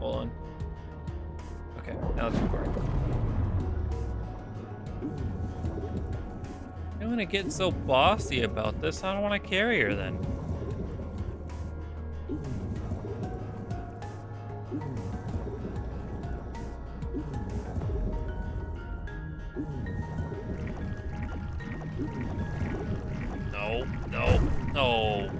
Hold on. Okay, now it's recording. I don't want to get so bossy about this. I don't want to carry her then. No, no, no.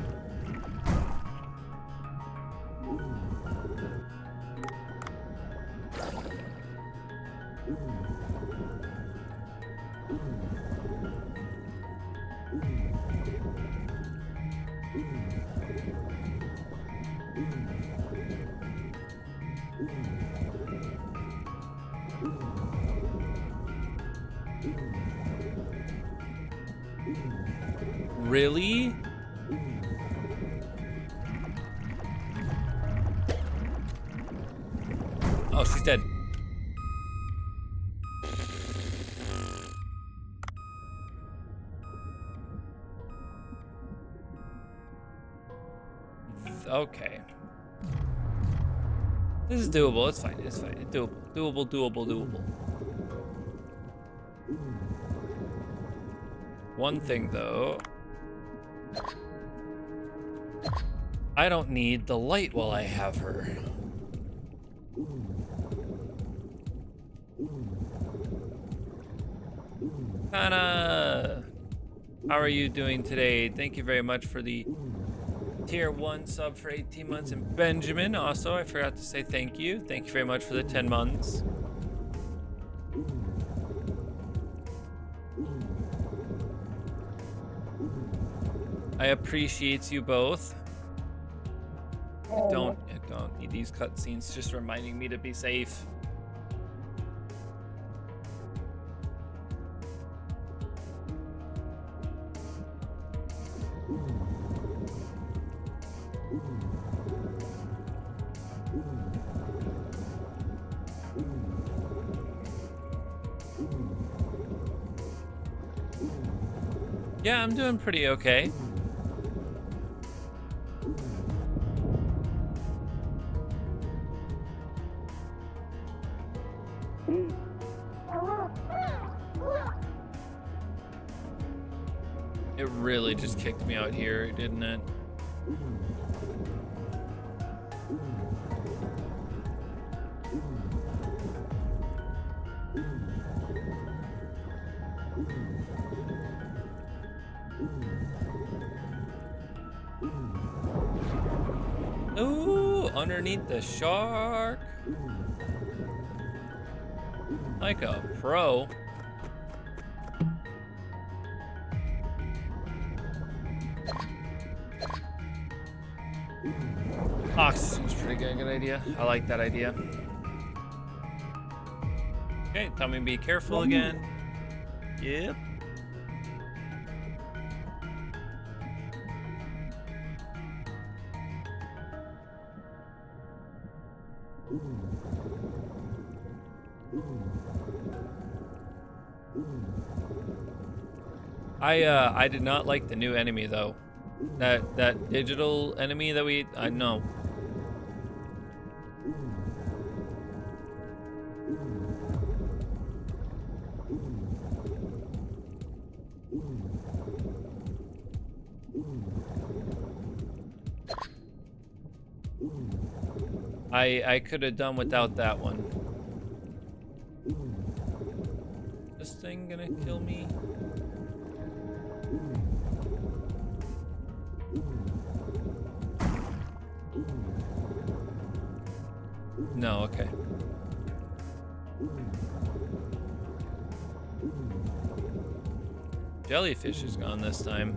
Really? Oh, she's dead. Okay. This is doable. It's fine. It's fine. It's doable. Doable, doable, doable. One thing, though. I don't need the light while I have her. Hannah! How are you doing today? Thank you very much for the Tier 1 sub for 18 months. And Benjamin, also, I forgot to say thank you. Thank you very much for the 10 months. I appreciate you both. I don't need these cutscenes just reminding me to be safe. Yeah, I'm doing pretty okay. It really just kicked me out here, didn't it? Ooh, underneath the shark. Like a pro. Oxygen's pretty good idea. I like that idea. Okay, tell me to be careful again. Yep. I did not like the new enemy though. That digital enemy that I know. I could have done without that one. This thing gonna kill me? No, okay. Jellyfish is gone this time.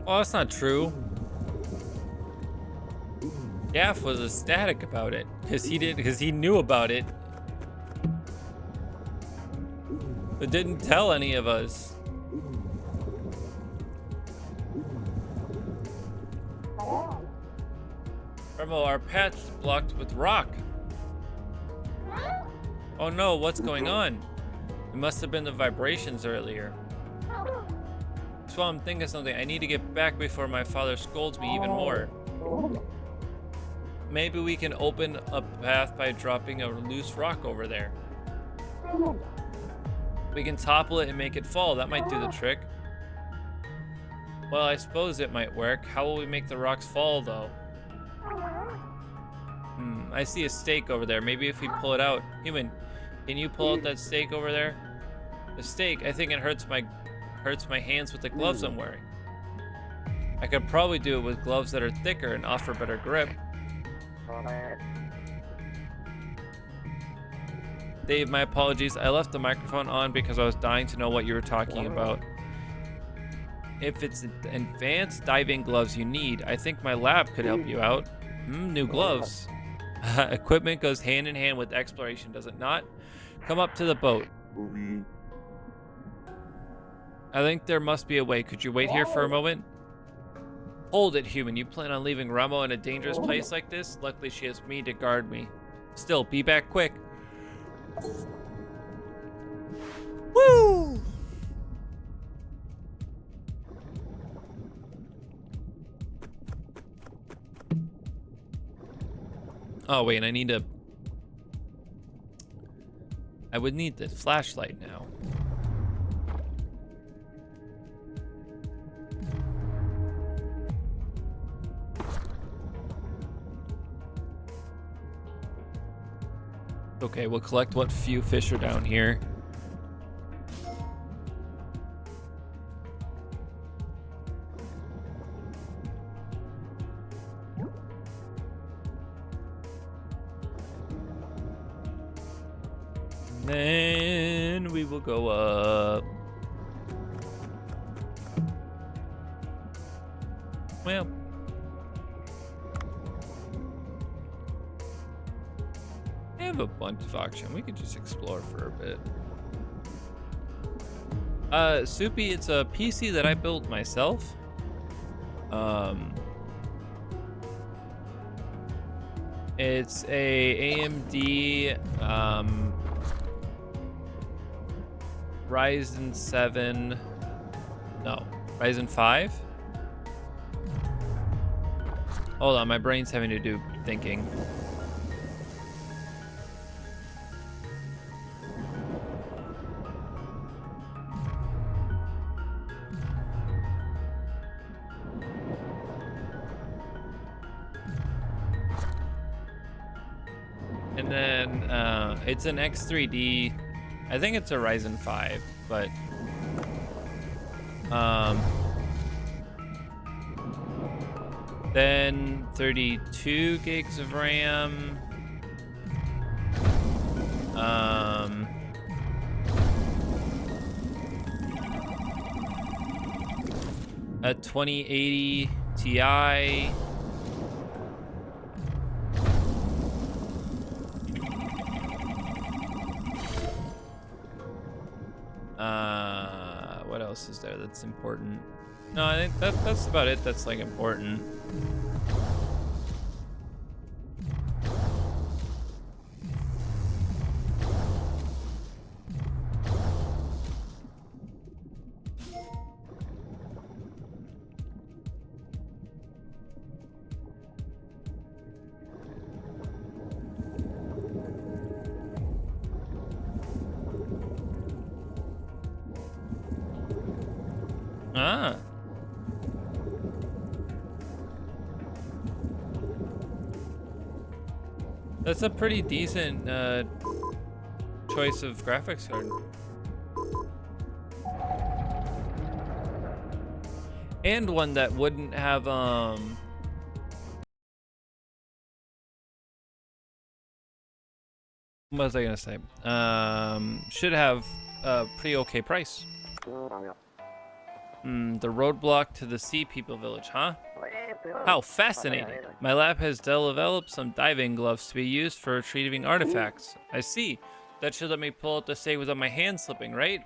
Oh, that's not true. Gaff was ecstatic about it because he knew about it, but didn't tell any of us. Remo, our path's blocked with rock. Oh no, what's going on? It must have been the vibrations earlier. So I'm thinking something. I need to get back before my father scolds me even more. Maybe we can open a path by dropping a loose rock over there. We can topple it and make it fall. That might do the trick. Well, I suppose it might work. How will we make the rocks fall, though? I see a stake over there. Maybe if we pull it out. Human, can you pull out that stake over there? The stake, I think it hurts my hands with the gloves I'm wearing. I could probably do it with gloves that are thicker and offer better grip. Dave, my apologies. I left the microphone on because I was dying to know what you were talking about. If it's advanced diving gloves you need, I think my lab could help you out. New gloves. Equipment goes hand in hand with exploration, does it not? Come up to the boat. I think there must be a way. Could you wait here for a moment? Hold it, human. You plan on leaving Ramo in a dangerous place like this? Luckily, she has me to guard me. Still, be back quick. Woo! Oh, wait, I would need the flashlight now. Okay, we'll collect what few fish are down here. Then we will go up. Well, I have a bunch of auction. We could just explore for a bit. Soupy, it's a PC that I built myself. It's a AMD Ryzen 7, no, Ryzen 5. Hold on, my brain's having to do thinking. And then it's an X3D. I think it's a Ryzen 5, but then 32 gigs of RAM. A 2080 Ti. What else is there that's important? No, I think that's about it that's like important. Ah. That's a pretty decent choice of graphics card. And one that wouldn't have what was I gonna say? Should have a pretty okay price. The roadblock to the Sea People Village, huh? How fascinating. My lab has developed some diving gloves to be used for retrieving artifacts. I see. That should let me pull out the stake without my hand slipping, right?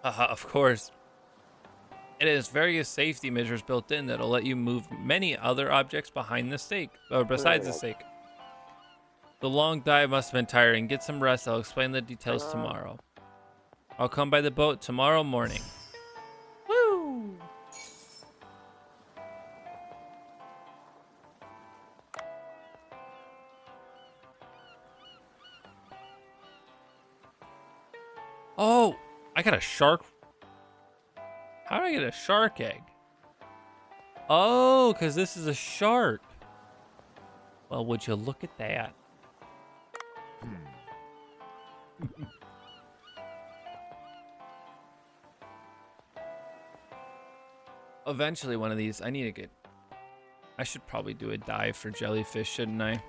Haha, of course. It has various safety measures built in that'll let you move many other objects behind the stake, or besides the stake. The long dive must have been tiring. Get some rest. I'll explain the details tomorrow. I'll come by the boat tomorrow morning. Woo! Oh, I got a shark. How did I get a shark egg? Oh, because this is a shark. Well, would you look at that? Eventually, one of these, I need to get... I should probably do a dive for jellyfish, shouldn't I?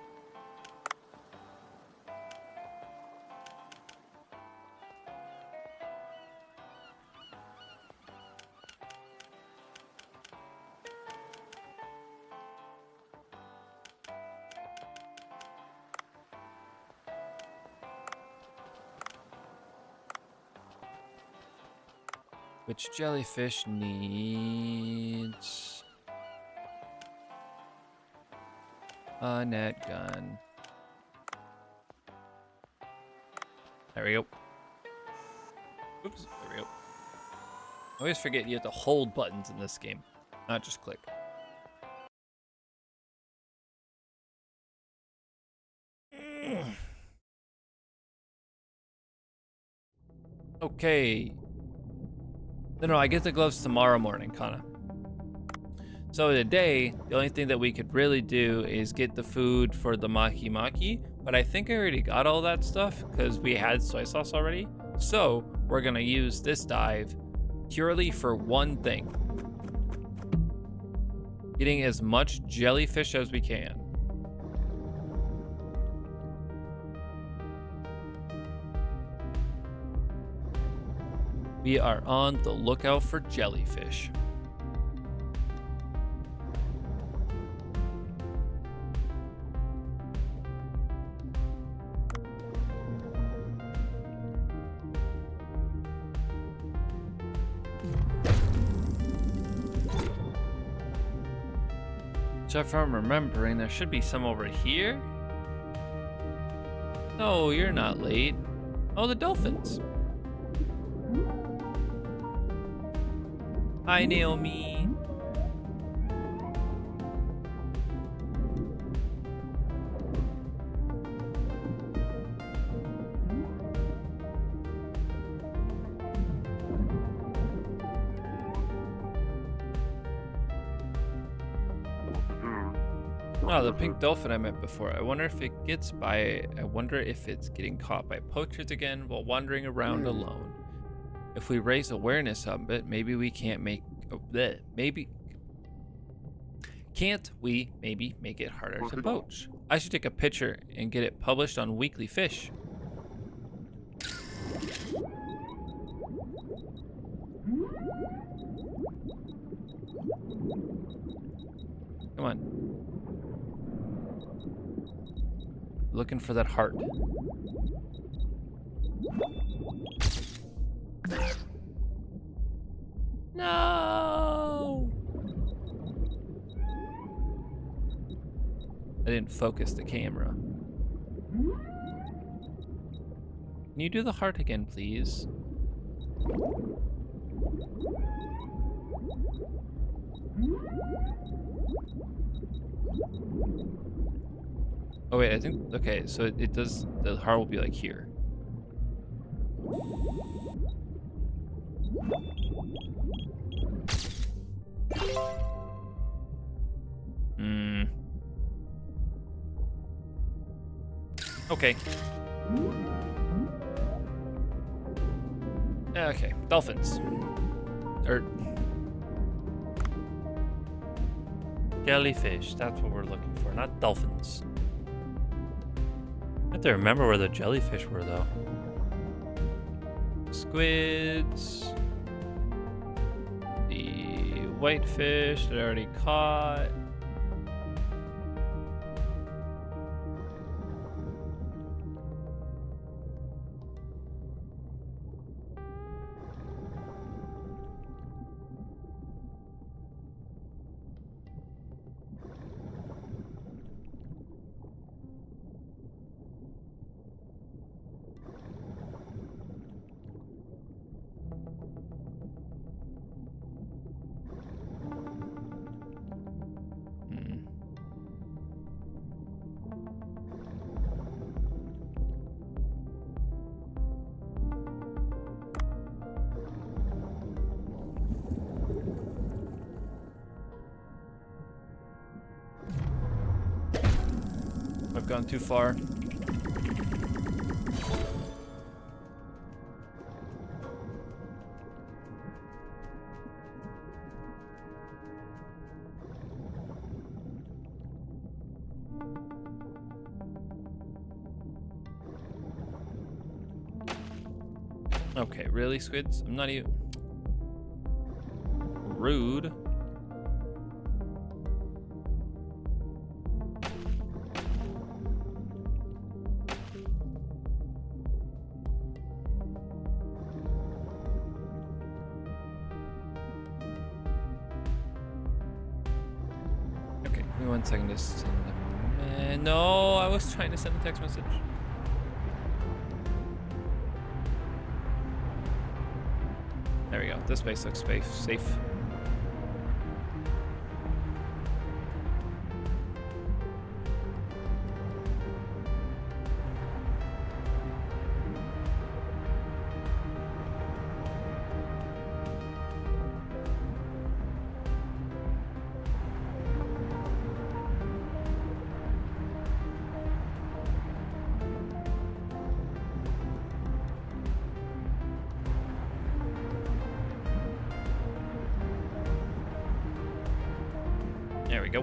Which jellyfish needs a net gun? There we go. Oops, there we go. I always forget you have to hold buttons in this game, not just click. Okay. No, I get the gloves tomorrow morning, Kana. So today, the only thing that we could really do is get the food for the maki maki, but I think I already got all that stuff because we had soy sauce already. So we're gonna use this dive purely for one thing. Getting as much jellyfish as we can. We are on the lookout for jellyfish. So if I'm remembering, there should be some over here. No, you're not late. Oh, the dolphins. Hi, Naomi. Oh, the pink dolphin I met before. I wonder if it gets by. I wonder if it's getting caught by poachers again while wandering around alone. If we raise awareness of it, maybe we can't make. Can't we maybe make it harder to poach? I should take a picture and get it published on Weekly Fish. Come on. Looking for that heart. No! I didn't focus the camera. Can you do the heart again, please? Oh wait, I think, okay, so it does, the heart will be like here. Okay. Okay, dolphins. Or jellyfish, that's what we're looking for, not dolphins. I have to remember where the jellyfish were, though. Squids. The whitefish that I already caught. gone too far. Okay, really, squids? I'm not even... Rude. Okay, give me 1 second to send them. No, I was trying to send a text message. There we go. This base looks safe. There we go.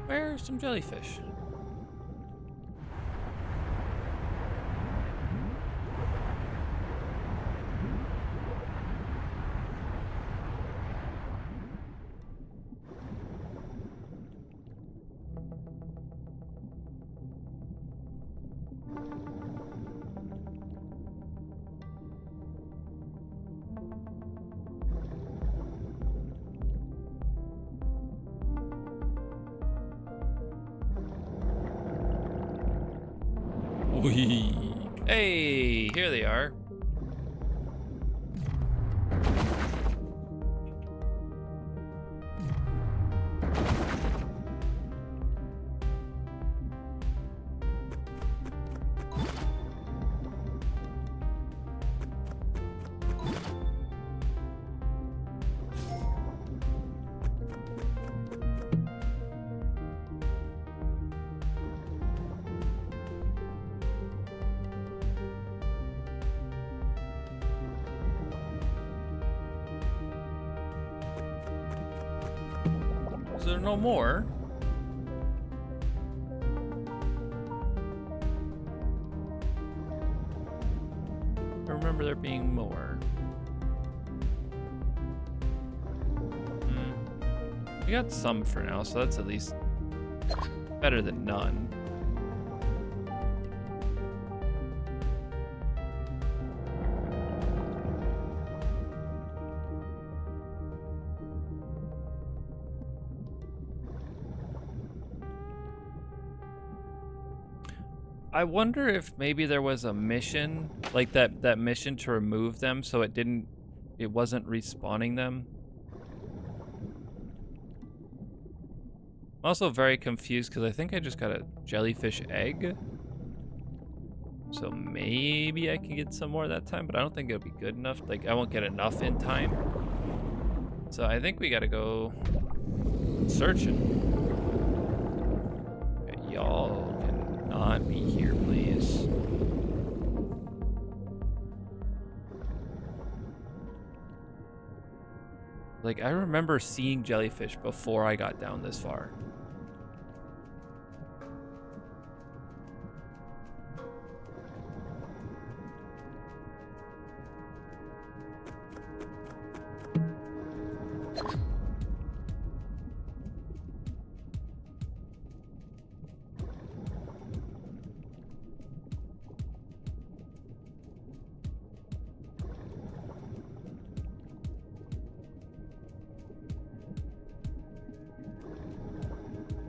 Where's some jellyfish? Hey, here they are. Is there no more? I remember there being more. We got some for now, so that's at least better than none. I wonder if maybe there was a mission, like that mission to remove them so it wasn't respawning them. I'm also very confused because I think I just got a jellyfish egg. So maybe I can get some more that time, but I don't think it'll be good enough. Like, I won't get enough in time. So I think we gotta go searching. Okay, y'all cannot be here, please. Like, I remember seeing jellyfish before I got down this far.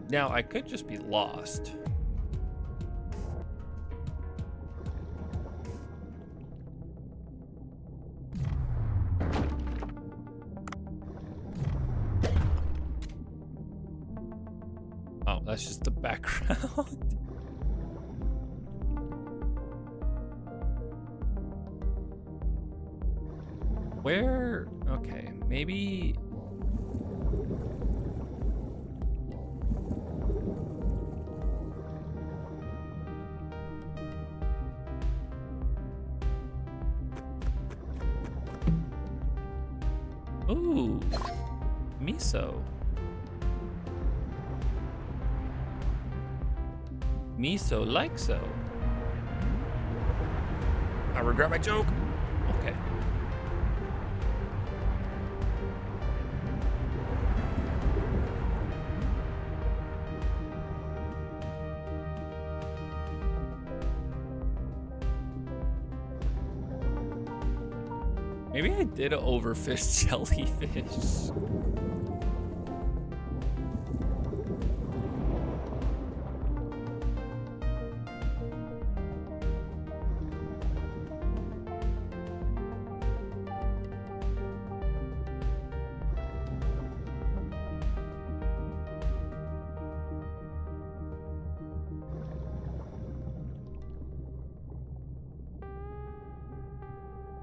Now, I could just be lost. Oh, that's just the background. Where? Okay, maybe. Ooh, miso. Miso like so. I regret my joke. Okay. Maybe I did overfish jellyfish.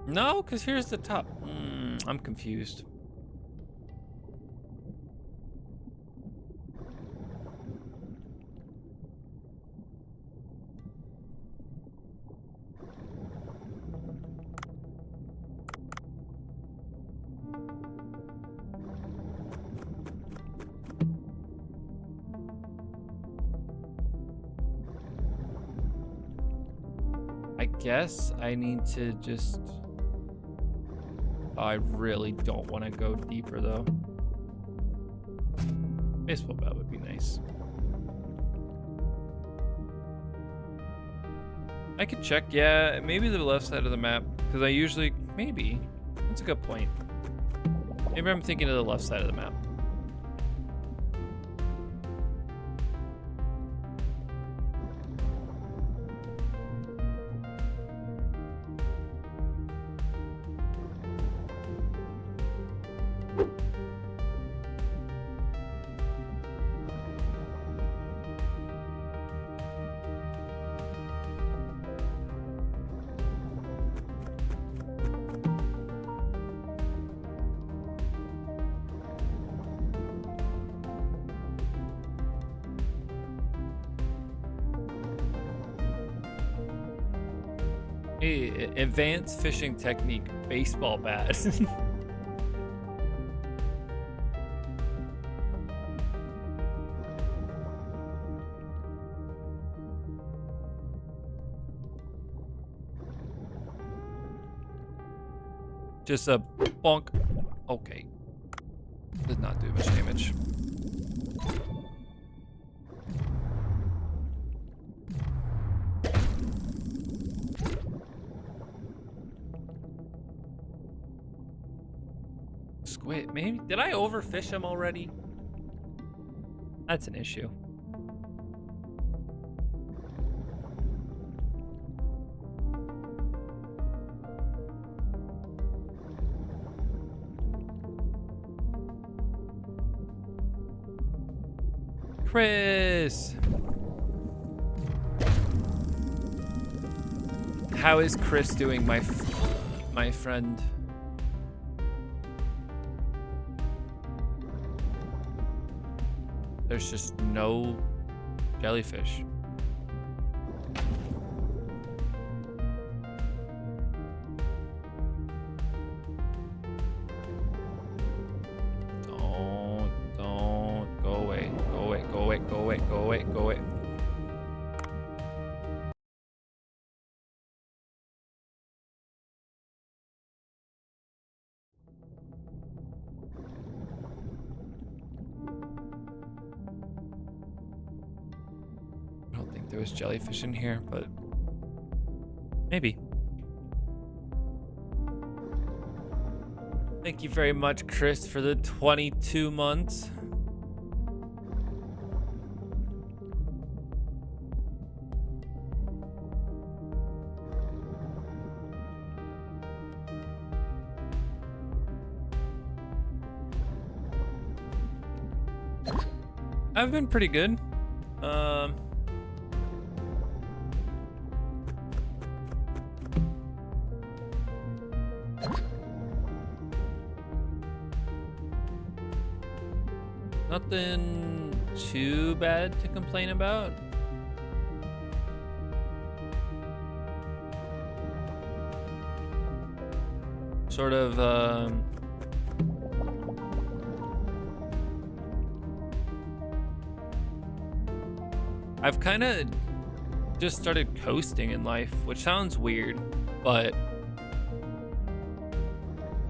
No, because here's the top. I'm confused. I guess I need to just... I really don't want to go deeper though. Baseball bat would be nice. I could check, yeah, maybe the left side of the map, because I usually, maybe. That's a good point. Maybe I'm thinking of the left side of the map. Hey, advanced fishing technique, baseball bat. Just a bonk. Okay. Did not do much damage. Squid, maybe? Did I overfish him already? That's an issue. Chris! How is Chris doing, my friend? There's just no jellyfish. Don't go away. Go away, go away, go away, go away, go away. I don't think there was jellyfish in here, but maybe. Thank you very much, Chris, for the 22 months. I've been pretty good. Nothing too bad to complain about. Sort of, I've kind of just started coasting in life, which sounds weird, but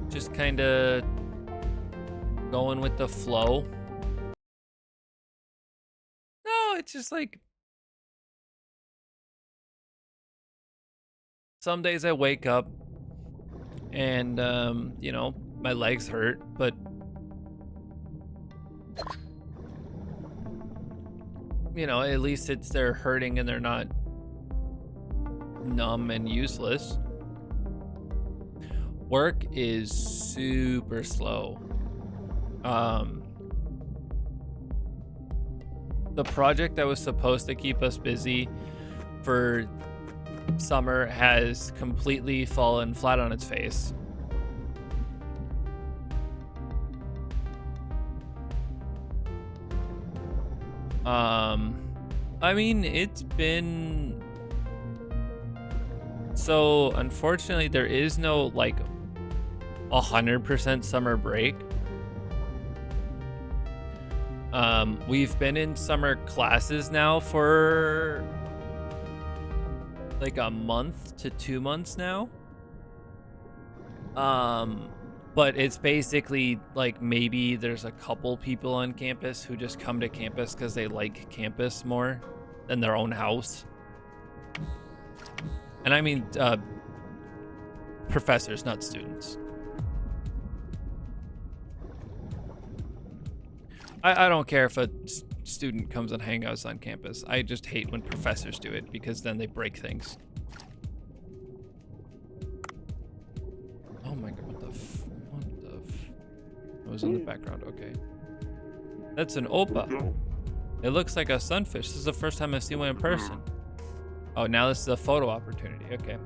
just kind of going with the flow. No, it's just like some days I wake up and you know, my legs hurt, but you know, at least they're hurting and they're not numb and useless. Work is super slow. The project that was supposed to keep us busy for summer has completely fallen flat on its face. I mean, it's been... So, unfortunately, there is no, like, 100% summer break. We've been in summer classes now for like a month to 2 months now. But it's basically like maybe there's a couple people on campus who just come to campus because they like campus more than their own house. And I mean, professors, not students. I don't care if a student comes and hangs out on campus. I just hate when professors do it because then they break things. Oh my god, what the It was in the background, okay. That's an Opa. It looks like a sunfish. This is the first time I've seen one in person. Oh, now this is a photo opportunity, okay.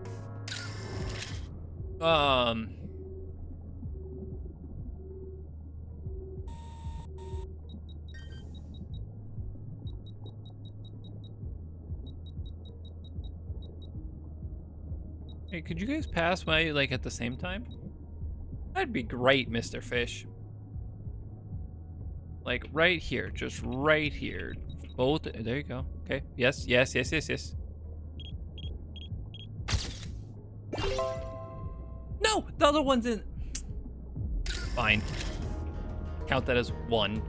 Hey, could you guys pass by, like, at the same time? That'd be great, Mr. Fish. Like, right here. Just right here. Both. There you go. Okay. Yes, yes, yes, yes, yes. No! The other one's in... Fine. Count that as one.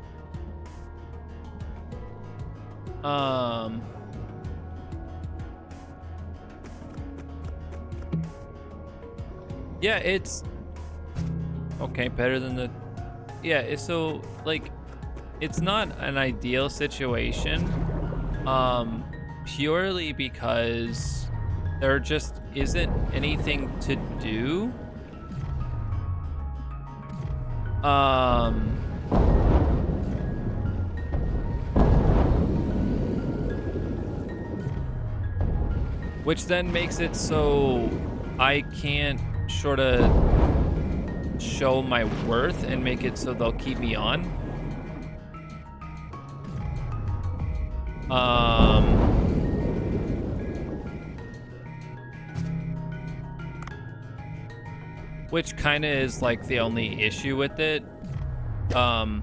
Yeah, it's okay, better than the... Yeah, it's so, like, it's not an ideal situation, purely because there just isn't anything to do. Which then makes it so I can't sort of show my worth and make it so they'll keep me on. Which kind of is like the only issue with it. Ow.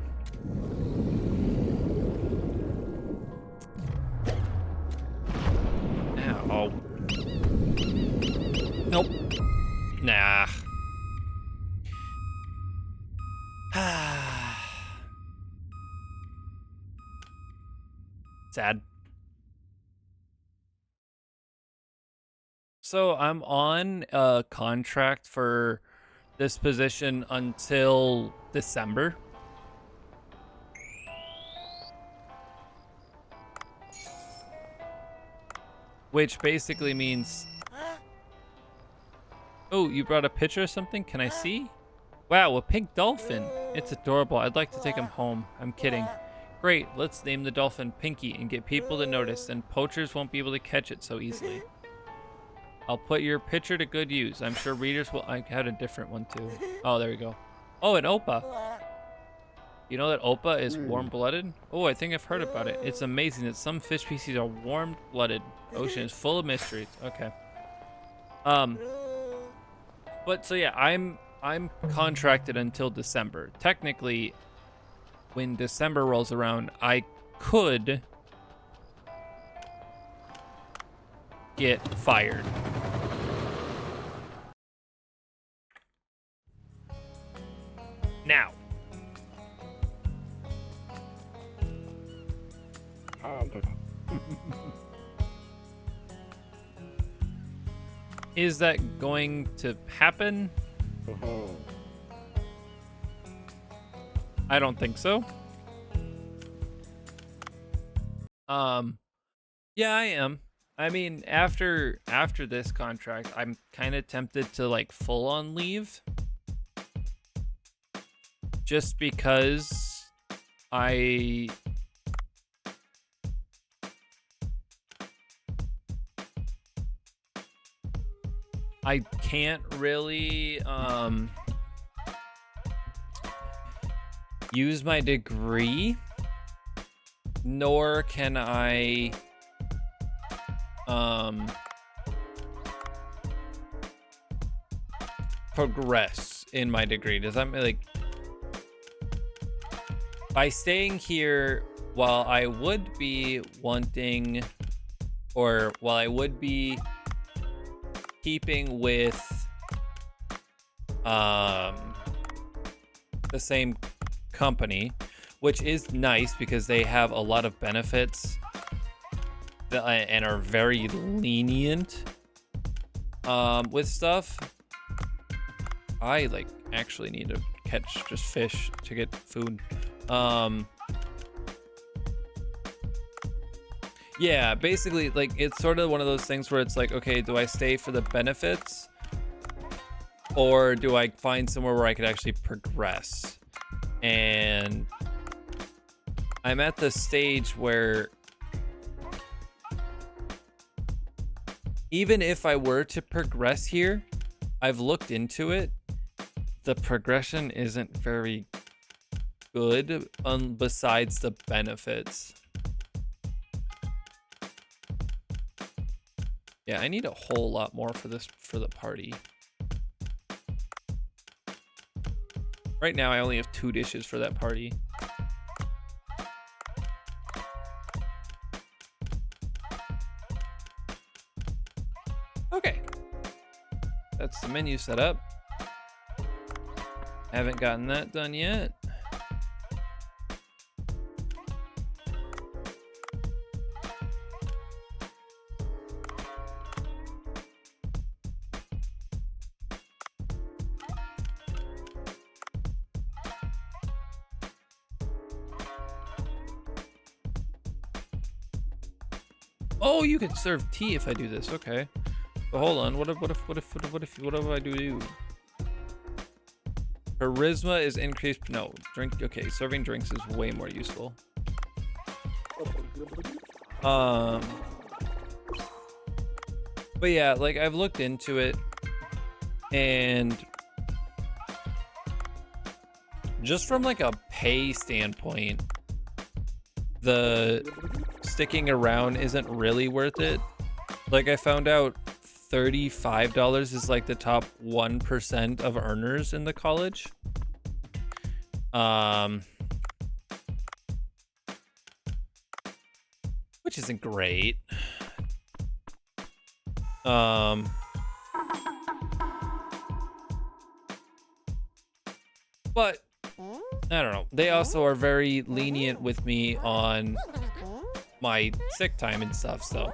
Nope. Nah. Sad. So I'm on a contract for this position until December. Which basically means... Oh, you brought a picture or something? Can I see? Wow, a pink dolphin. It's adorable. I'd like to take him home. I'm kidding. Great, let's name the dolphin Pinky and get people to notice, and poachers won't be able to catch it so easily. I'll put your picture to good use. I'm sure readers will... I had a different one too. Oh, there we go. Oh, an Opa. You know that Oppa is warm-blooded? Oh, I think I've heard about it. It's amazing that some fish species are warm-blooded. Ocean is full of mysteries. Okay. But so yeah, I'm contracted until December. Technically, when December rolls around, I could get fired. Now, is that going to happen? I don't think so. Yeah, I am. I mean, after this contract, I'm kind of tempted to like full on leave. Just because I can't really use my degree, nor can I progress in my degree. Does that mean, like, by staying here, while I would be wanting, or while I would be keeping with the same company, which is nice because they have a lot of benefits and are very lenient with stuff. I like actually need to catch just fish to get food. Yeah, basically, like, it's sort of one of those things where it's like, okay, do I stay for the benefits, or do I find somewhere where I could actually progress? And I'm at the stage where even if I were to progress here, I've looked into it, the progression isn't very good besides the benefits. Yeah, I need a whole lot more for the party. Right now, I only have 2 dishes for that party. Okay. That's the menu set up. Haven't gotten that done yet. Oh, you can serve tea if I do this. Okay. But hold on. What if I do? Charisma is increased. No, drink. Okay, serving drinks is way more useful. But yeah, like, I've looked into it, and just from like a pay standpoint, the sticking around isn't really worth it. Like, I found out $35 is like the top 1% of earners in the college. Which isn't great. But I don't know. They also are very lenient with me on my sick time and stuff, so.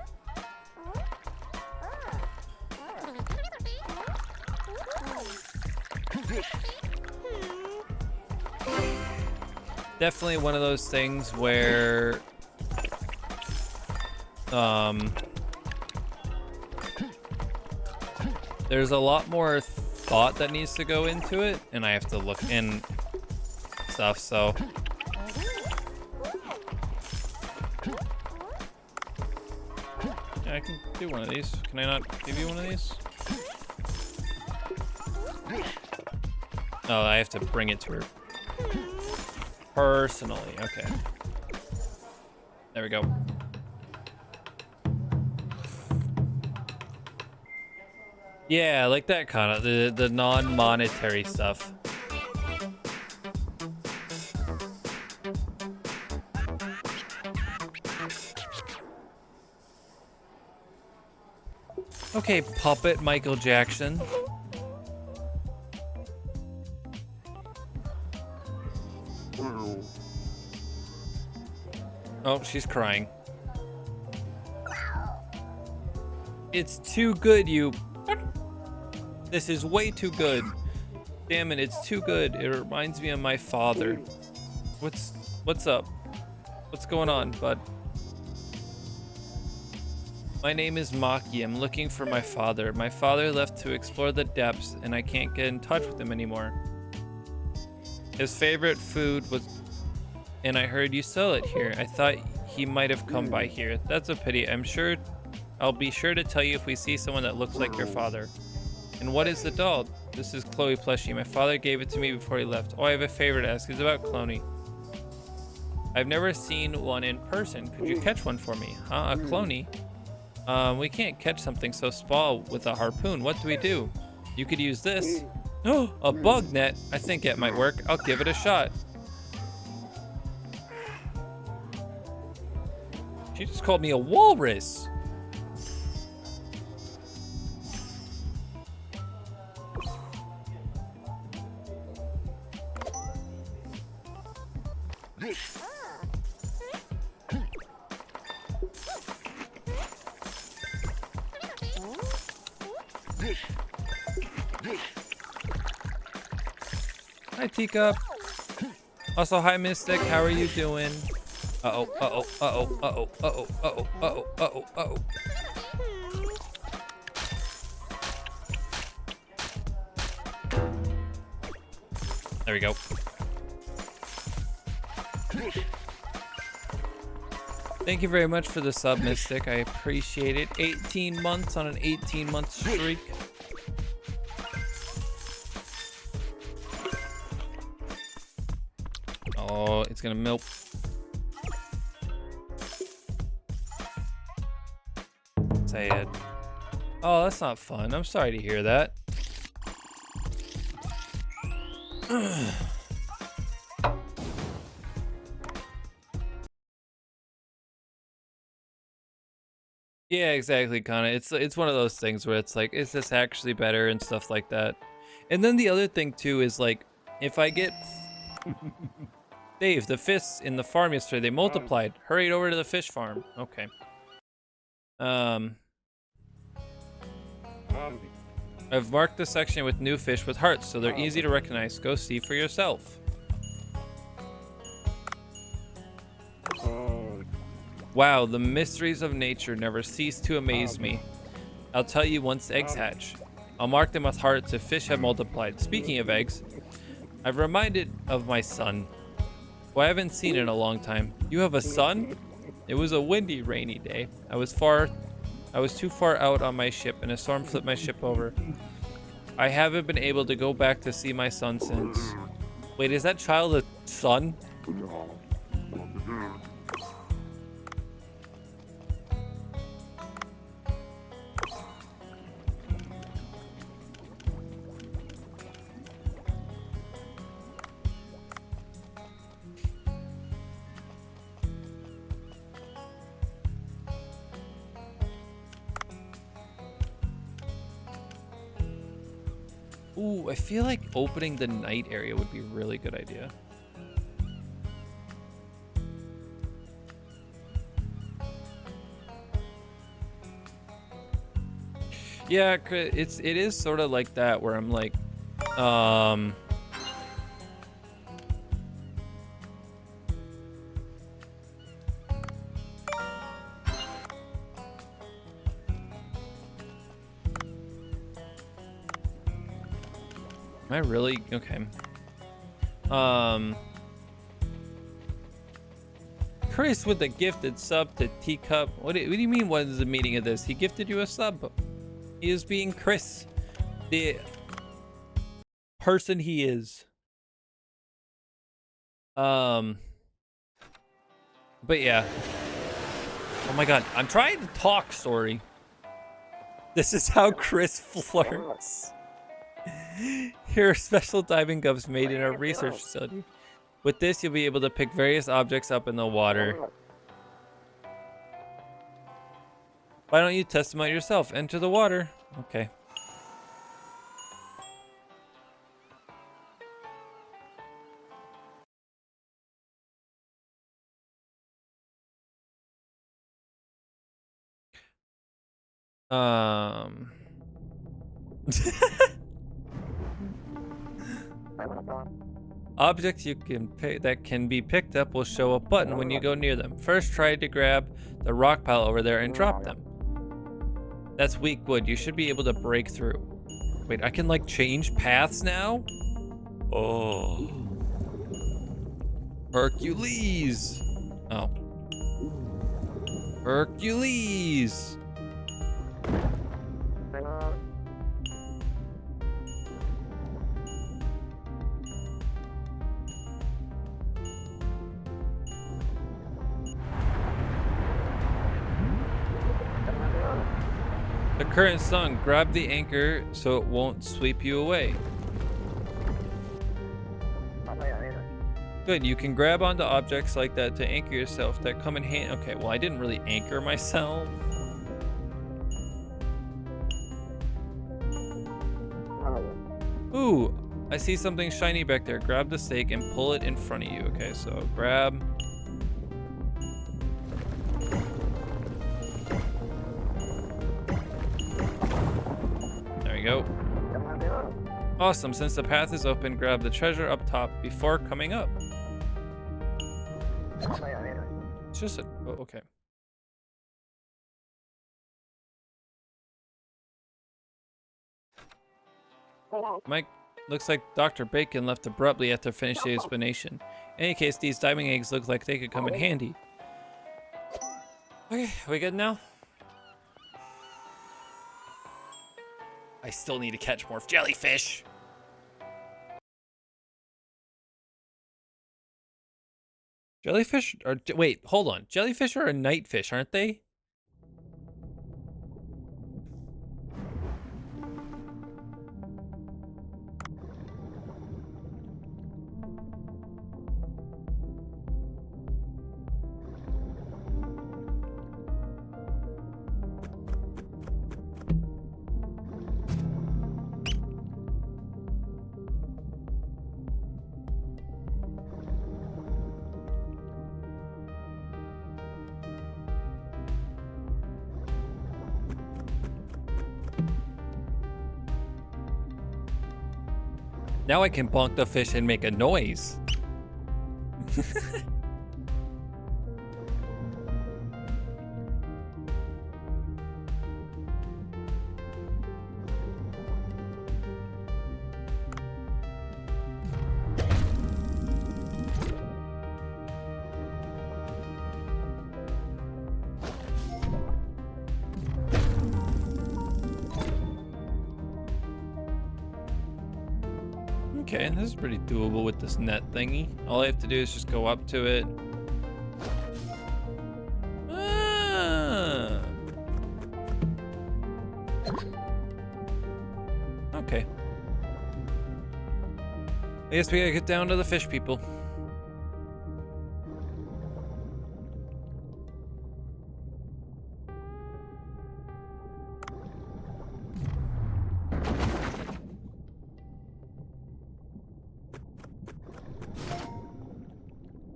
Definitely one of those things where there's a lot more thought that needs to go into it, and I have to look in stuff, so. Yeah, I can do one of these. Can I not give you one of these? Oh, I have to bring it to her. Personally, okay. There we go. Yeah, like that kind of the non-monetary stuff. Okay, puppet Michael Jackson. Oh, she's crying. It's too good, you. This is way too good. Damn it, it's too good. It reminds me of my father. What's up? What's going on, bud? My name is Maki. I'm looking for my father. My father left to explore the depths, and I can't get in touch with him anymore. His favorite food was... And I heard you sell it here. I thought he might have come by here. That's a pity. I'll be sure to tell you if we see someone that looks like your father. And what is the doll? This is Chloe plushie. My father gave it to me before he left. Oh, I have a favor to ask. It's about Cloney. I've never seen one in person. Could you catch one for me? Huh? A Cloney? We can't catch something so small with a harpoon. What do we do? You could use this. Oh, a bug net. I think it might work. I'll give it a shot. She just called me a walrus. Hi, Teacup. Also, hi, Mystic. How are you doing? Uh-oh, uh-oh, uh-oh, uh-oh, uh-oh, uh-oh, uh-oh, uh-oh, uh-oh. There we go. Thank you very much for the sub, Mystic. I appreciate it. 18 months on an 18-month streak. Oh, it's gonna milk. Sad. Oh, that's not fun. I'm sorry to hear that. Yeah, exactly, Kana. It's one of those things where it's like, is this actually better and stuff like that. And then the other thing too is like, if I get Dave, the fish in the farm yesterday, they multiplied. Hurried over to the fish farm. Okay. I've marked the section with new fish with hearts, so they're easy to recognize. Go see for yourself. Wow, the mysteries of nature never cease to amaze me. I'll tell you once eggs hatch. I'll mark them with hearts if fish have multiplied. Speaking of eggs, I've reminded of my son, who I haven't seen in a long time. You have a son? It was a windy, rainy day. I was too far out on my ship, and a storm flipped my ship over. I haven't been able to go back to see my son since. Wait, is that child a son? Ooh, I feel like opening the night area would be a really good idea. Yeah, it is sort of like that where I'm like, Am I really? Okay. Chris with the gifted sub to Teacup. What do you mean, what is the meaning of this? He gifted you a sub. He is being Chris, the person he is. But yeah. Oh my god, I'm trying to talk, story. This is how Chris flirts. Here are special diving gloves made in our research facility. With this, you'll be able to pick various objects up in the water. Why don't you test them out yourself? Enter the water. Okay. Objects you can pick that can be picked up will show a button when you go near them. First, try to grab the rock pile over there and drop them. That's weak wood. You should be able to break through. Wait, I can like change paths now? Oh. Hercules. Oh. Hercules. The current song, grab the anchor so it won't sweep you away. Good, you can grab onto objects like that to anchor yourself that come in hand. Okay, well, I didn't really anchor myself. Ooh, I see something shiny back there. Grab the stake and pull it in front of you. Okay, so grab. There we go. Awesome, since the path is open, grab the treasure up top before coming up. It's just a, oh, okay. Mike, looks like Dr. Bacon left abruptly after finishing the explanation. In any case, these diving eggs look like they could come in handy. Okay, are we good now? I still need to catch more jellyfish. Jellyfish are, wait, hold on. Jellyfish are a night fish, aren't they? Now I can bonk the fish and make a noise. Okay, this is pretty doable with this net thingy. All I have to do is just go up to it. Ah. Okay. I guess we gotta get down to the fish people.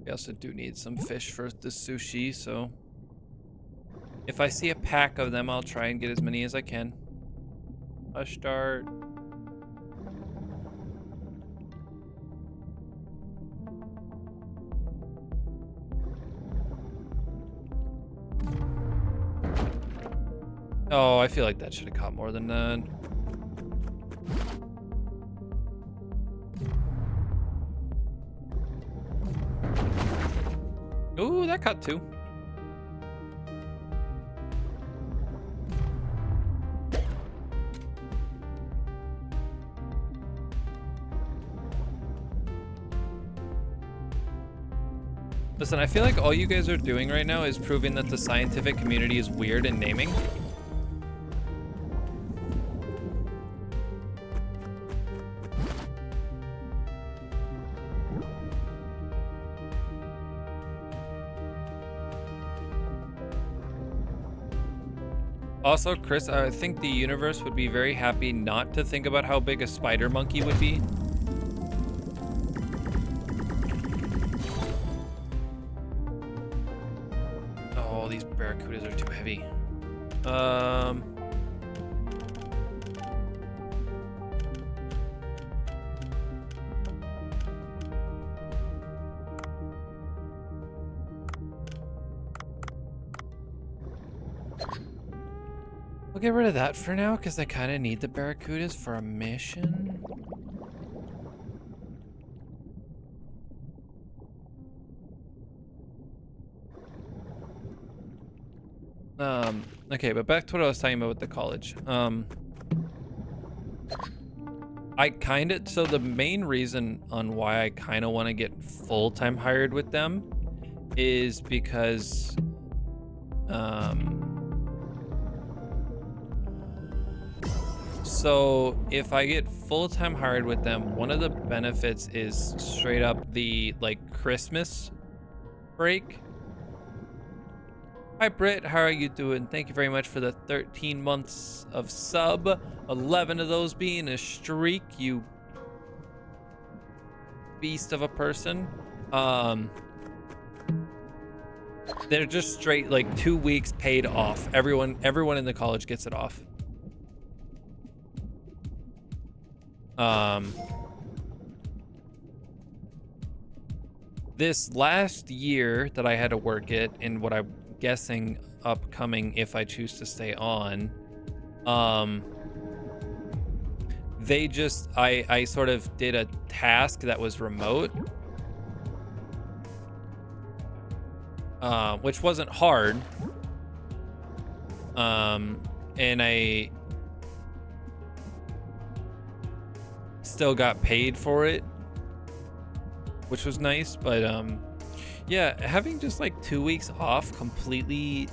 We also do need some fish for the sushi, so if I see a pack of them, I'll try and get as many as I can. I'll start. Oh, I feel like that should have caught more than that. Ooh, that caught two. Listen, I feel like all you guys are doing right now is proving that the scientific community is weird in naming. Also, Chris, I think the universe would be very happy not to think about how big a spider monkey would be. Oh, these barracudas are too heavy. We'll get rid of that for now because I kind of need the barracudas for a mission. Okay, but back to what I was talking about with the college. So the main reason on why I kind of want to get full-time hired with them is because, so if I get full-time hired with them, one of the benefits is straight up the like Christmas break. Hi Britt, how are you doing? Thank you very much for the 13 months of sub, 11 of those being a streak, you beast of a person. They're just straight like 2 weeks paid off. Everyone in the college gets it off. This last year that I had to work it, and what I'm guessing upcoming if I choose to stay on, they just, I sort of did a task that was remote, which wasn't hard, and I still got paid for it, which was nice. But yeah, having just like 2 weeks off completely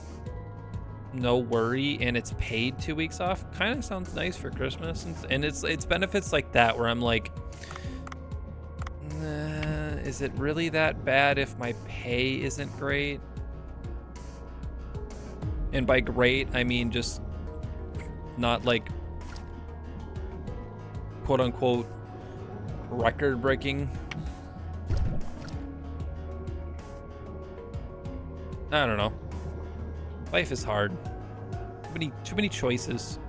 no worry, and it's paid 2 weeks off, kind of sounds nice for Christmas. And it's benefits like that where I'm like, nah, is it really that bad if my pay isn't great? And by great, I mean just not like quote unquote record breaking. I don't know. Life is hard. Too many choices.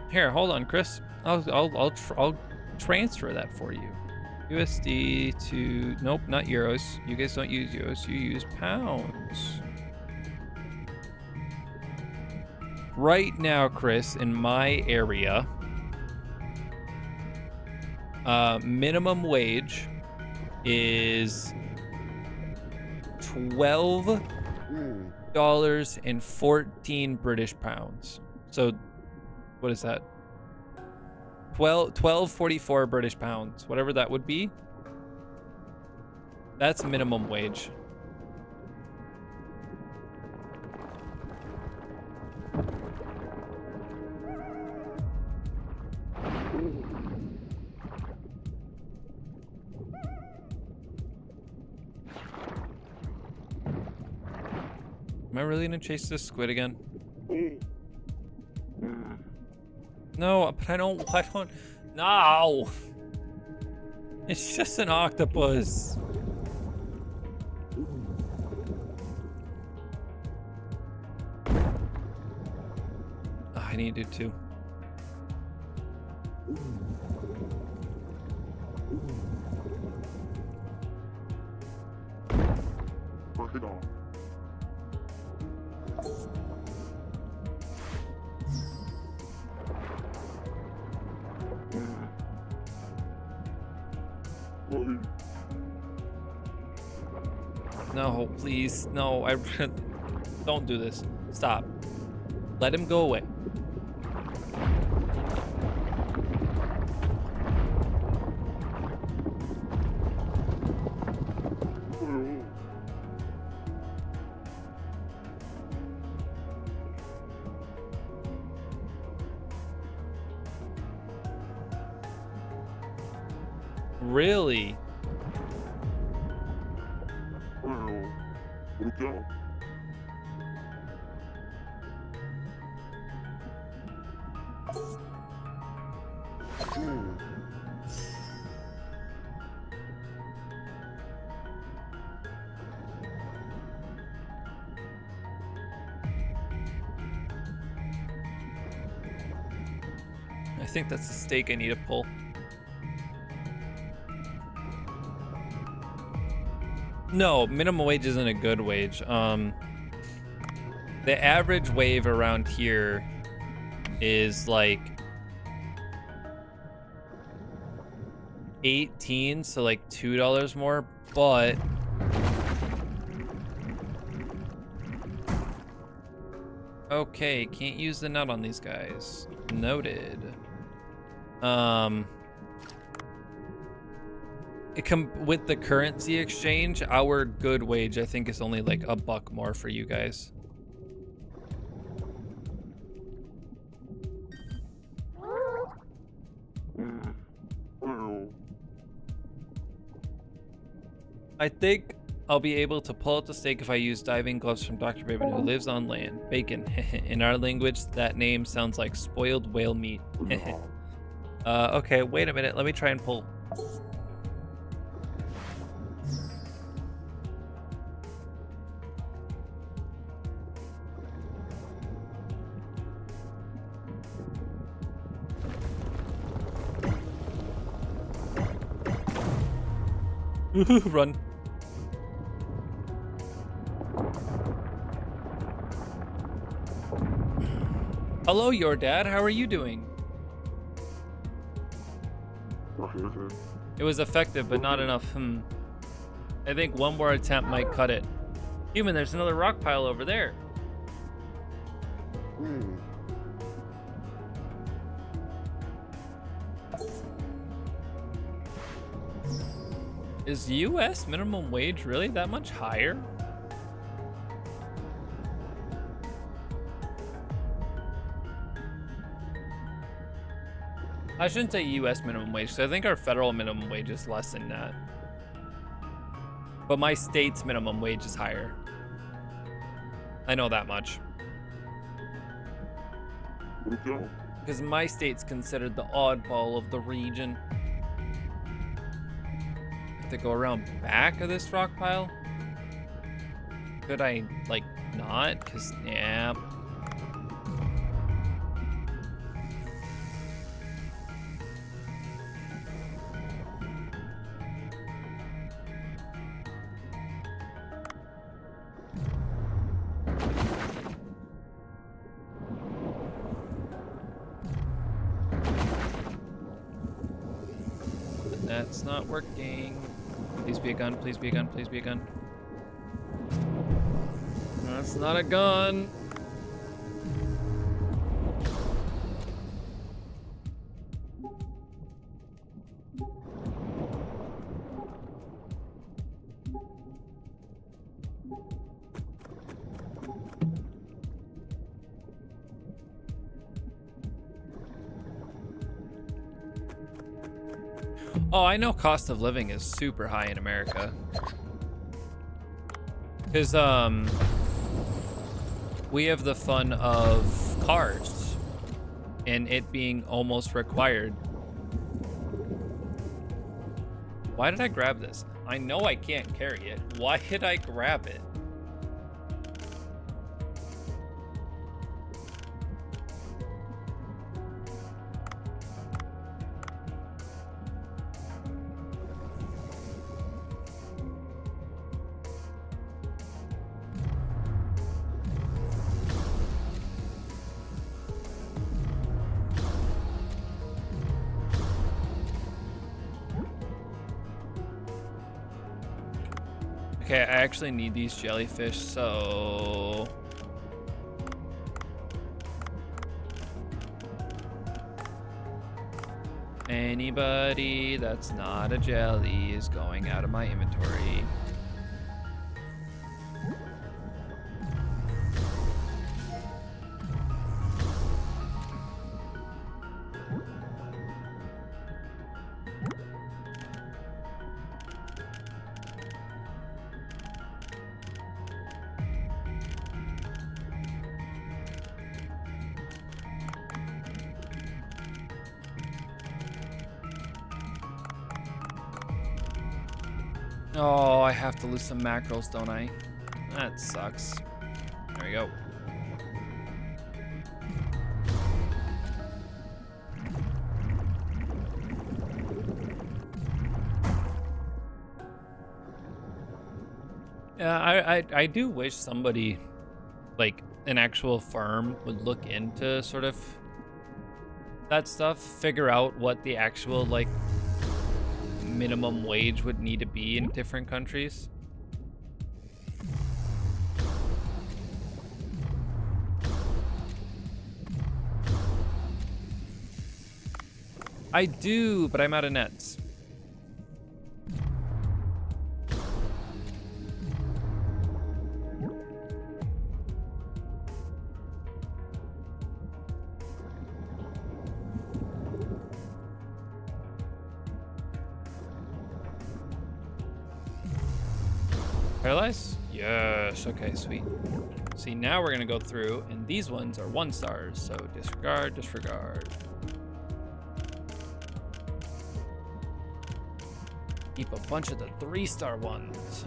Here, hold on, Chris. I'll transfer that for you. USD to, nope, not euros. You guys don't use euros, you use pounds. Right now, Chris, in my area, minimum wage is $12.14 British pounds. So what is that? 12.44 British pounds, whatever that would be. That's minimum wage. Am I really gonna chase this squid again? No, but I don't, no! It's just an octopus. Oh, I need to do too. No, please. No, I don't do this. Stop. Let him go away. Really? I think that's the stake I need to pull. No, minimum wage isn't a good wage. The average wage around here is like 18, so like $2 more, but okay, can't use the nut on these guys. Noted. With the currency exchange, our good wage I think is only like $1 more for you guys. I think I'll be able to pull out the stake if I use diving gloves from Dr. Bacon, who lives on land. Bacon. In our language, that name sounds like spoiled whale meat. Okay, wait a minute. Let me try and pull. Run. Hello, your dad. How are you doing? It was effective, but not enough. I think one more attempt might cut it. Human, there's another rock pile over there. Is US minimum wage really that much higher? I shouldn't say US minimum wage, because I think our federal minimum wage is less than that. But my state's minimum wage is higher. I know that much. Because my state's considered the oddball of the region. Have to go around back of this rock pile? Could I, like, not? Because, yeah. That's not working. Please be a gun, please be a gun, please be a gun. That's not a gun. Oh, I know cost of living is super high in America. Because, we have the fun of cars and it being almost required. Why did I grab this? I know I can't carry it. Why did I grab it? Okay, I actually need these jellyfish, so... Anybody that's not a jelly is going out of my inventory. Oh, I have to lose some mackerels, don't I? That sucks. There we go. Yeah, I do wish somebody, like an actual firm, would look into sort of that stuff, figure out what the actual like minimum wage would need to be in different countries. I do, but I'm out of nets. Paralyze? Yes. Okay, sweet. See, now we're gonna go through, and these ones are 1 stars, so disregard, disregard. Keep a bunch of the 3-star ones.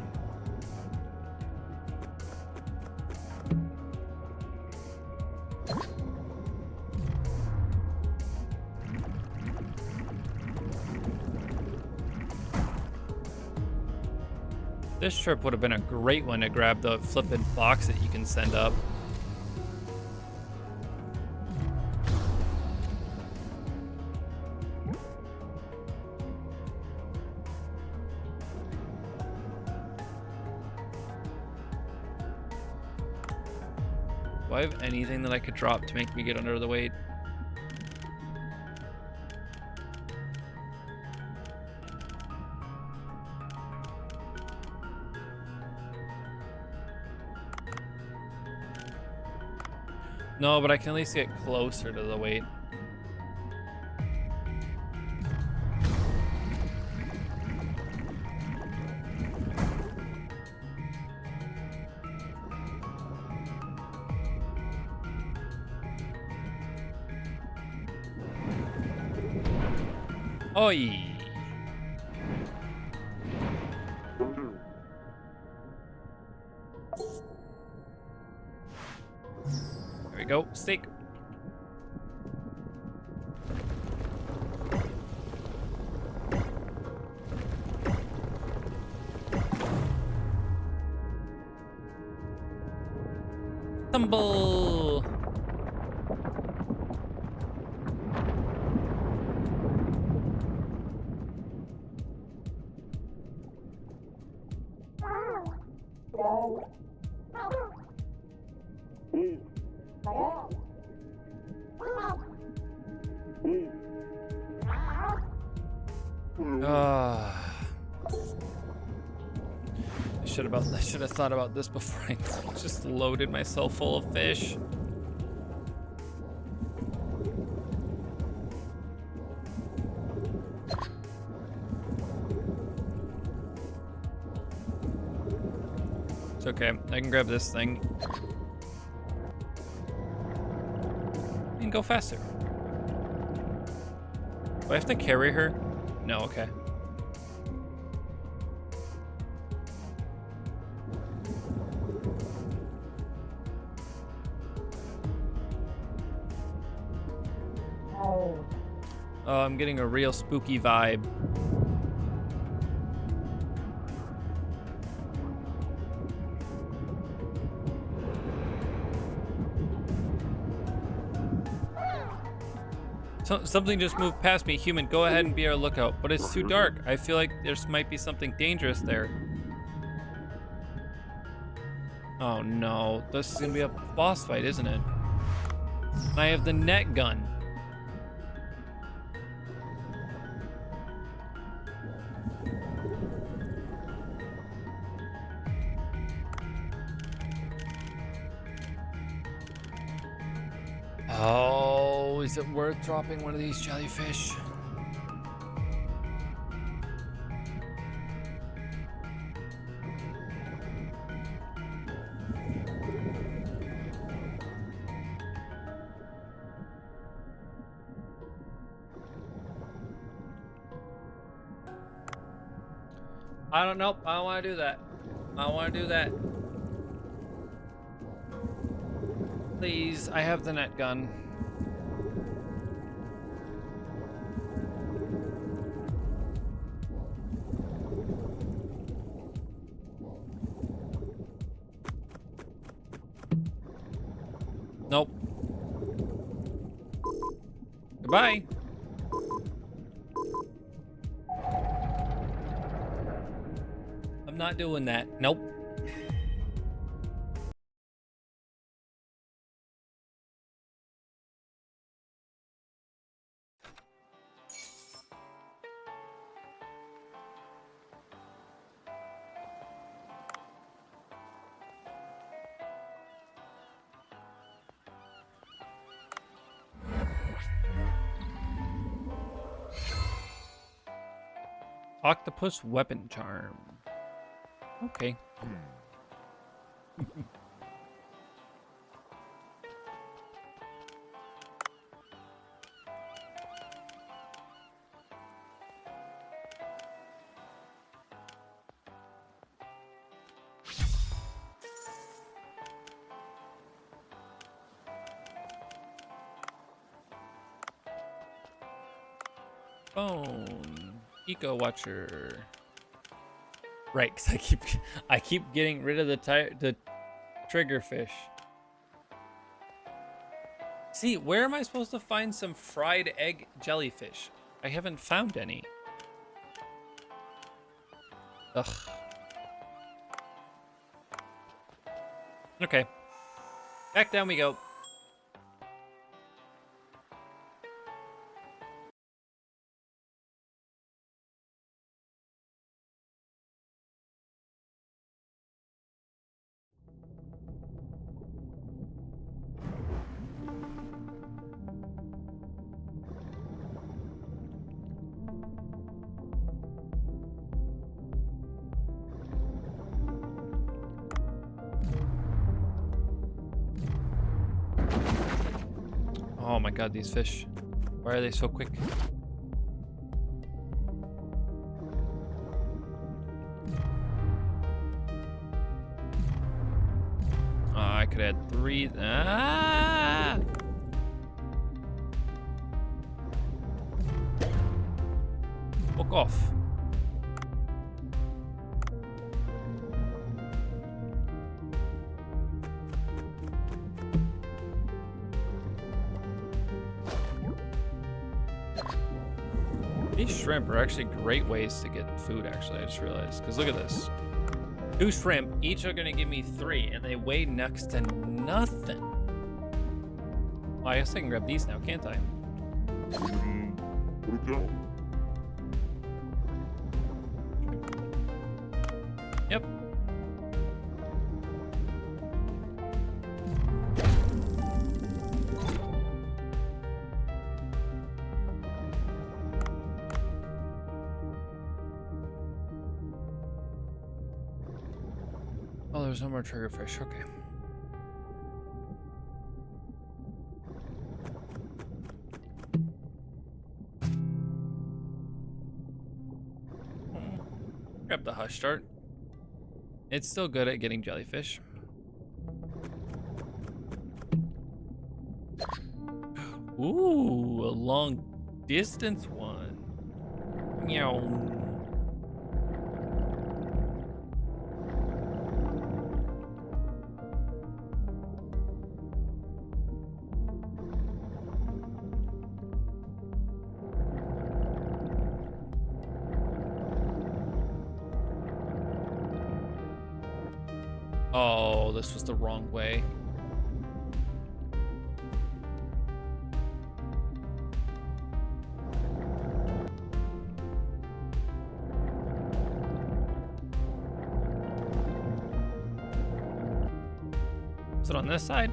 This trip would have been a great one to grab the flippin' box that you can send up. Do I have anything that I could drop to make me get under the weight? No, but I can at least get closer to the weight. Oi! There we go, steak. Tumble! I should have thought about this before I just loaded myself full of fish. It's okay, I can grab this thing and go faster. Do I have to carry her? No, okay. Oh, I'm getting a real spooky vibe. Something just moved past me. Human, go ahead and be our lookout. But it's too dark. I feel like there might be something dangerous there. Oh no, this is gonna be a boss fight, isn't it? And I have the net gun. Oh, is it worth dropping one of these jellyfish? I don't know. I don't want to do that. I don't want to do that. Please, I have the net gun. Nope. Goodbye. I'm not doing that. Nope. Octopus weapon charm. Okay. Phone. Eco Watcher. Right, because I keep getting rid of the trigger fish. See, where am I supposed to find some fried egg jellyfish? I haven't found any. Ugh. Okay. Back down we go. Oh my god, these fish. Why are they so quick? Oh, I could add 3. Ah! Fuck off. These shrimp are actually great ways to get food, actually, I just realized. Because look at this. 2 shrimp, each are going to give me 3, and they weigh next to nothing. Well, I guess I can grab these now, can't I? Yep. Oh, there's no more triggerfish. Okay. Grab the hush dart. It's still good at getting jellyfish. Ooh, a long distance one. Meow. Oh, this was the wrong way. Is it on this side?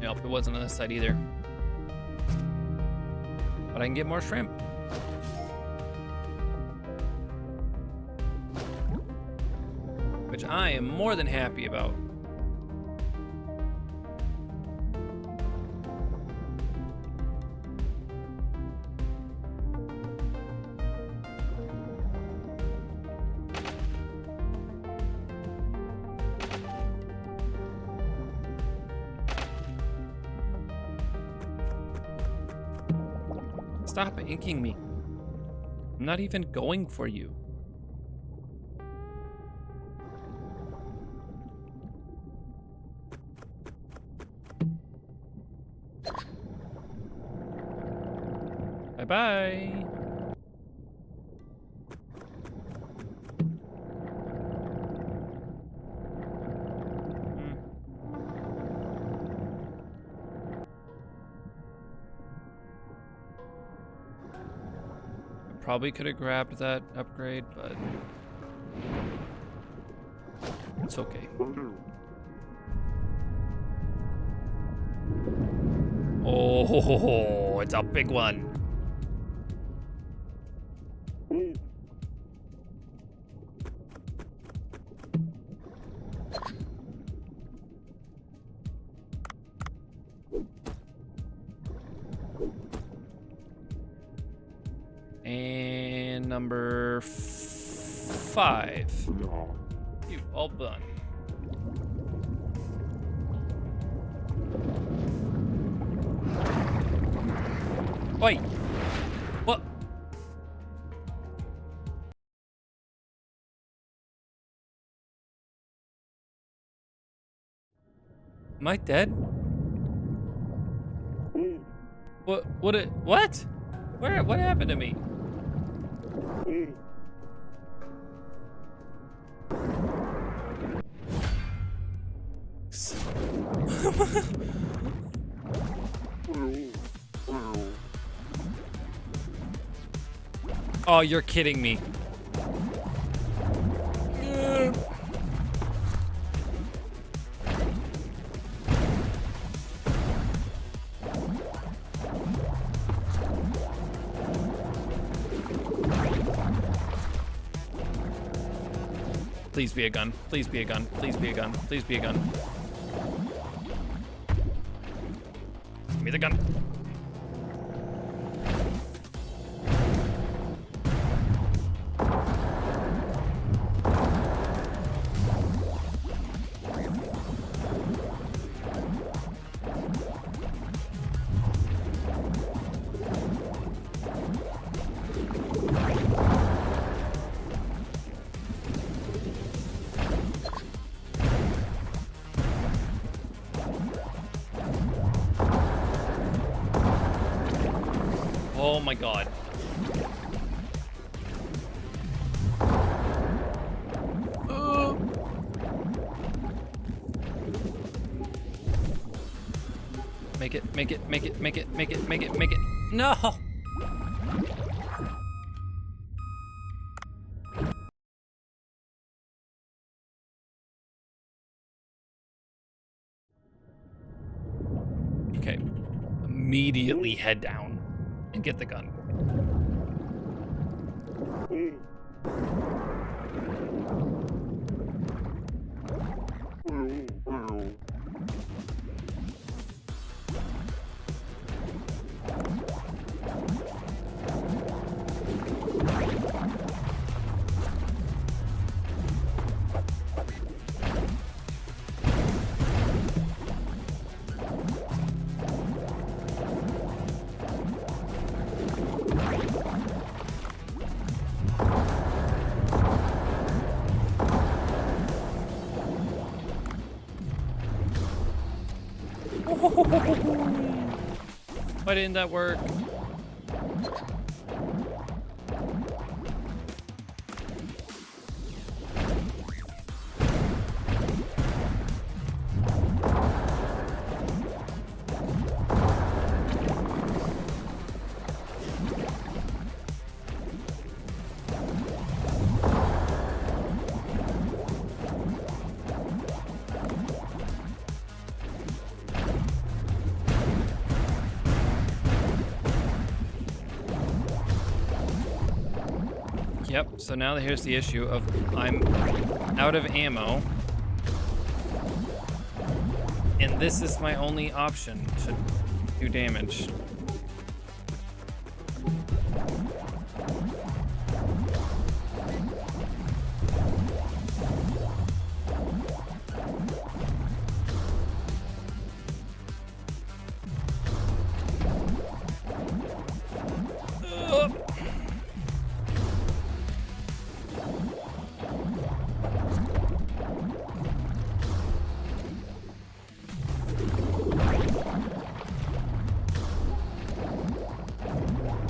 Nope, it wasn't on this side either. But I can get more shrimp. Which I am more than happy about. Stop inking me. I'm not even going for you. Bye-bye. Probably could have grabbed that upgrade, but it's okay. Oh, it's a big one. And number 5. You all done. Wait. What? Am I dead? What? What? What happened to me? Oh, you're kidding me. Please be a gun. Please be a gun. Please be a gun. Please be a gun. Give me the gun. Oh my god. Make it, make it, make it, make it, make it, make it, make it. No! Okay. Immediately head down and get the gun. Why didn't that work? Yep, so now here's the issue of I'm out of ammo. And this is my only option to do damage.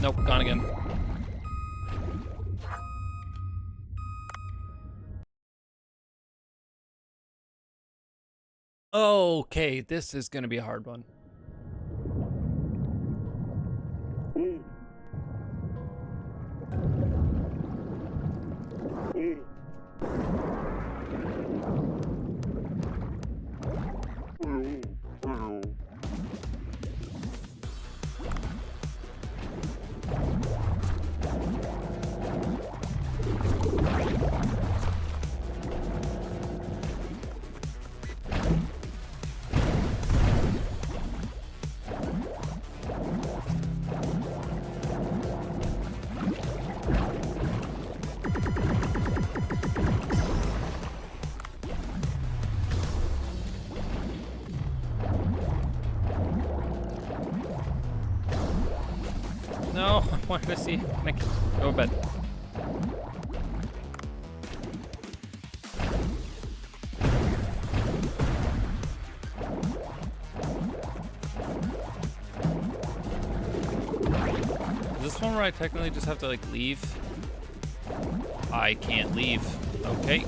Nope, gone again. Okay, this is gonna be a hard one. No, I wanted to see. Can I go to bed? Is this one where I technically just have to like leave? I can't leave. Okay.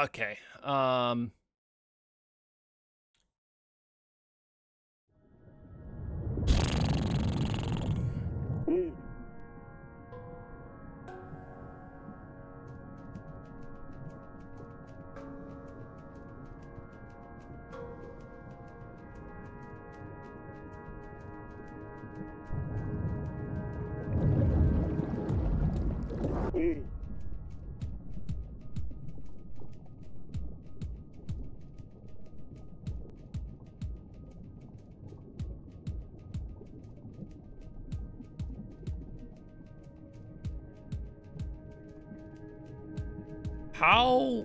Okay. How?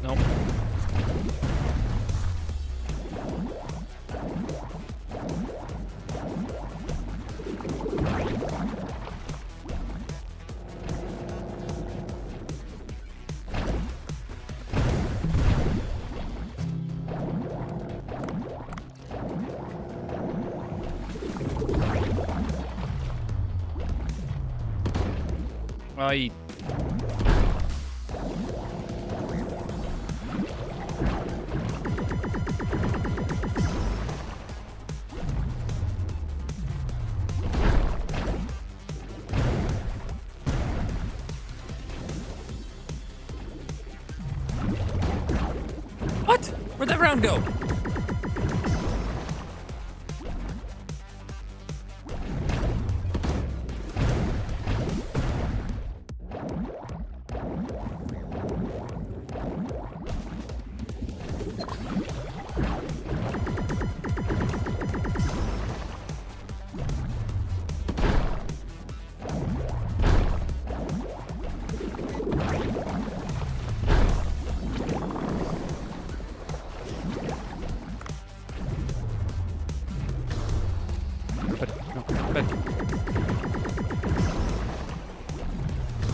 Nope. I Where'd that round go?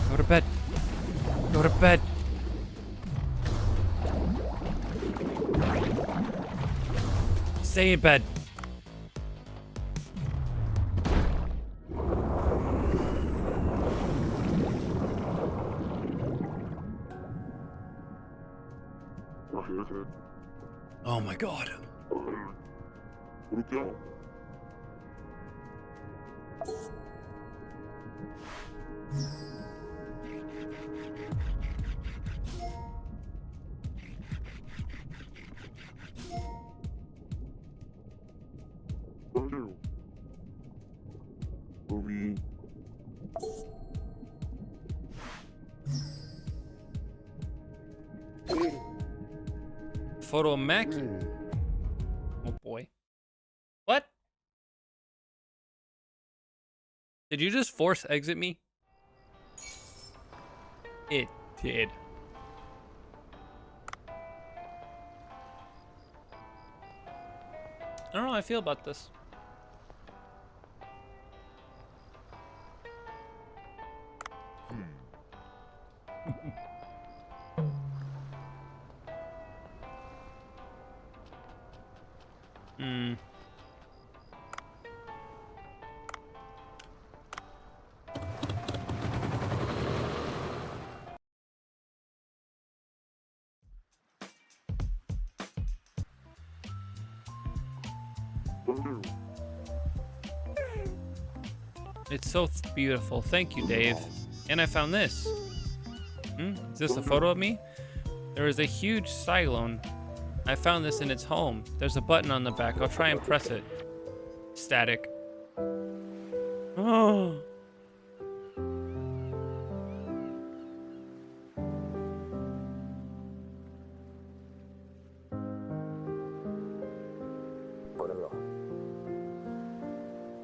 Go to bed. Go to bed. Stay in bed. Oh my god. Photo of Mackie. Oh boy. What? Did you just force exit me? It did. I don't know how I feel about this. It's so beautiful. Thank you, Dave. And I found this. Is this a photo of me? There is a huge cyclone. I found this in its home. There's a button on the back. I'll try and press it. Static. Oh.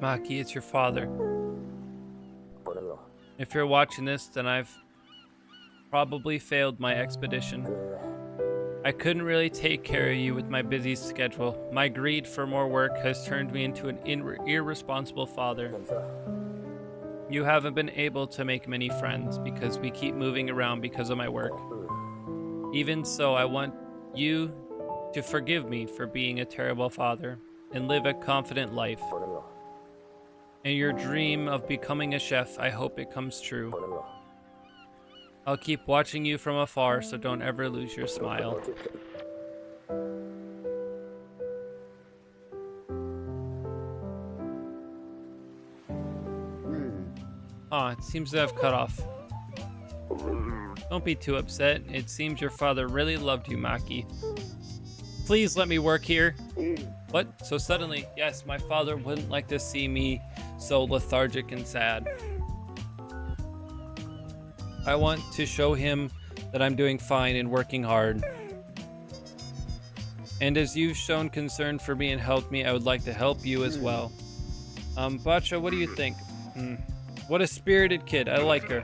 Maki, it's your father. If you're watching this, then I've probably failed my expedition. I couldn't really take care of you with my busy schedule. My greed for more work has turned me into an irresponsible father. You haven't been able to make many friends because we keep moving around because of my work. Even so, I want you to forgive me for being a terrible father and live a confident life. And your dream of becoming a chef, I hope it comes true. I'll keep watching you from afar, so don't ever lose your smile. Aw, it seems to have cut off. Don't be too upset. It seems your father really loved you, Maki. Please let me work here. What? So suddenly, yes, my father wouldn't like to see me so lethargic and sad. I want to show him that I'm doing fine and working hard. And as you've shown concern for me and helped me, I would like to help you as well. Bacha, what do you think? What a spirited kid. I like her.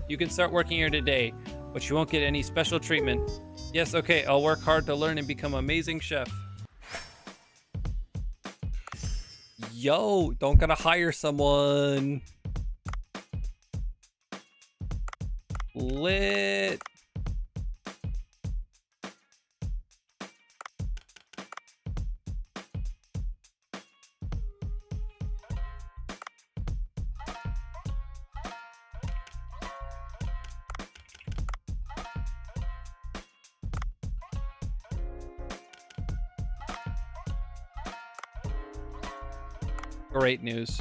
You can start working here today, but you won't get any special treatment. Yes, okay, I'll work hard to learn and become an amazing chef. Yo, don't gotta hire someone. Lit. Great news.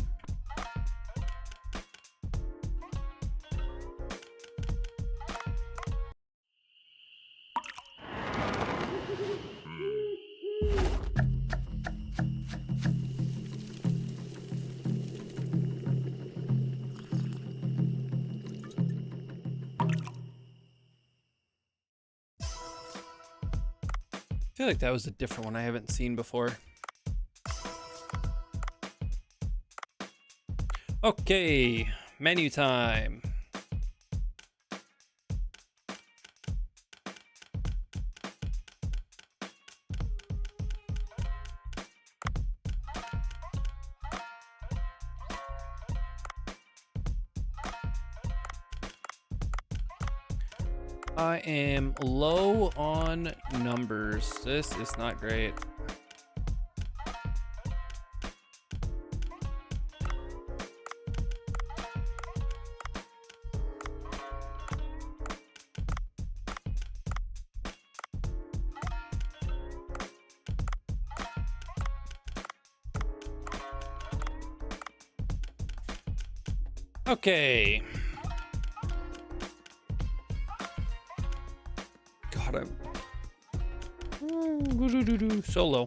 feel like that was a different one I haven't seen before. Okay, menu time. I am low on numbers. This is not great. Okay. God, I'm solo.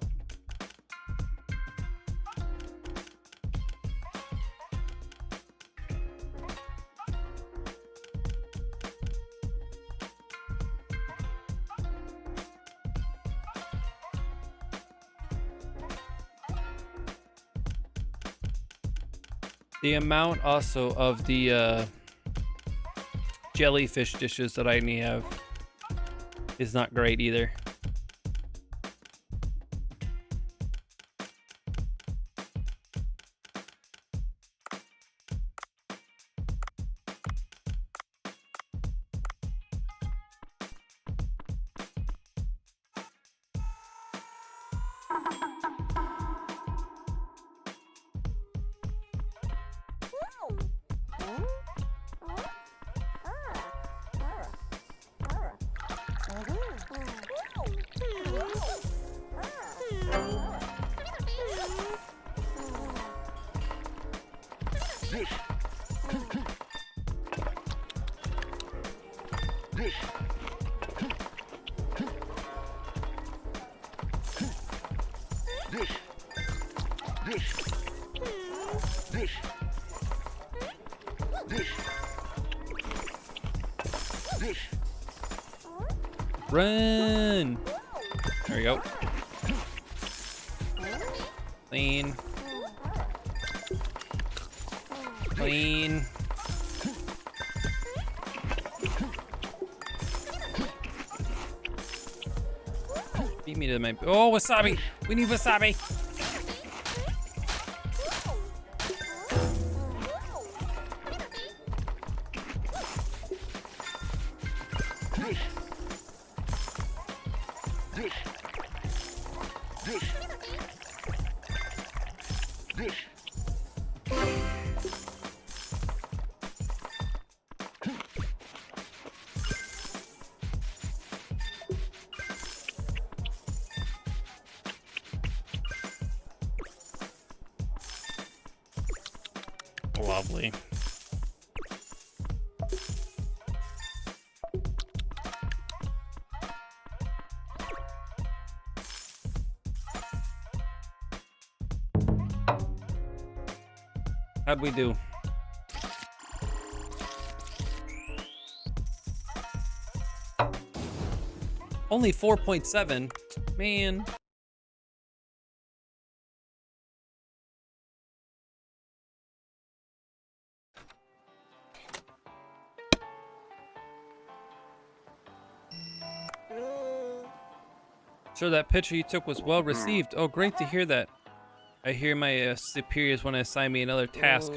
The amount also of the jellyfish dishes that I have is not great either. Run! There we go. Clean. Clean. Beat me to my... Oh, wasabi! We need wasabi! Lovely. How'd we do? Only 4.7? Man. Sure, that picture you took was well received. Oh, great to hear that. I hear my superiors want to assign me another task.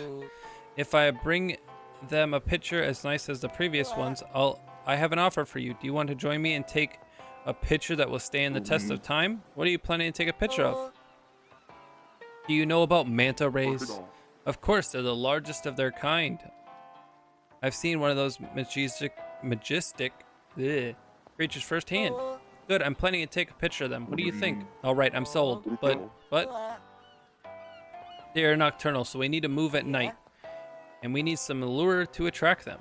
If I bring them a picture as nice as the previous ones, I have an offer for you. Do you want to join me and take a picture that will stand the test of time? What are you planning to take a picture of? Do you know about manta rays? Of course, they're the largest of their kind. I've seen one of those majestic creatures firsthand. Good, I'm planning to take a picture of them. What do you think? All right, I'm sold. But they are nocturnal, so we need to move at night. And we need some lure to attract them.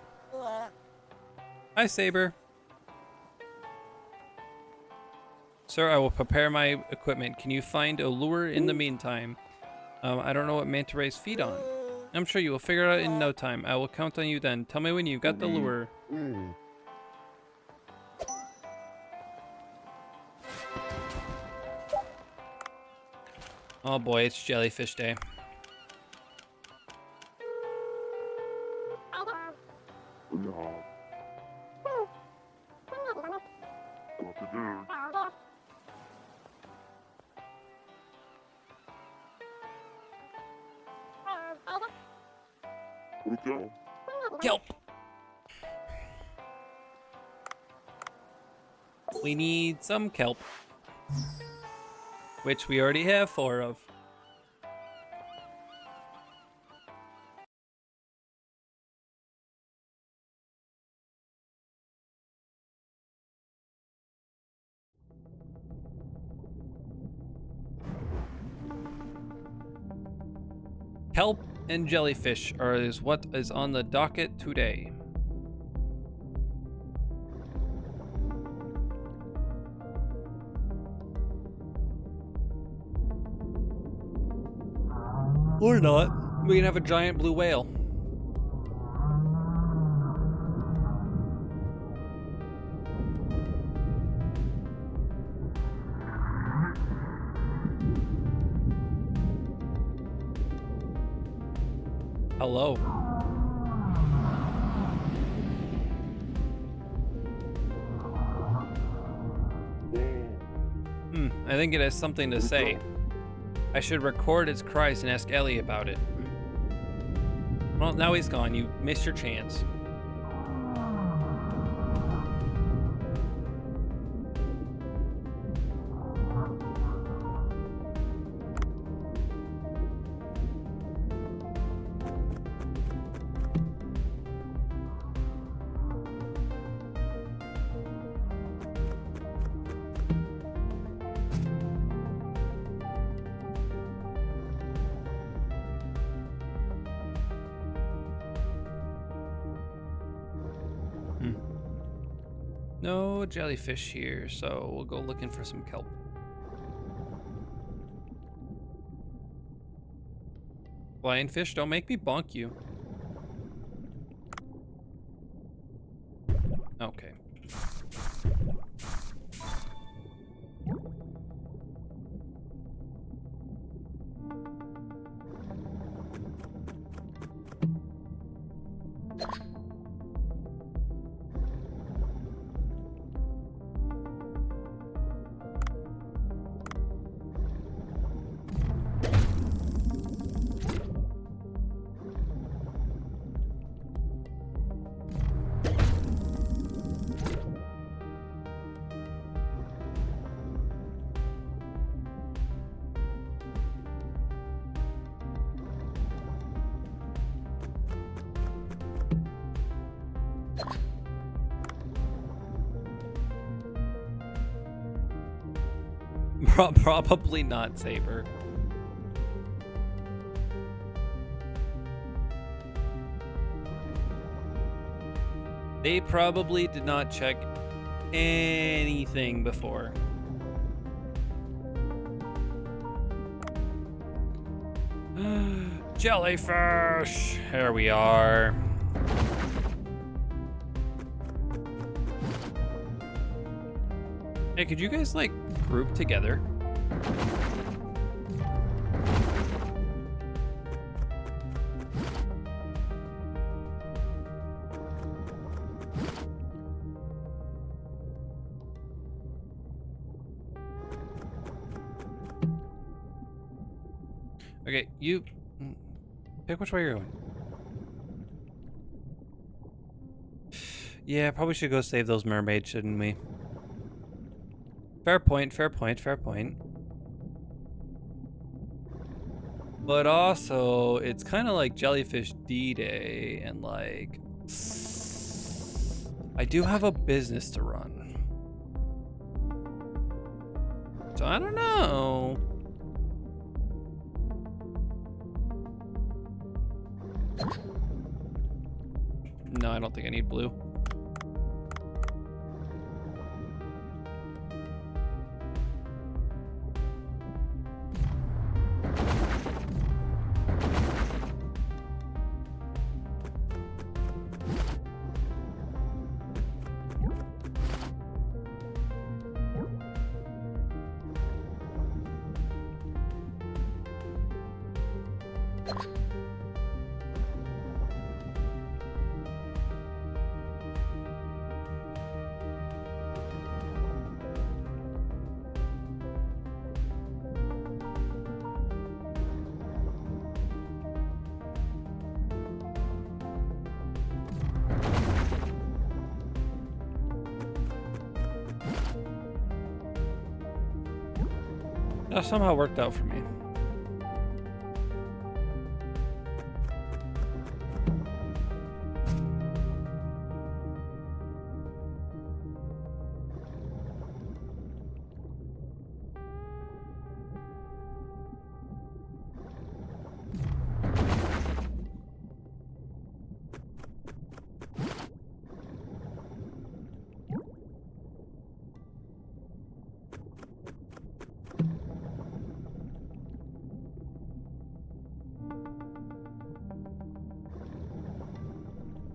Hi, Saber. Sir, I will prepare my equipment. Can you find a lure in the meantime? I don't know what manta rays feed on. I'm sure you will figure it out in no time. I will count on you then. Tell me when you've got the lure. Oh boy, it's jellyfish day. Kelp. We need some kelp, which we already have 4 of. Kelp and jellyfish is what is on the docket today. Or not. We can have a giant blue whale. Hello. I think it has something to say. I should record its cries and ask Ellie about it. Well, now he's gone. You missed your chance. No jellyfish here, so we'll go looking for some kelp. Lionfish, don't make me bonk you. Okay. Probably not, Saber. They probably did not check anything before. Jellyfish! Here we are. Hey, could you guys, like, group together? Okay, you pick which way you're going. Yeah, probably should go save those mermaids, shouldn't we? Fair point, fair point, fair point. But also, it's kind of like Jellyfish D-Day, and like, I do have a business to run. So I don't know. No, I don't think I need blue. That somehow worked out for me.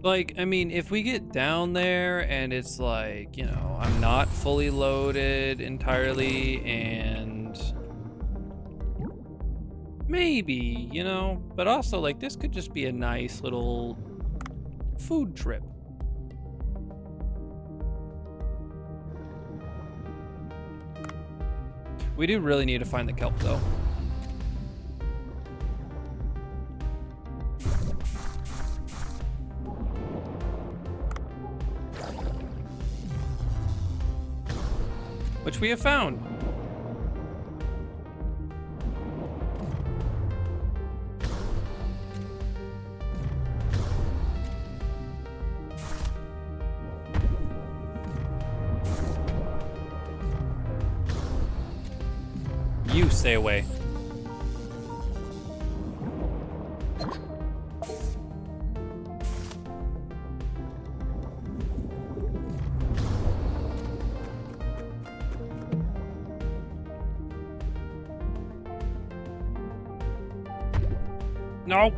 Like, I mean, if we get down there and it's like, you know, I'm not fully loaded entirely and maybe, you know, but also like this could just be a nice little food trip. We do really need to find the kelp though. Which we have found. You stay away. No.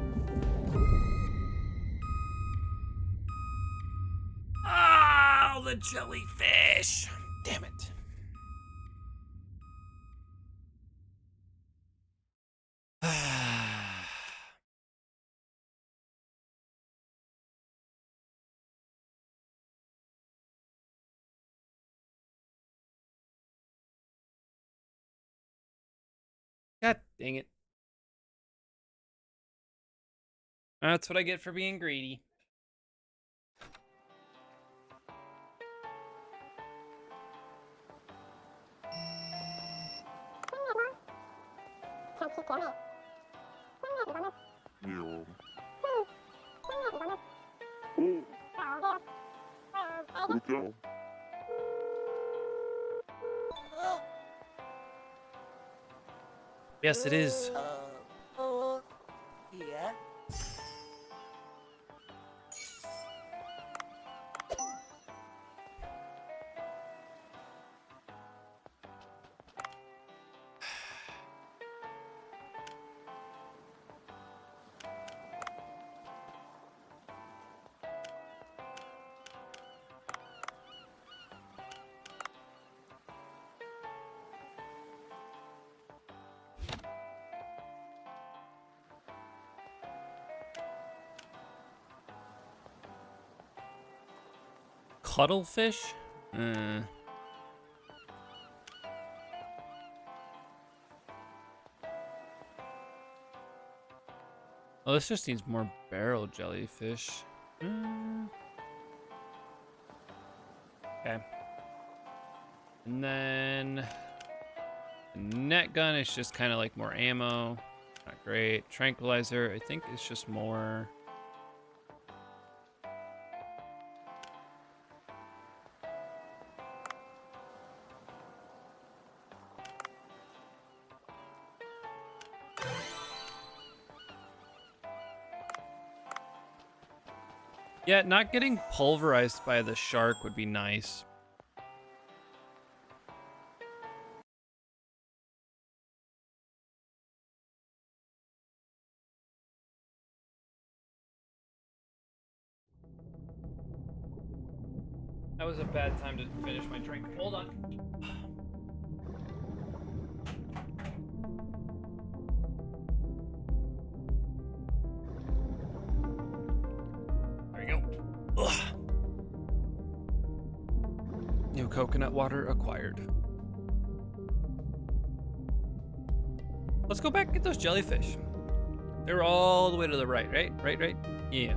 Oh, the jellyfish. Damn it. God dang it. That's what I get for being greedy. Yes, it is. Yeah. Cuttlefish? Oh, this just needs more barrel jellyfish. Okay. And then the net gun is just kind of like more ammo. Not great. Tranquilizer, I think it's just more. Yeah, not getting pulverized by the shark would be nice. That was a bad time to finish my drink. Hold on. There we go. Ugh. New coconut water acquired. Let's go back and get those jellyfish. They're all the way to the right, right? Right? Yeah.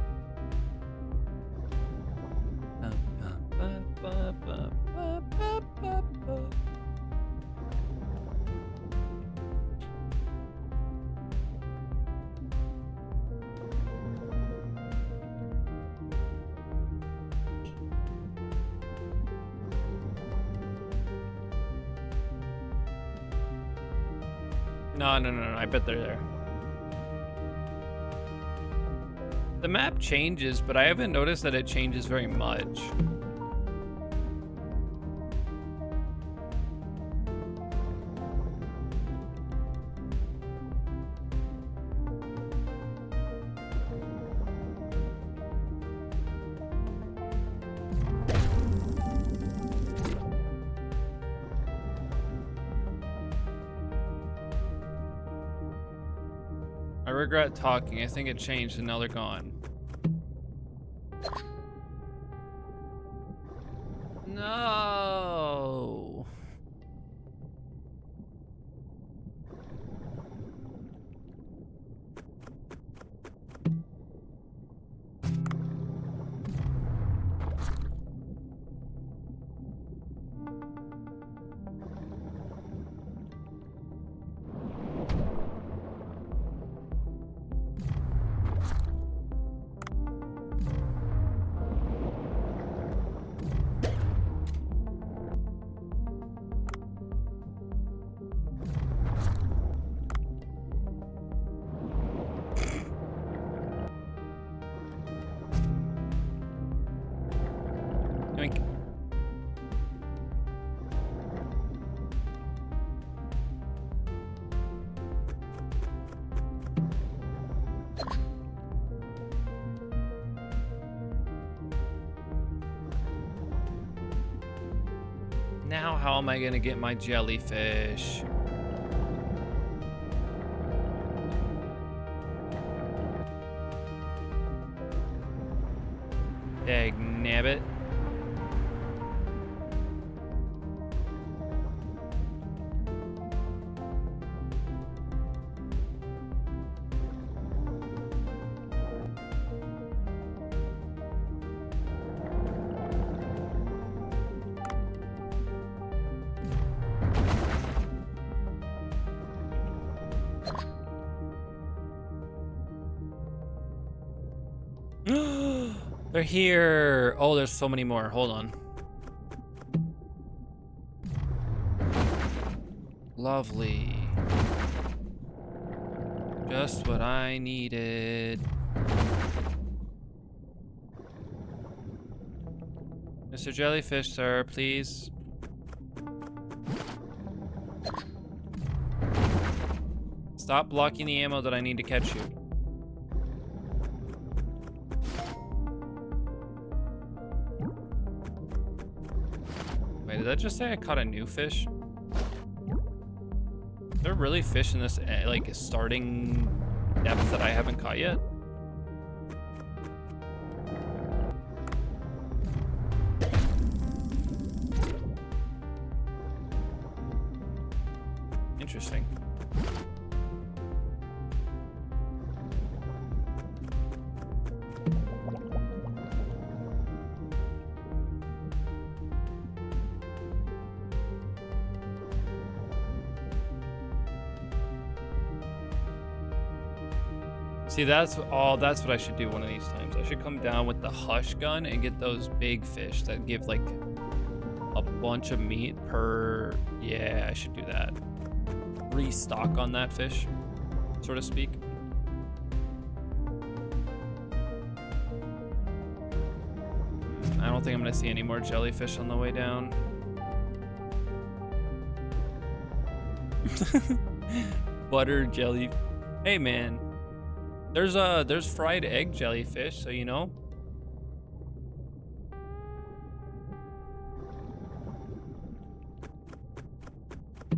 No, no, no, no. I bet they're there. The map changes, but I haven't noticed that it changes very much. I regret talking. I think it changed and now they're gone. No. Yoink. Now how am I gonna get my jellyfish? Dag nabbit. They're here. Oh, there's so many more. Hold on. Lovely. Just what I needed. Mr. Jellyfish, sir, please. Stop blocking the ammo that I need to catch you. Wait, did that just say I caught a new fish? Is there really fish in this, like, starting depth that I haven't caught yet? Interesting. See, that's what I should do one of these times. I should come down with the hush gun and get those big fish that give like a bunch of meat per. Yeah, I should do that. Restock on that fish, so to speak. I don't think I'm gonna see any more jellyfish on the way down. Butter jelly. Hey man, there's fried egg jellyfish, so you know.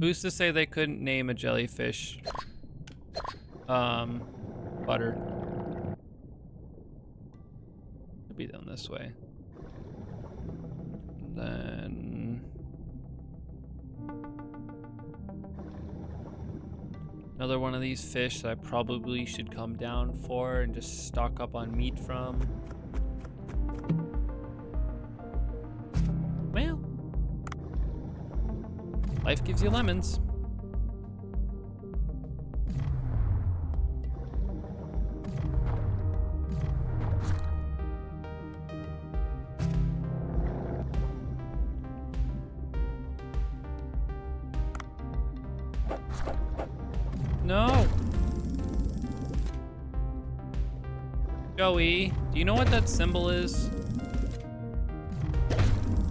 Who's to say they couldn't name a jellyfish butter? It'll be down this way. And then another one of these fish that I probably should come down for and just stock up on meat from. Well, life gives you lemons. No. Joey, do you know what that symbol is?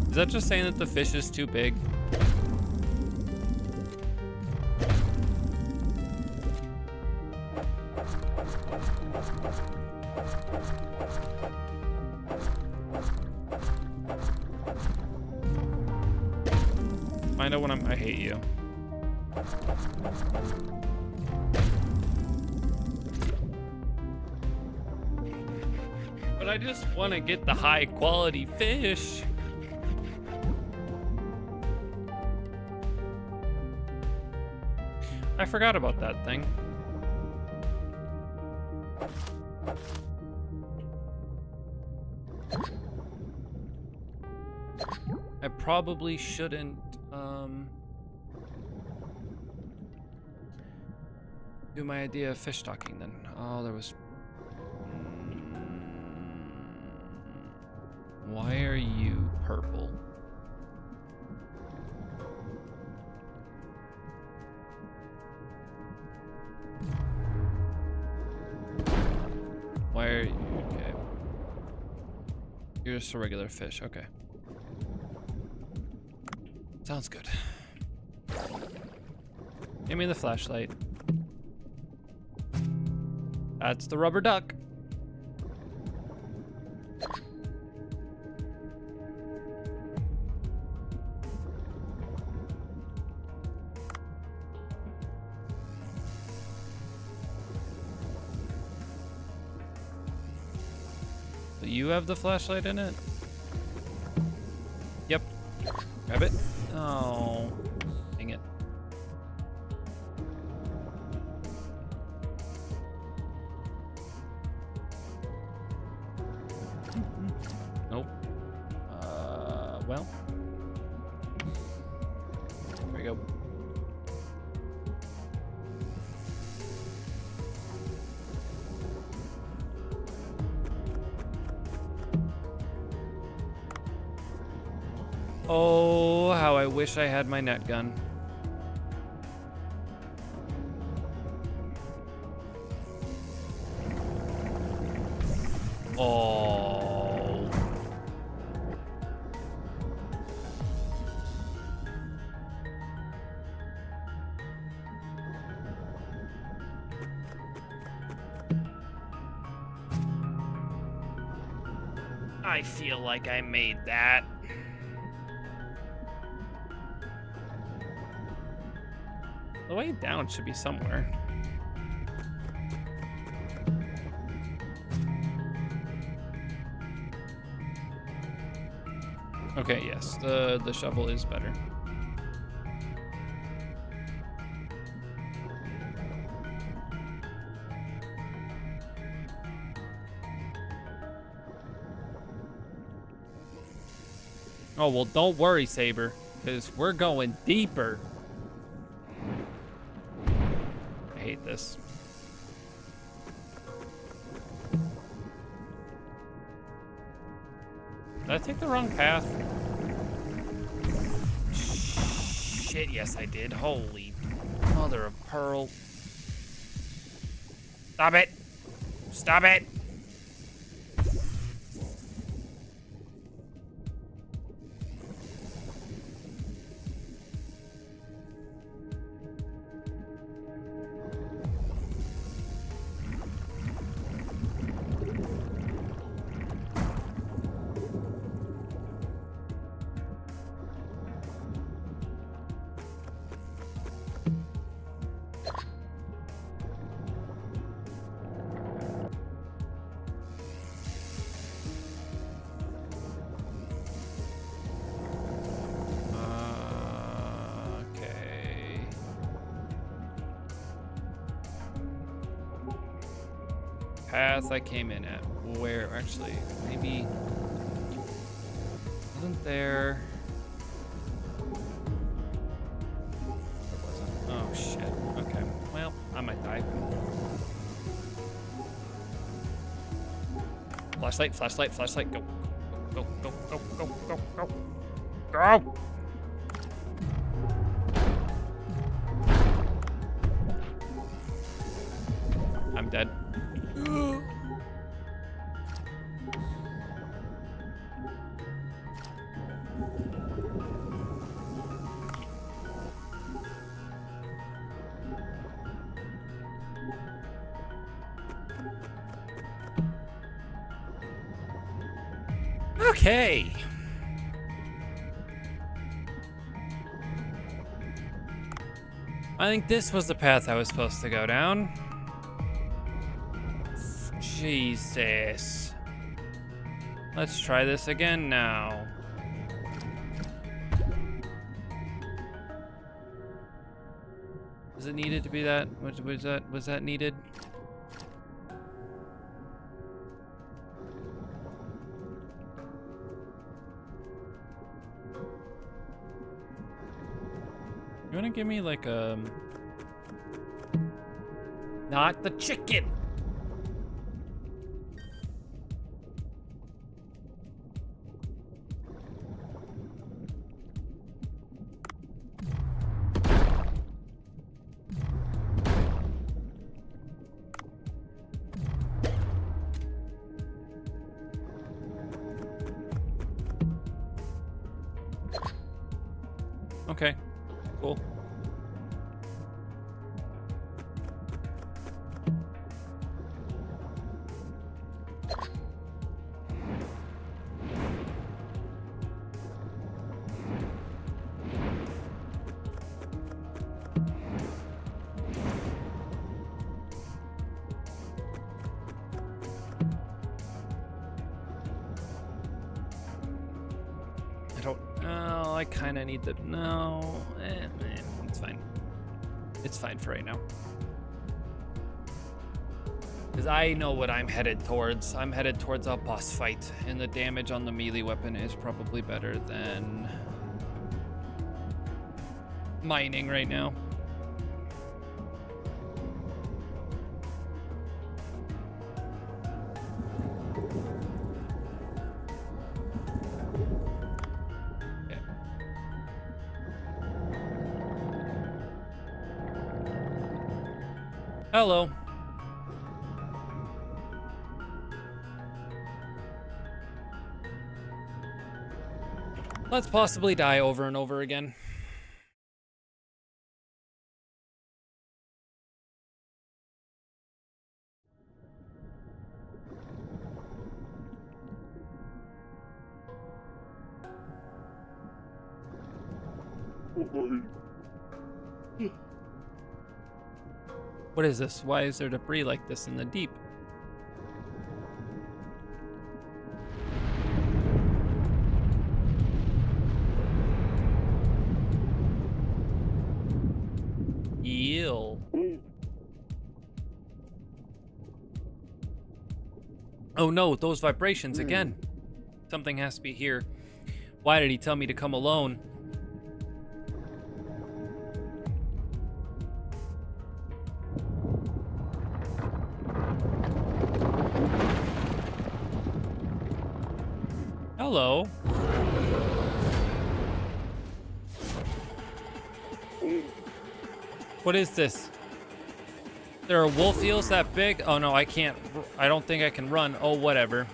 Is that just saying that the fish is too big? Find out when I hate you. But I just want to get the high quality fish. I forgot about that thing. I probably shouldn't do my idea of fish stocking then. Oh, there was... Why are you purple? Why are you... Okay. You're just a regular fish. Okay. Sounds good. Give me the flashlight. That's the rubber duck. Do you have the flashlight in it? Yep. Grab it. Oh, dang it. Nope. Well. There we go. Oh, how I wish I had my net gun. Oh. I feel like I made that. The way down should be somewhere. Okay, yes, the shovel is better. Oh, well, don't worry, Saber, because we're going deeper. I hate this. Did I take the wrong path? Shit, yes I did. Holy mother of pearl. Stop it. Stop it. Path I came in at. Where actually? Maybe wasn't there? There wasn't. Oh shit. Okay. Well, I might die. Flashlight, flashlight, flashlight. Go. Go, go, go, go, go, go. Go! I'm dead. Okay. I think this was the path I was supposed to go down. Jesus. Let's try this again now. Was it needed to be that? Was that needed? You wanna give me like a... Not the chicken! Okay, cool. I kind of need the... No. It's fine. It's fine for right now. Because I know what I'm headed towards. I'm headed towards a boss fight, and the damage on the melee weapon is probably better than mining right now. Hello. Let's possibly die over and over again. What is this? Why is there debris like this in the deep? Ew. Oh no, those vibrations again. Something has to be here. Why did he tell me to come alone? Hello. What is this? There are wolf eels that big? Oh no, I can't. I don't think I can run. Oh, whatever.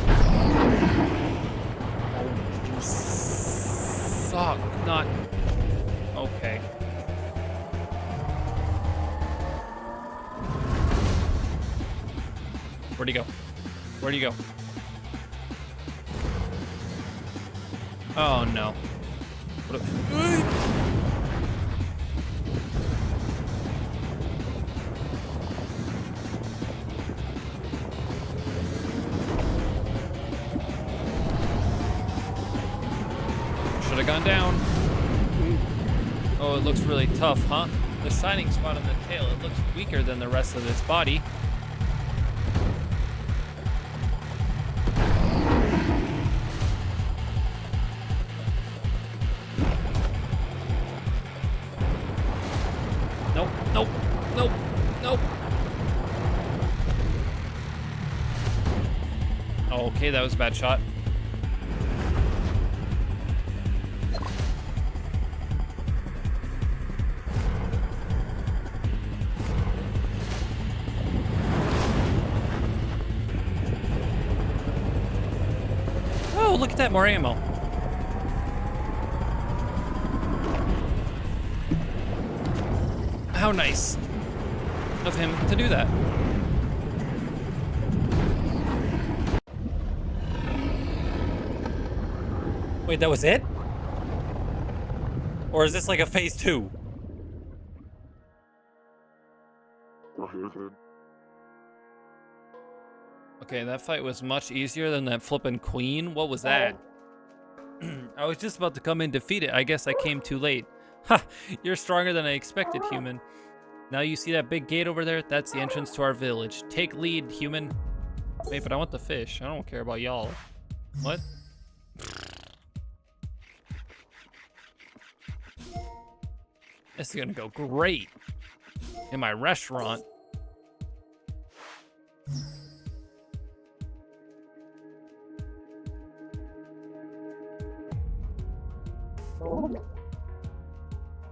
Oh, you suck. Not. Okay. Where'd he go? Where'd he go? Oh no. What should have gone down. Oh, it looks really tough, huh? The shining spot on the tail, it looks weaker than the rest of its body. Nope, nope, nope, nope. Oh, okay, that was a bad shot. look at that, more ammo. How nice of him to do that. Wait, that was it? Or is this like a phase 2? Okay, that fight was much easier than that flippin' queen. What was that? I was just about to come and defeat it. I guess I came too late. Ha! You're stronger than I expected, human. Now you see that big gate over there? That's the entrance to our village. Take lead, human. Wait, but I want the fish. I don't care about y'all. What? This is gonna go great in my restaurant.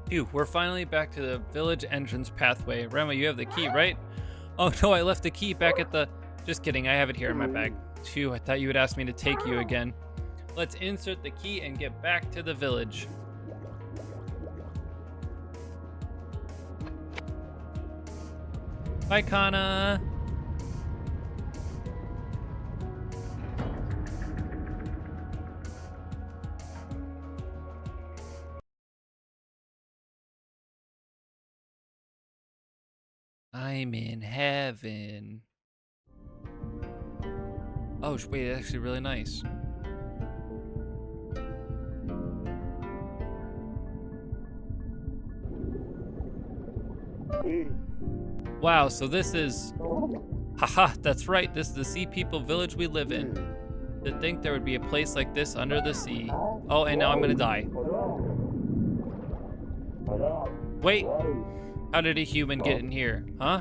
Phew, we're finally back to the village entrance pathway. Ramo, you have the key, right? Oh no, I left the key back at the... Just kidding, I have it here in my bag. Phew, I thought you would ask me to take you again. Let's insert the key and get back to the village. Bye, Kana. I'm in heaven. Oh, wait, it's actually really nice. Wow, so this is... Haha, that's right, this is the Sea People village we live in. To think there would be a place like this under the sea. Oh, and now I'm gonna die. Wait, how did a human get in here? Huh?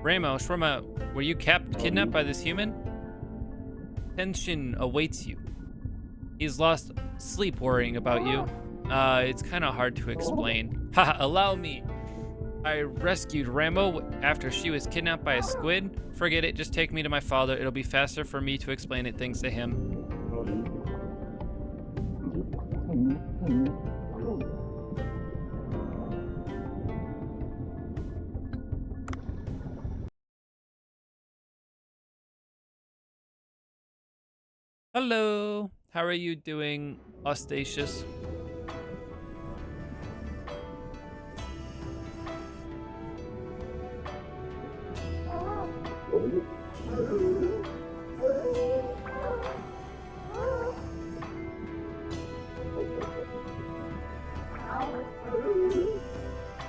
Ramo, Shrema, were you kidnapped by this human? Tension awaits you. He's lost sleep worrying about you. It's kind of hard to explain. Haha, allow me. I rescued Ramo after she was kidnapped by a squid. Forget it, just take me to my father. It'll be faster for me to explain it things to him. Hello, how are you doing, Ostatius?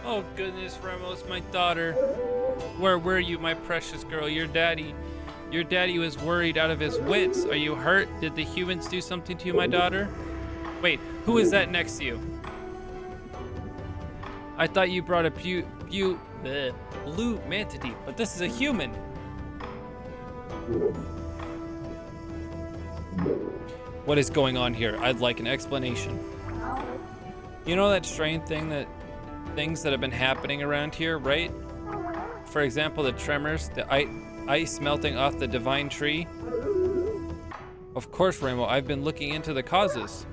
Oh goodness, Ramos, my daughter. Where were you, my precious girl? Your daddy was worried out of his wits. Are you hurt? Did the humans do something to you, my daughter? Wait, who is that next to you? I thought you brought a blue mantidee, but this is a human. What is going on here? I'd like an explanation. You know that strange things that have been happening around here, right? For example, the tremors, the ice melting off the divine tree. Of course, Ramo, I've been looking into the causes.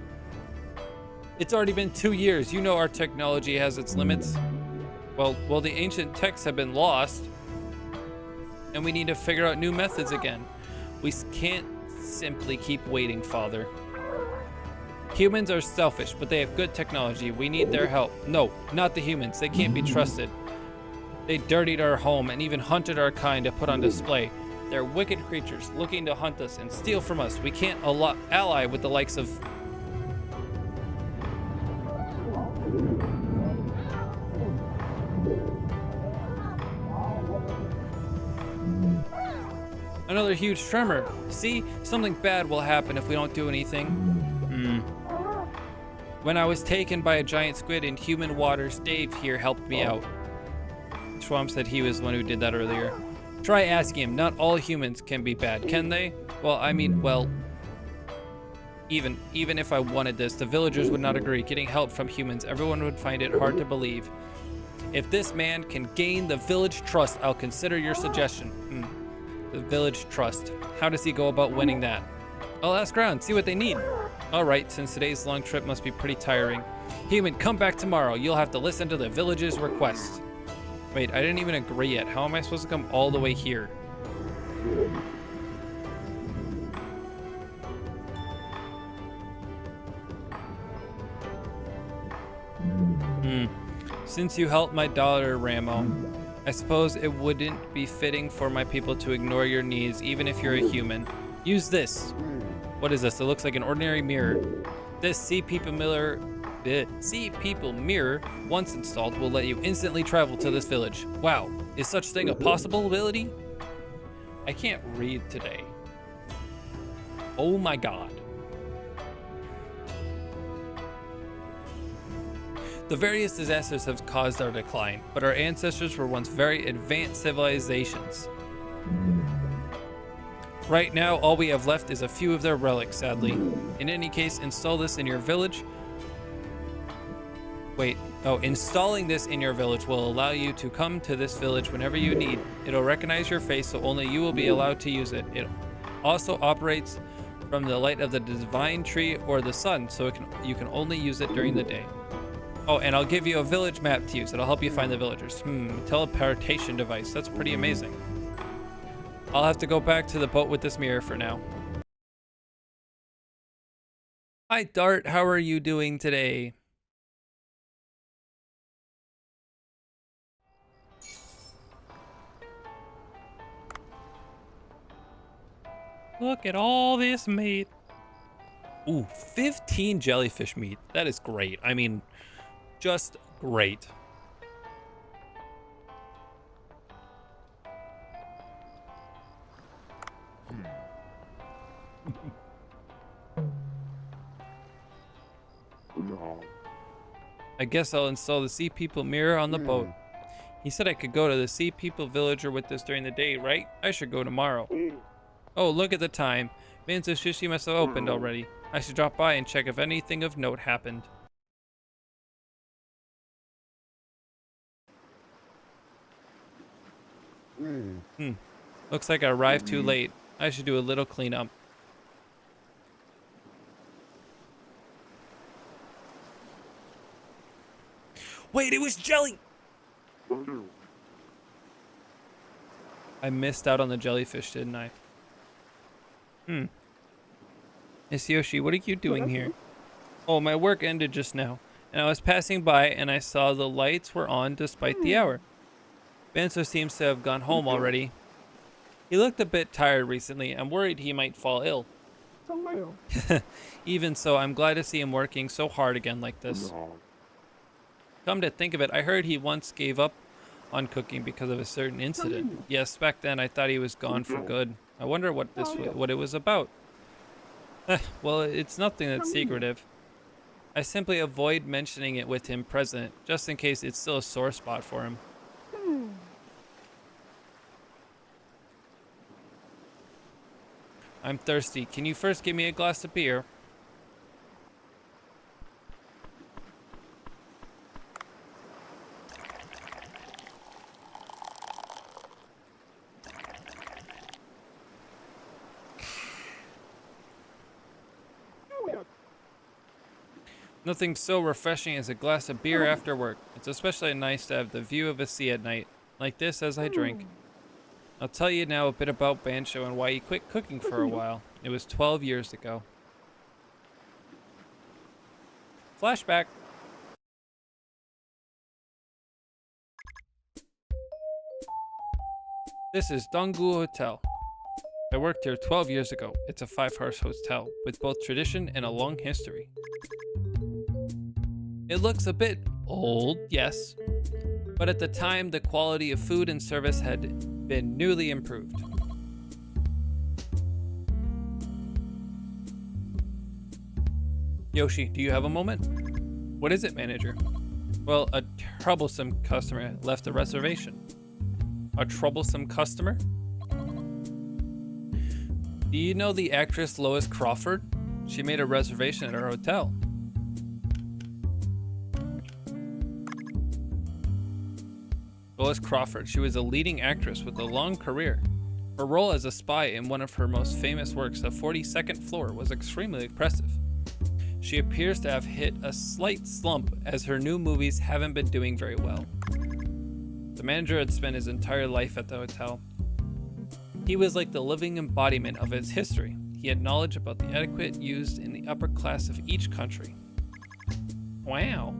It's already been 2 years. You know our technology has its limits. Well, the ancient texts have been lost, and we need to figure out new methods again. We can't simply keep waiting, Father. Humans are selfish, but they have good technology. We need their help. No, not the humans. They can't be trusted. They dirtied our home and even hunted our kind to put on display. They're wicked creatures looking to hunt us and steal from us. We can't ally with the likes of... Another huge tremor. See? Something bad will happen if we don't do anything. When I was taken by a giant squid in human waters, Dave here helped me out. Schwam said he was the one who did that earlier. Try asking him. Not all humans can be bad, can they? Well, I mean, well... Even if I wanted this, the villagers would not agree. Getting help from humans, everyone would find it hard to believe. If this man can gain the village trust, I'll consider your suggestion. The village trust. How does he go about winning that? I'll ask around, see what they need. All right, since today's long trip must be pretty tiring. Human, come back tomorrow. You'll have to listen to the village's request. Wait, I didn't even agree yet. How am I supposed to come all the way here? Since you helped my daughter, Ramo, I suppose it wouldn't be fitting for my people to ignore your needs, even if you're a human. Use this. What is this? It looks like an ordinary mirror. This See People mirror, once installed, will let you instantly travel to this village. Wow, is such thing a possibility? I can't read today. Oh my god. The various disasters have caused our decline, but our ancestors were once very advanced civilizations. Right now, all we have left is a few of their relics, sadly. In any case, install this in your village. Installing this in your village will allow you to come to this village whenever you need. It'll recognize your face, so only you will be allowed to use it. It also operates from the light of the divine tree or the sun, so you can only use it during the day. Oh, and I'll give you a village map to use. It'll help you find the villagers. Teleportation device. That's pretty amazing. I'll have to go back to the boat with this mirror for now. Hi, Dart. How are you doing today? Look at all this meat. Ooh, 15 jellyfish meat. That is great. I mean, just great. I guess I'll install the See People mirror on the boat. He said I could go to the See People villager with this during the day, right? I should go tomorrow. Oh, look at the time. Man's Sushi must have opened already. I should drop by and check if anything of note happened. Looks like I arrived too late. I should do a little cleanup. Wait, it was jelly! I missed out on the jellyfish, didn't I? Miss Yoshi, what are you doing here? Oh, my work ended just now, and I was passing by and I saw the lights were on despite the hour. Benzo seems to have gone home already. He looked a bit tired recently. I'm worried he might fall ill. Even so, I'm glad to see him working so hard again like this. Come to think of it, I heard he once gave up on cooking because of a certain incident. Yes, back then I thought he was gone for good. I wonder what it was about. Well, it's nothing that's secretive. I simply avoid mentioning it with him present, just in case it's still a sore spot for him. I'm thirsty. Can you first give me a glass of beer? Nothing so refreshing as a glass of beer after work. It's especially nice to have the view of a sea at night, like this as I drink. I'll tell you now a bit about Bancho and why he quit cooking for a while. It was 12 years ago. Flashback. This is Donggu Hotel. I worked here 12 years ago. It's a 5-star hotel with both tradition and a long history. It looks a bit old, yes, but at the time the quality of food and service had been newly improved. Yoshi, do you have a moment? What is it, manager? Well, a troublesome customer left a reservation. A troublesome customer? Do you know the actress Lois Crawford? She made a reservation at our hotel. Lois Crawford. She was a leading actress with a long career. Her role as a spy in one of her most famous works, The 42nd Floor, was extremely impressive. She appears to have hit a slight slump as her new movies haven't been doing very well. The manager had spent his entire life at the hotel. He was like the living embodiment of its history. He had knowledge about the etiquette used in the upper class of each country. Wow.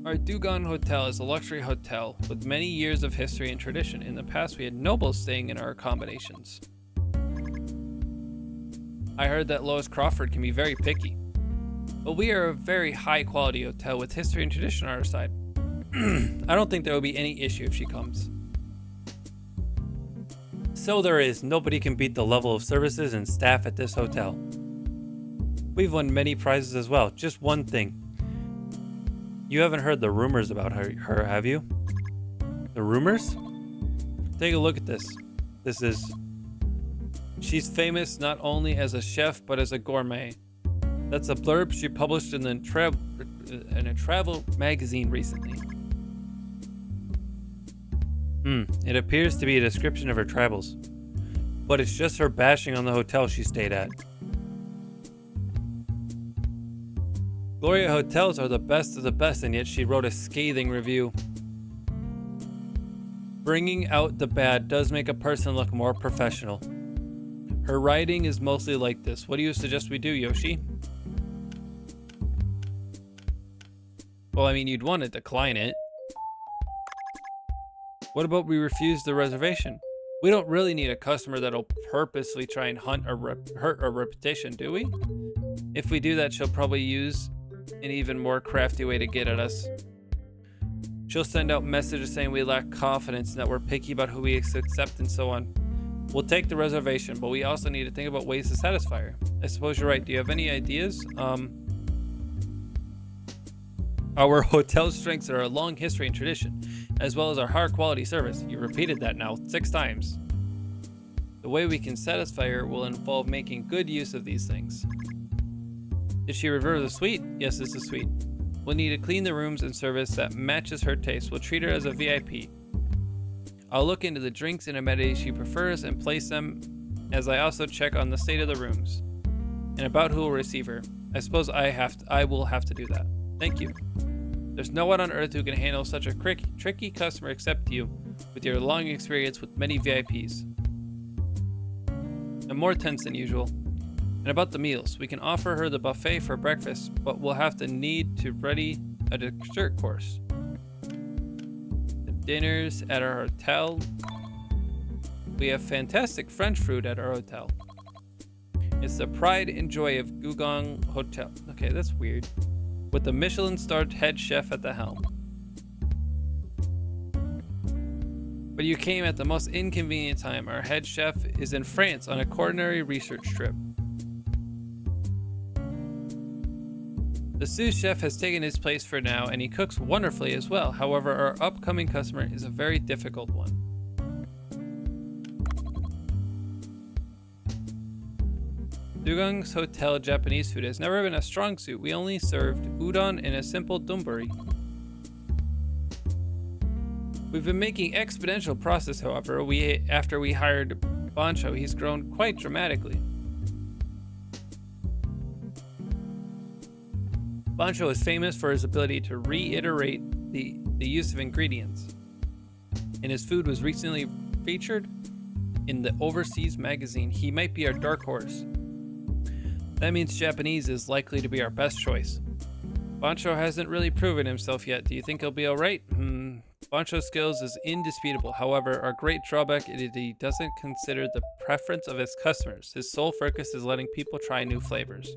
Our Dugon Hotel is a luxury hotel with many years of history and tradition. In the past, we had nobles staying in our accommodations. I heard that Lois Crawford can be very picky. But we are a very high quality hotel with history and tradition on our side. I don't think there will be any issue if she comes. So there is. Nobody can beat the level of services and staff at this hotel. We've won many prizes as well. Just one thing. You haven't heard the rumors about her, have you? The rumors? Take a look at this. She's famous not only as a chef, but as a gourmet. That's a blurb she published in a travel magazine recently. It appears to be a description of her travels. But it's just her bashing on the hotel she stayed at. Gloria hotels are the best of the best, and yet she wrote a scathing review. Bringing out the bad does make a person look more professional. Her writing is mostly like this. What do you suggest we do, Yoshi? Well, I mean, you'd want to decline it. What about we refuse the reservation? We don't really need a customer that'll purposely try and hurt our reputation, do we? If we do that, she'll probably use an even more crafty way to get at us. She'll send out messages saying we lack confidence and that we're picky about who we accept and so on. We'll take the reservation, but we also need to think about ways to satisfy her. I suppose you're right. Do you have any ideas? Our hotel strengths are a long history and tradition, as well as our high quality service. You repeated that now 6 times. The way we can satisfy her will involve making good use of these things. Did she reserve the suite? Yes, it's a suite. We'll need to clean the rooms and service that matches her taste. We'll treat her as a VIP. I'll look into the drinks and amenities she prefers and place them, as I also check on the state of the rooms and about who will receive her. I suppose I will have to do that. Thank you. There's no one on earth who can handle such a tricky customer except you, with your long experience with many VIPs. I'm more tense than usual. And about the meals, we can offer her the buffet for breakfast, but we'll have to need to ready a dessert course. The dinners at our hotel. We have fantastic French food at our hotel. It's the pride and joy of Gugong Hotel. Okay, that's weird. With the Michelin-starred head chef at the helm. But you came at the most inconvenient time. Our head chef is in France on a culinary research trip. The sous chef has taken his place for now, and he cooks wonderfully as well. However, our upcoming customer is a very difficult one. Dugong's Hotel Japanese food has never been a strong suit. We only served udon and a simple donburi. We've been making exponential progress, however. After we hired Bancho, he's grown quite dramatically. Bancho is famous for his ability to reiterate the use of ingredients, and his food was recently featured in the Overseas magazine. He might be our dark horse. That means Japanese is likely to be our best choice. Bancho hasn't really proven himself yet. Do you think he'll be alright? Bancho's skills is indisputable. However, our great drawback is he doesn't consider the preference of his customers. His sole focus is letting people try new flavors.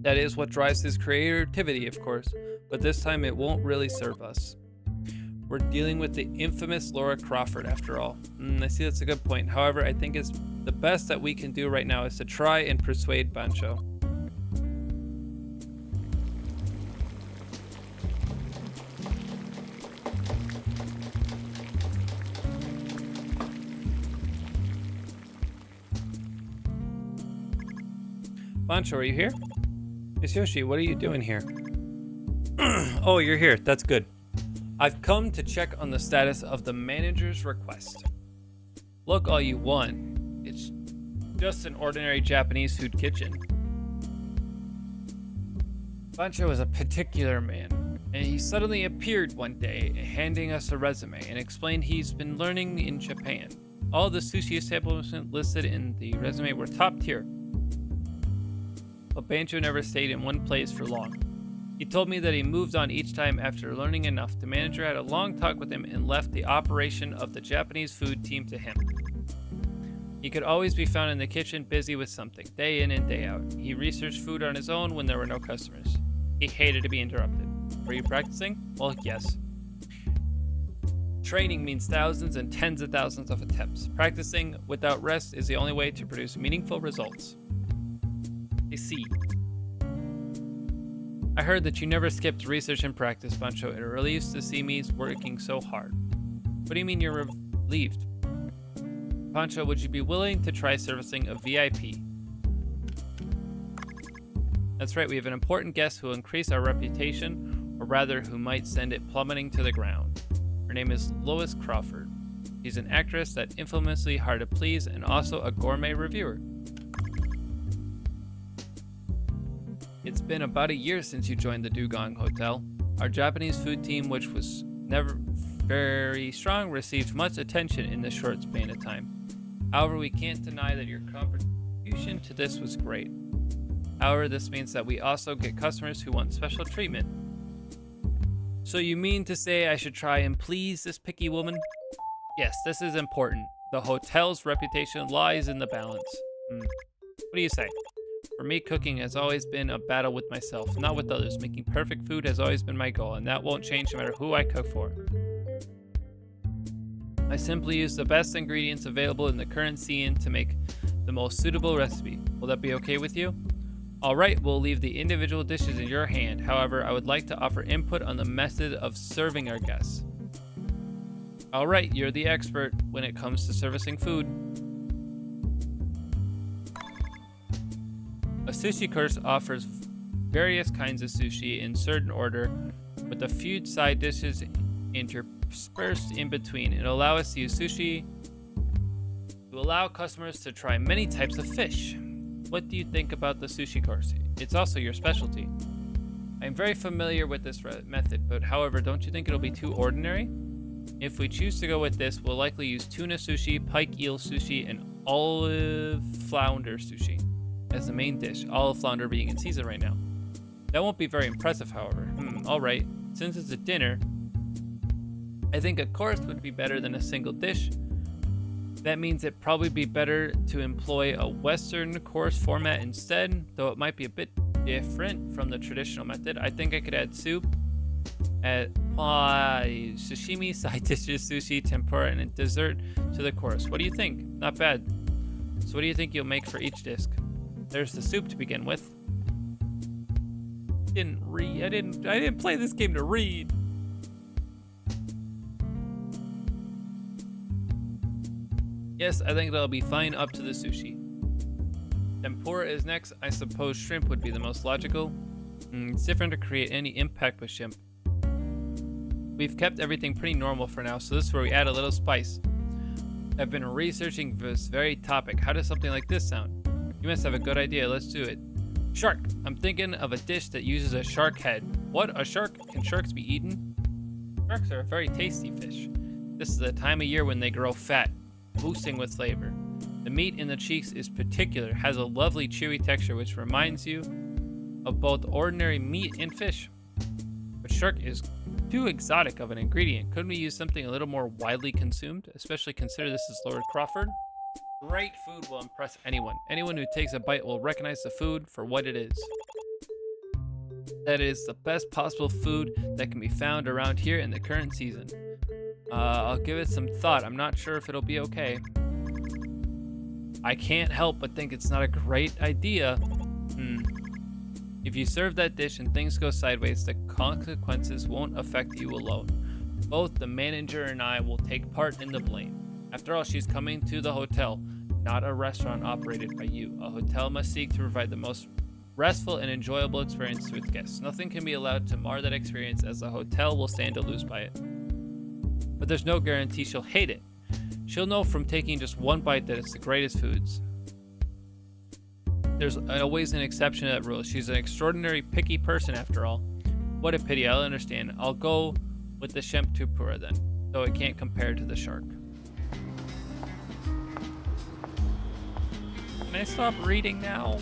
That is what drives his creativity, of course, but this time it won't really serve us. We're dealing with the infamous Laura Crawford after all. I see that's a good point. However, I think it's the best that we can do right now is to try and persuade Bancho. Bancho, are you here? Miss Yoshi, what are you doing here? Oh, you're here. That's good. I've come to check on the status of the manager's request. Look all you want. It's just an ordinary Japanese food kitchen. Bancho is a particular man, and he suddenly appeared one day handing us a resume and explained he's been learning in Japan. All the sushi establishments listed in the resume were top tier, but Bancho never stayed in one place for long. He told me that he moved on each time after learning enough. The manager had a long talk with him and left the operation of the Japanese food team to him. He could always be found in the kitchen busy with something, day in and day out. He researched food on his own when there were no customers. He hated to be interrupted. Were you practicing? Well, yes. Training means thousands and tens of thousands of attempts. Practicing without rest is the only way to produce meaningful results. I see. I heard that you never skipped research and practice, Bancho. It relieves to see me working so hard. What do you mean you're relieved? Bancho, would you be willing to try servicing a VIP? That's right, we have an important guest who will increase our reputation, or rather, who might send it plummeting to the ground. Her name is Lois Crawford. She's an actress that's infamously hard to please and also a gourmet reviewer. It's been about a year since you joined the Dugong Hotel. Our Japanese food team, which was never very strong, received much attention in this short span of time. However, we can't deny that your contribution to this was great. However, this means that we also get customers who want special treatment. So you mean to say I should try and please this picky woman? Yes, this is important. The hotel's reputation lies in the balance. What do you say? For me, cooking has always been a battle with myself, not with others. Making perfect food has always been my goal, and that won't change no matter who I cook for. I simply use the best ingredients available in the current scene to make the most suitable recipe. Will that be okay with you? Alright, we'll leave the individual dishes in your hand. However, I would like to offer input on the method of serving our guests. Alright, you're the expert when it comes to servicing food. A sushi course offers various kinds of sushi in certain order, with a few side dishes interspersed in between. It allows us to use sushi to allow customers to try many types of fish. What do you think about the sushi course? It's also your specialty. I'm very familiar with this method, but however, don't you think it'll be too ordinary? If we choose to go with this, we'll likely use tuna sushi, pike eel sushi, and olive flounder sushi as the main dish, olive flounder being in season right now. That won't be very impressive, however. Alright, since it's a dinner, I think a course would be better than a single dish. That means it'd probably be better to employ a Western course format instead, though it might be a bit different from the traditional method. I think I could add soup, sashimi, side dishes, sushi, tempura, and a dessert to the course. What do you think? Not bad. So what do you think you'll make for each disc? There's the soup to begin with. I didn't play this game to read. Yes, I think that'll be fine up to the sushi. Tempura is next. I suppose shrimp would be the most logical. It's different to create any impact with shrimp. We've kept everything pretty normal for now, so this is where we add a little spice. I've been researching this very topic. How does something like this sound? You must have a good idea. Let's do it. Shark. I'm thinking of a dish that uses a shark head. What? A shark? Can sharks be eaten? Sharks are a very tasty fish. This is the time of year when they grow fat, boosting with flavor. The meat in the cheeks is particular, has a lovely chewy texture which reminds you of both ordinary meat and fish. But shark is too exotic of an ingredient. Couldn't we use something a little more widely consumed? Especially consider this is Lord Crawford. Great food will impress anyone. Anyone who takes a bite will recognize the food for what it is. That is the best possible food that can be found around here in the current season. I'll give it some thought. I'm not sure if it'll be okay. I can't help but think it's not a great idea. If you serve that dish and things go sideways, the consequences won't affect you alone. Both the manager and I will take part in the blame. After all, she's coming to the hotel, not a restaurant operated by you. A hotel must seek to provide the most restful and enjoyable experience to its guests. Nothing can be allowed to mar that experience, as the hotel will stand to lose by it. But there's no guarantee she'll hate it. She'll know from taking just one bite that it's the greatest foods. There's always an exception to that rule. She's an extraordinary picky person after all. What a pity, I'll understand. I'll go with the Shemtupura then, though it can't compare to the shark. Can I stop reading now?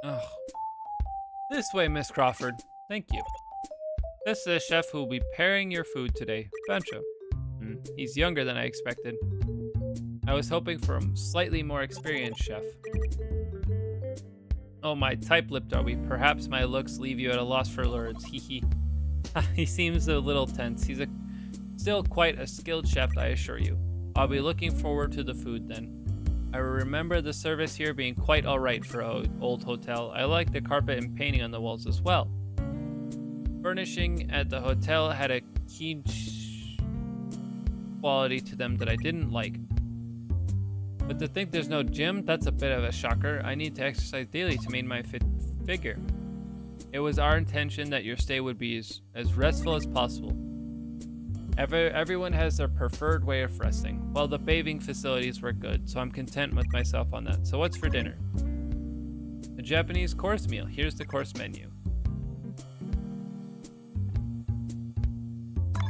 Oh. This way, Miss Crawford. Thank you. This is the chef who will be preparing your food today, Bancho. He's younger than I expected. I was hoping for a slightly more experienced chef. Oh, my tight-lipped are we? Perhaps my looks leave you at a loss for words. Hee. He seems a little tense. He's still quite a skilled chef, I assure you. I'll be looking forward to the food then. I remember the service here being quite alright for an old hotel. I like the carpet and painting on the walls as well. Furnishing at the hotel had a keen quality to them that I didn't like. But to think there's no gym, that's a bit of a shocker. I need to exercise daily to maintain my fit figure. It was our intention that your stay would be as restful as possible. Everyone has their preferred way of resting. Well, the bathing facilities were good, so I'm content with myself on that. So what's for dinner? A Japanese course meal. Here's the course menu.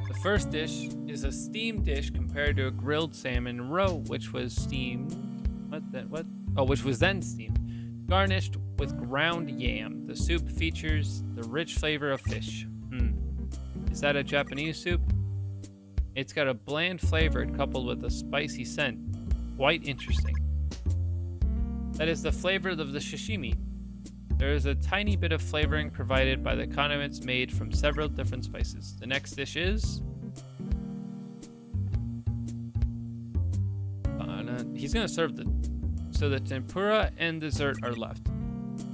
The first dish is a steamed dish compared to a grilled salmon roe, which was steamed. Which was then steamed. Garnished with ground yam. The soup features the rich flavor of fish. Is that a Japanese soup? It's got a bland flavor coupled with a spicy scent. Quite interesting. That is the flavor of the sashimi. There is a tiny bit of flavoring provided by the condiments made from several different spices. The next dish is... he's going to serve the... So the tempura and dessert are left.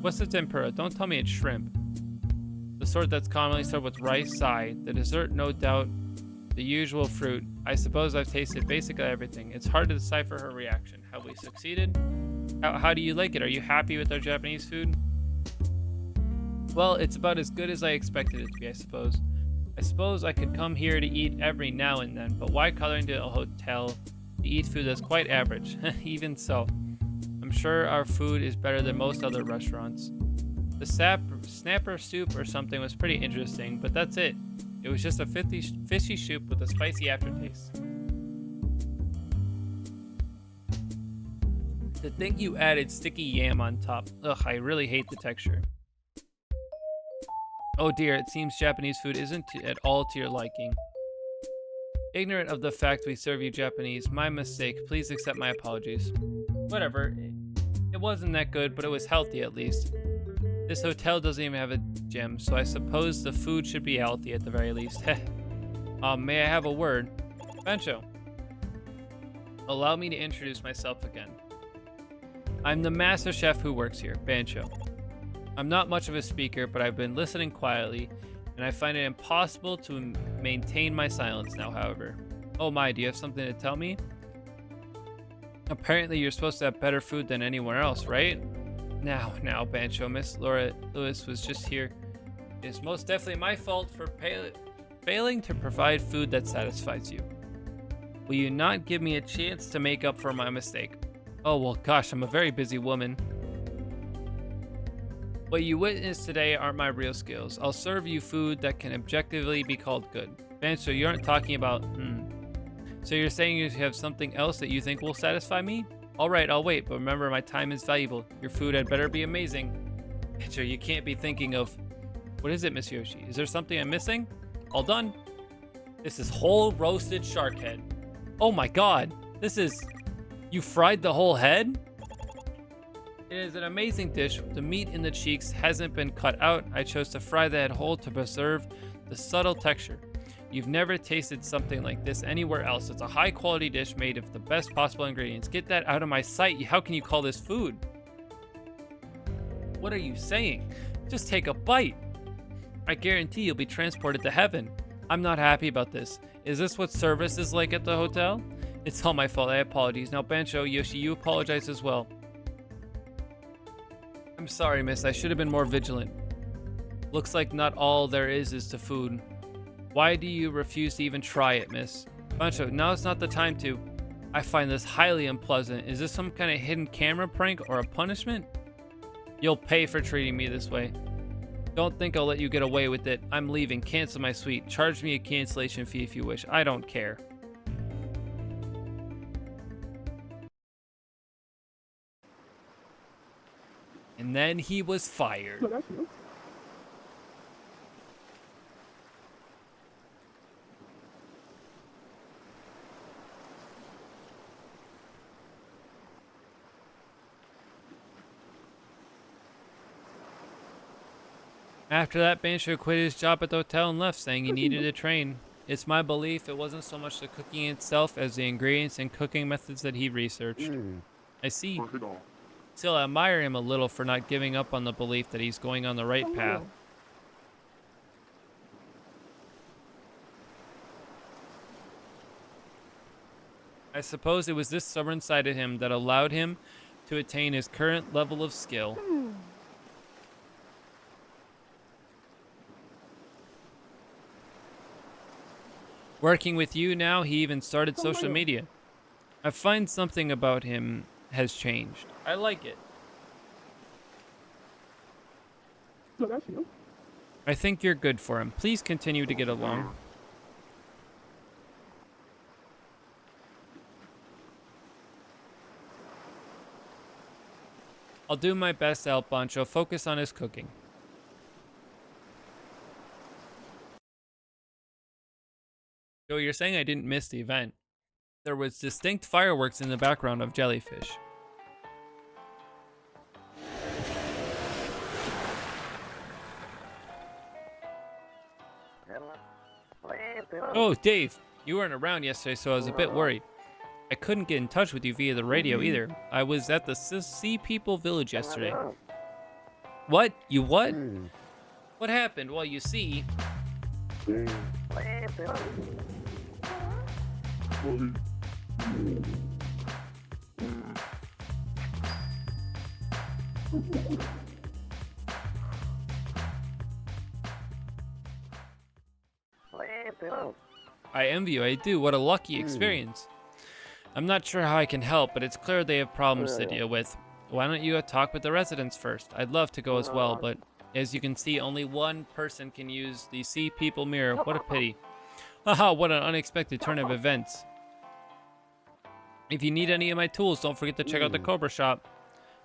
What's the tempura? Don't tell me it's shrimp. The sort that's commonly served with rice, sai. The dessert, no doubt, the usual fruit. I suppose I've tasted basically everything. It's hard to decipher her reaction. Have we succeeded? How do you like it? Are you happy with our Japanese food? Well, it's about as good as I expected it to be, I suppose. I suppose I could come here to eat every now and then, but why color into a hotel to eat food that's quite average? Even so, I'm sure our food is better than most other restaurants. The snapper soup or something was pretty interesting, but that's it. It was just a fishy soup with a spicy aftertaste. To think you added sticky yam on top. Ugh, I really hate the texture. Oh dear, it seems Japanese food isn't at all to your liking. Ignorant of the fact we serve you Japanese, my mistake. Please accept my apologies. Whatever. It wasn't that good, but it was healthy at least. This hotel doesn't even have a gym, so I suppose the food should be healthy at the very least. May I have a word? Bancho. Allow me to introduce myself again. I'm the master chef who works here, Bancho. I'm not much of a speaker, but I've been listening quietly, and I find it impossible to maintain my silence now, however. Oh my, do you have something to tell me? Apparently you're supposed to have better food than anyone else, right? Now, Bancho, Miss Laura Lewis was just here. It's most definitely my fault for failing to provide food that satisfies you. Will you not give me a chance to make up for my mistake? Oh, well, gosh, I'm a very busy woman. What you witnessed today aren't my real skills. I'll serve you food that can objectively be called good. Bancho, you aren't talking about, So you're saying you have something else that you think will satisfy me? All right, I'll wait, but remember my time is valuable. Your food had better be amazing. Bancho, you can't be thinking of... What is it, Miss Yoshi? Is there something I'm missing? All done. This is whole roasted shark head. Oh my god. This is... You fried the whole head? It is an amazing dish. The meat in the cheeks hasn't been cut out. I chose to fry the head whole to preserve the subtle texture. You've never tasted something like this anywhere else. It's a high quality dish made of the best possible ingredients. Get that out of my sight. How can you call this food? What are you saying? Just take a bite. I guarantee you'll be transported to heaven. I'm not happy about this. Is this what service is like at the hotel? It's all my fault. I apologize. Now, Bancho, Yoshi, you apologize as well. I'm sorry, miss. I should have been more vigilant. Looks like not all there is to food. Why do you refuse to even try it, miss? Bancho, now it's not the time to. I find this highly unpleasant. Is this some kind of hidden camera prank or a punishment? You'll pay for treating me this way. Don't think I'll let you get away with it. I'm leaving. Cancel my suite. Charge me a cancellation fee if you wish. I don't care. And then he was fired. After that, Bancho quit his job at the hotel and left, saying he needed a train. It's my belief it wasn't so much the cooking itself as the ingredients and cooking methods that he researched. I see. Still, I admire him a little for not giving up on the belief that he's going on the right path. I suppose it was this stubborn side of him that allowed him to attain his current level of skill. Working with you now, he even started social media. I find something about him has changed. I like it. I think you're good for him. Please continue to get along. I'll do my best to help Bancho focus on his cooking. So you're saying I didn't miss the event. There was distinct fireworks in the background of Jellyfish. Oh, Dave, you weren't around yesterday, so I was a bit worried. I couldn't get in touch with you via the radio either. I was at the Sea People Village yesterday. What? You what? What happened? Well, you see... I envy you, I do. What a lucky experience. I'm not sure how I can help, but it's clear they have problems to deal with. Why don't you talk with the residents first? I'd love to go as well, but as you can see, only one person can use the Sea People mirror. What a pity. Haha, what an unexpected turn of events. If you need any of my tools, don't forget to check out the Cobra shop.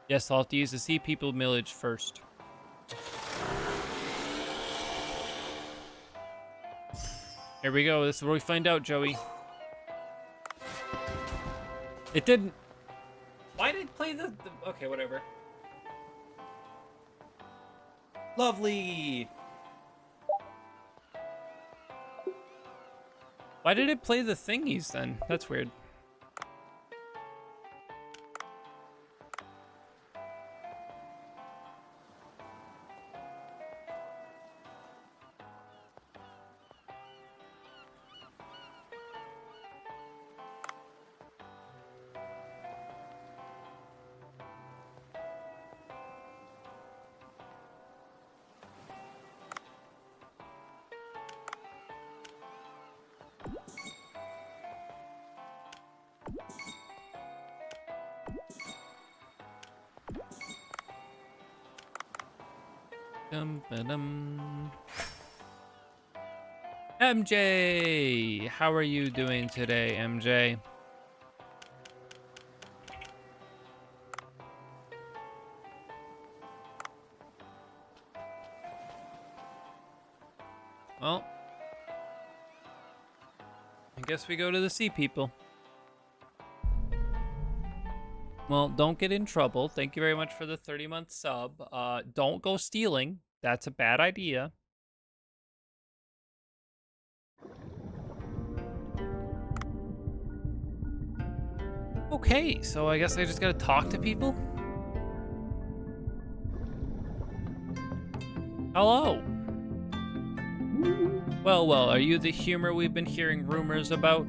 Yes, I'll have to use the Sea People village first. Here we go. This is where we find out, Joey. It didn't... Why did it play the... Okay, whatever. Lovely! Why did it play the thingies then? That's weird. MJ, how are you doing today, MJ? Well, I guess we go to the Sea People. Well, don't get in trouble. Thank you very much for the 30-month sub. Don't go stealing. That's a bad idea. Okay, so I guess I just gotta talk to people? Hello. Well, are you the humor we've been hearing rumors about?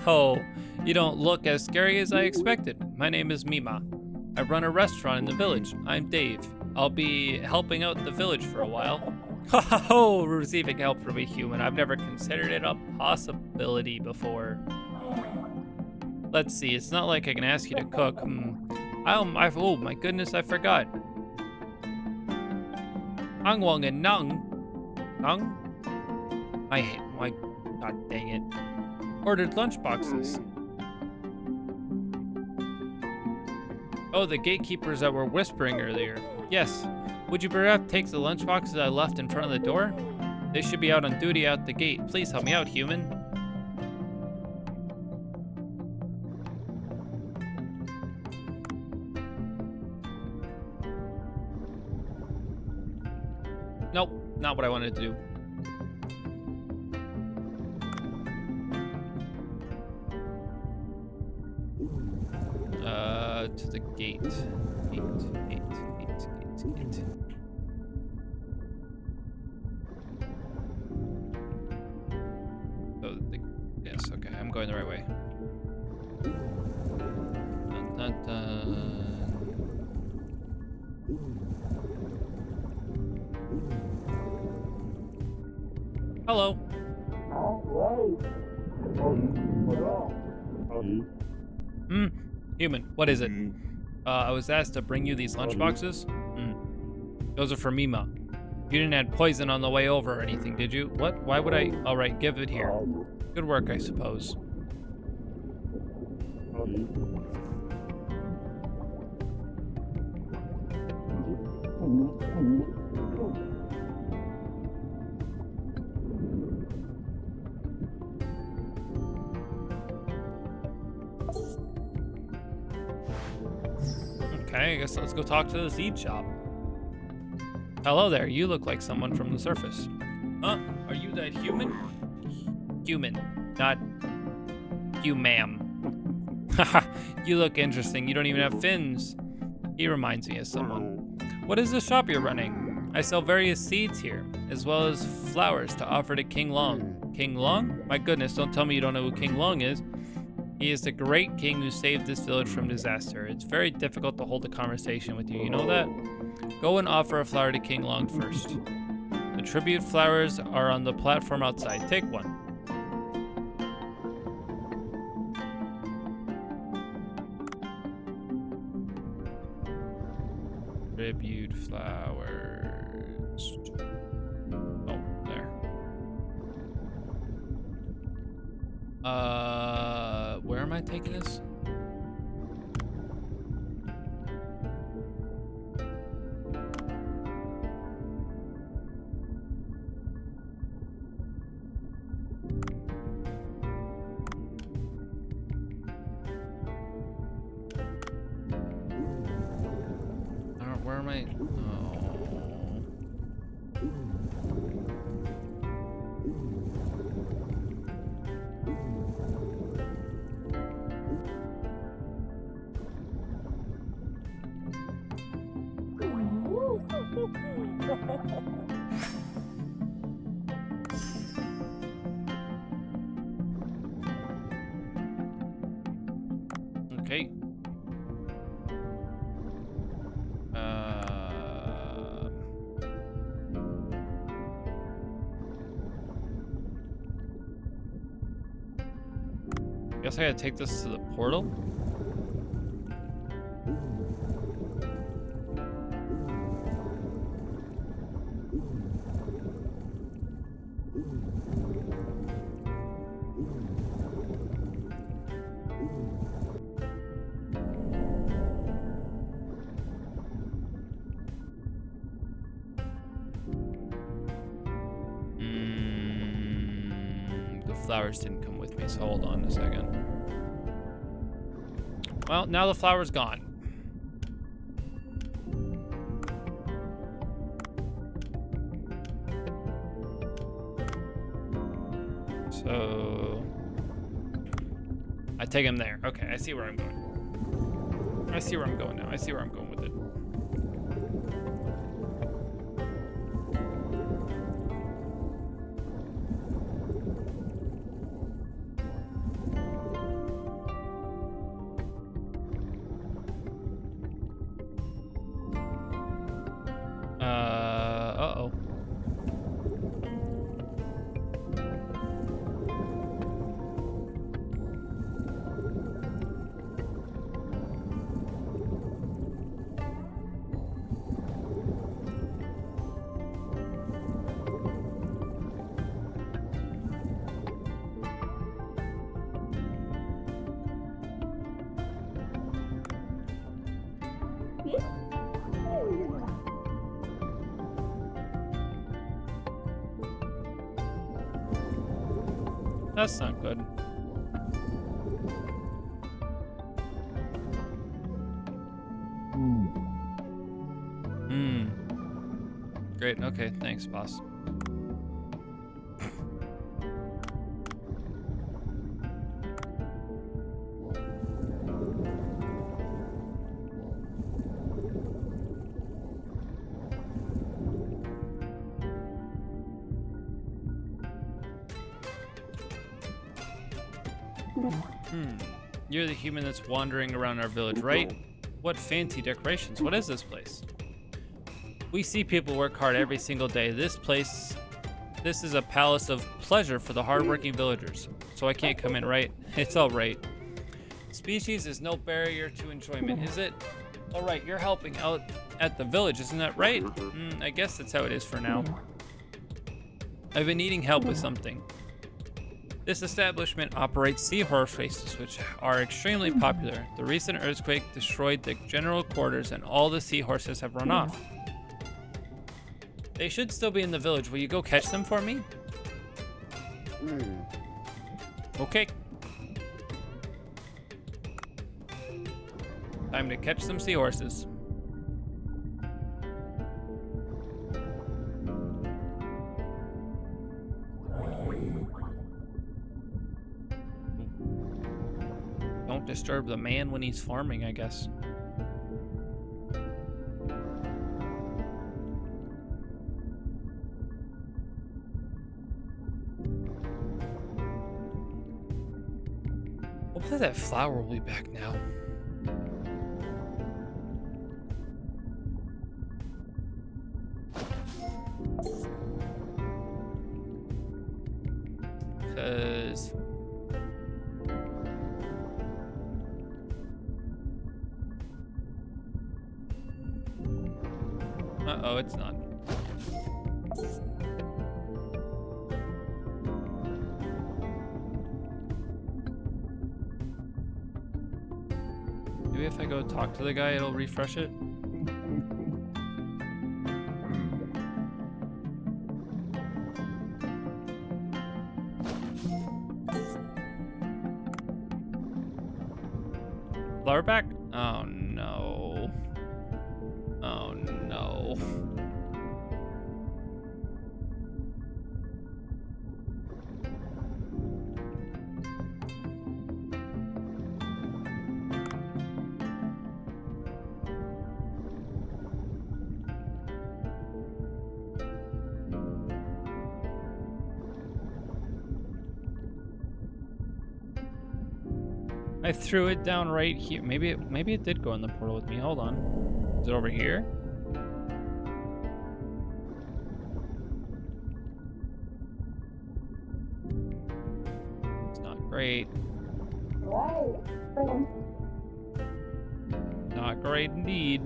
Oh, you don't look as scary as I expected. My name is Mima. I run a restaurant in the village. I'm Dave. I'll be helping out the village for a while. Oh, receiving help from a human. I've never considered it a possibility before. Let's see. It's not like I can ask you to cook. Oh my goodness, I forgot. Angwang and Nung. Nung? God dang it. Ordered lunchboxes. Oh, the gatekeepers that were whispering earlier. Yes. Would you perhaps take the lunchboxes I left in front of the door? They should be out on duty out the gate. Please help me out, human. Nope, not what I wanted to do. To the gate. Gate. Oh, yes, okay, I'm going the right way. Dun, dun, dun. Hello. Human, what is it? I was asked to bring you these lunchboxes. Those are for Mima. You didn't add poison on the way over or anything, did you? What? Why would I? All right, give it here. Good work, I suppose. Okay, I guess let's go talk to the seed shop. Hello there, you look like someone from the surface. Huh? Are you that human? Human, not you, ma'am. Haha, you look interesting. You don't even have fins. He reminds me of someone. What is the shop you're running? I sell various seeds here, as well as flowers to offer to King Long. King Long? My goodness, don't tell me you don't know who King Long is. He is the great king who saved this village from disaster. It's very difficult to hold a conversation with you, you know that? Go and offer a flower to King Long first. The tribute flowers are on the platform outside. Take one. Tribute flowers. Oh, there. Where am I taking this? Where am I? Okay. Guess I gotta take this to the portal. The flowers didn't come with me, so hold on a second. Well, now the flower's gone. So I take him there. Okay, I see where I'm going. I see where I'm going now. I see where I'm going with it. That's not good. Hmm. Great. Okay. Thanks, boss. You're the human that's wandering around our village, right? What fancy decorations. What is this place? We see people work hard every single day. This is a palace of pleasure for the hardworking villagers. So I can't come in, right? It's all right. Species is no barrier to enjoyment, is it? All right, you're helping out at the village, isn't that right? I guess that's how it is for now. I've been needing help with something. This establishment operates seahorse races, which are extremely popular. The recent earthquake destroyed the general quarters and all the seahorses have run off. They should still be in the village. Will you go catch them for me? Okay. Time to catch some seahorses. Don't disturb the man when he's farming, I guess. Hopefully that flower will be back now. Because uh-oh, it's not. Maybe if I go talk to the guy, it'll refresh it. Flower back? Oh no. Oh no. I threw it down right here. Maybe it did go in the portal with me. Hold on. Is it over here? It's not great. Not great indeed.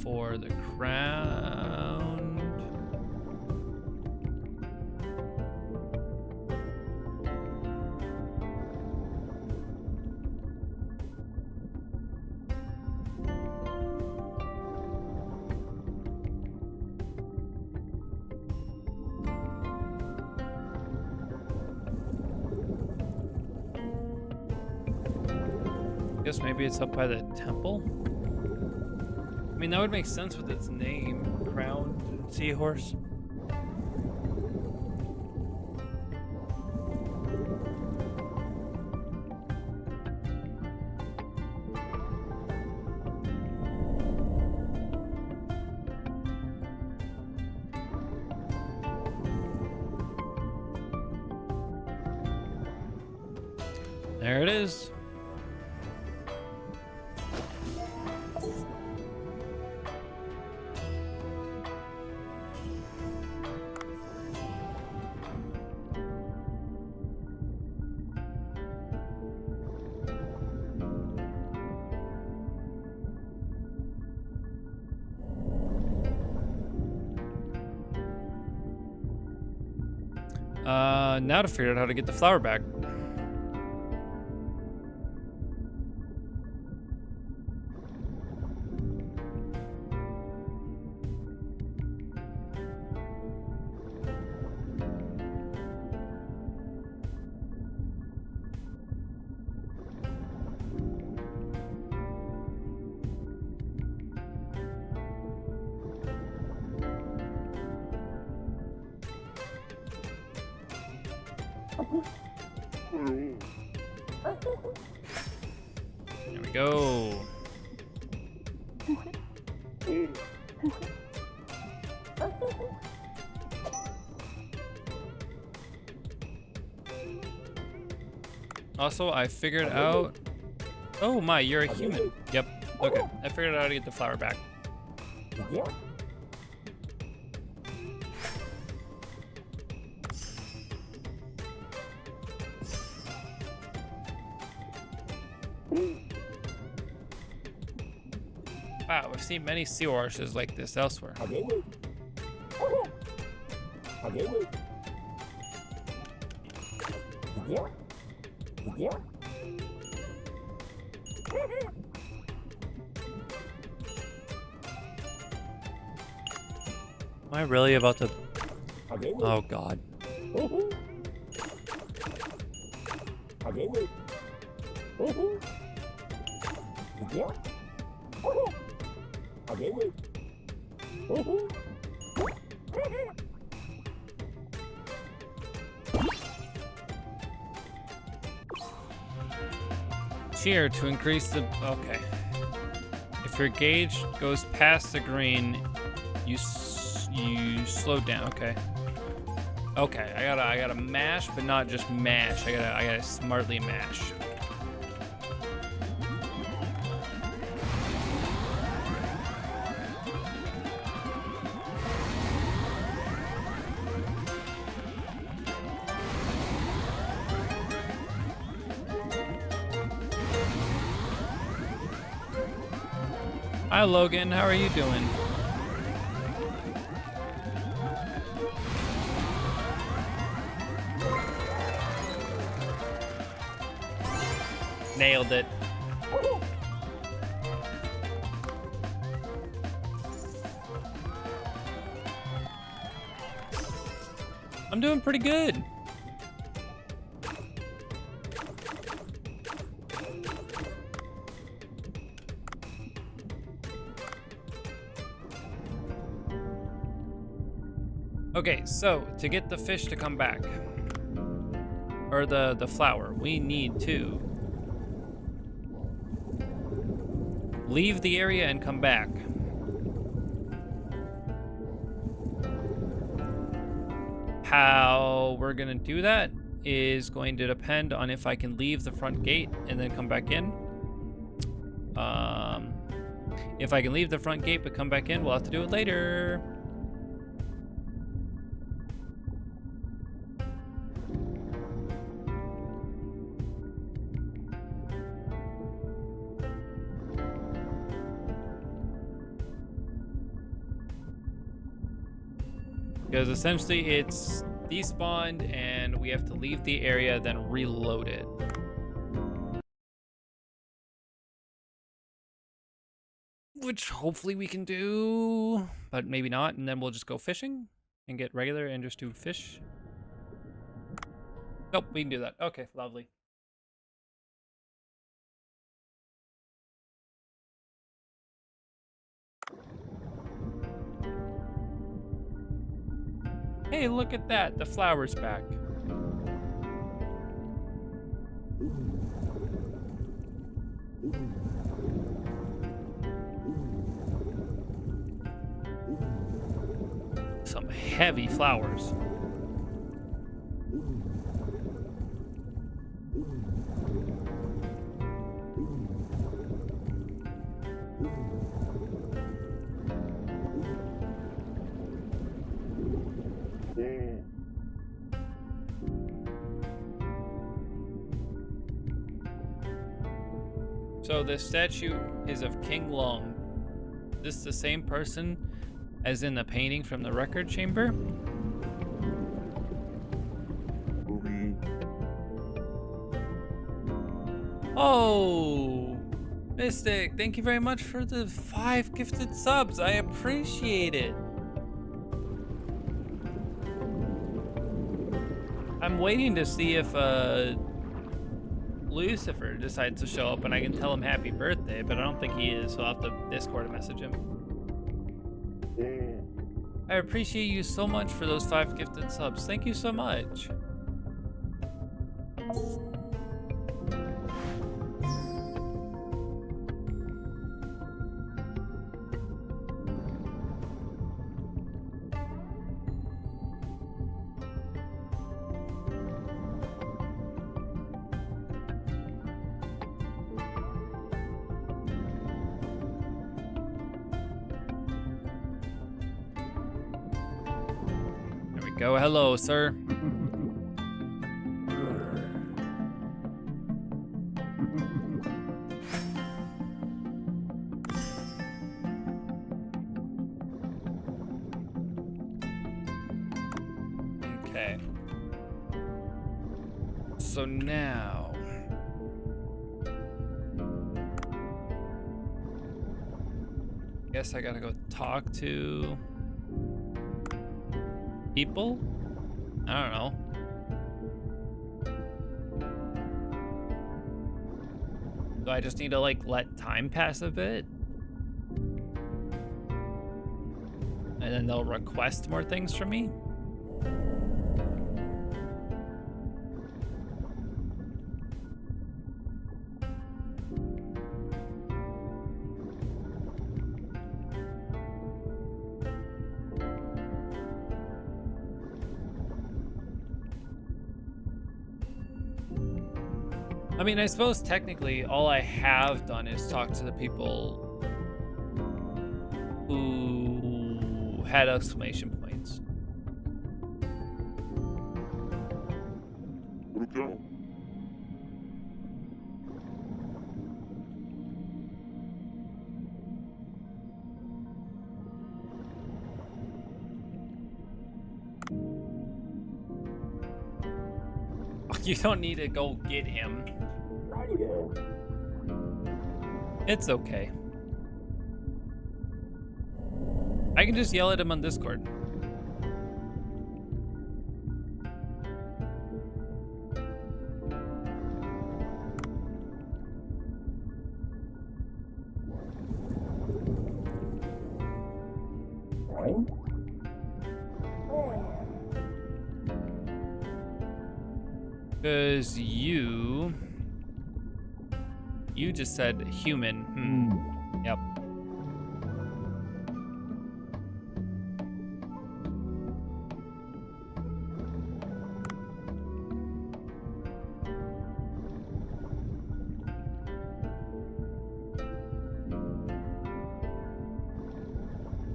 For the crown. Guess maybe it's up by the temple. I mean, that would make sense with its name, Crowned Seahorse. There it is. Now to figure out how to get the flower back. There we go. Also, I figured out... Oh my, you're a human. Yep. Okay, I figured out how to get the flower back. Wow, I've seen many seahorses like this elsewhere. Am I really about to... Oh god. Cheer to increase the... Okay. If your gauge goes past the green, you slow down. Okay. Okay, I gotta mash, but not just mash. I gotta smartly mash. Hi Logan, how are you doing? Nailed it. I'm doing pretty good. Okay, so to get the fish to come back, or the flower, we need to leave the area and come back. How we're gonna do that is going to depend on if I can leave the front gate and then come back in. If I can leave the front gate but come back in, we'll have to do it later. Because essentially it's despawned and we have to leave the area, then reload it. Which hopefully we can do, but maybe not. And then we'll just go fishing and get regular and just do fish. Nope, we can do that. Okay, lovely. Hey, look at that. The flower's back. Some heavy flowers. So this statue is of King Long. Is this the same person as in the painting from the record chamber? Oh, Mystic, thank you very much for the 5 gifted subs. I appreciate it. I'm waiting to see if Lucifer decides to show up and I can tell him happy birthday, but I don't think he is, so I'll have to Discord message him. I appreciate you so much for those 5 gifted subs. Thank you so much. Go, hello, sir. Okay. So now, guess I gotta go talk to people? I don't know. Do I just need to like let time pass a bit? And then they'll request more things from me? I mean, I suppose technically all I have done is talk to the people who had exclamation points. You don't need to go get him. It's okay. I can just yell at him on Discord. Because you just said human. Yep.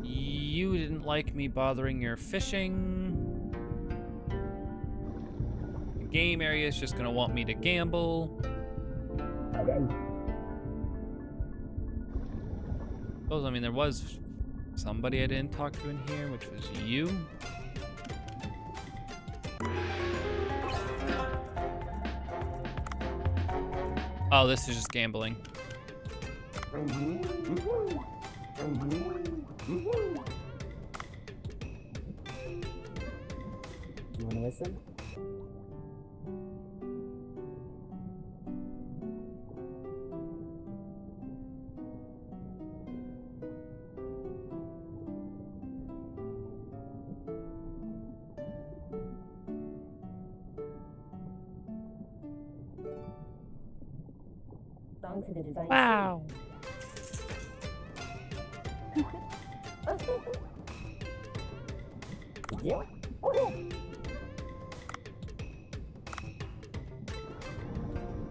You didn't like me bothering your fishing. The game area is just gonna want me to gamble. Suppose, I mean, there was somebody I didn't talk to in here, which was you. Oh, this is just gambling. You wanna listen? To the design. Wow. Yeah.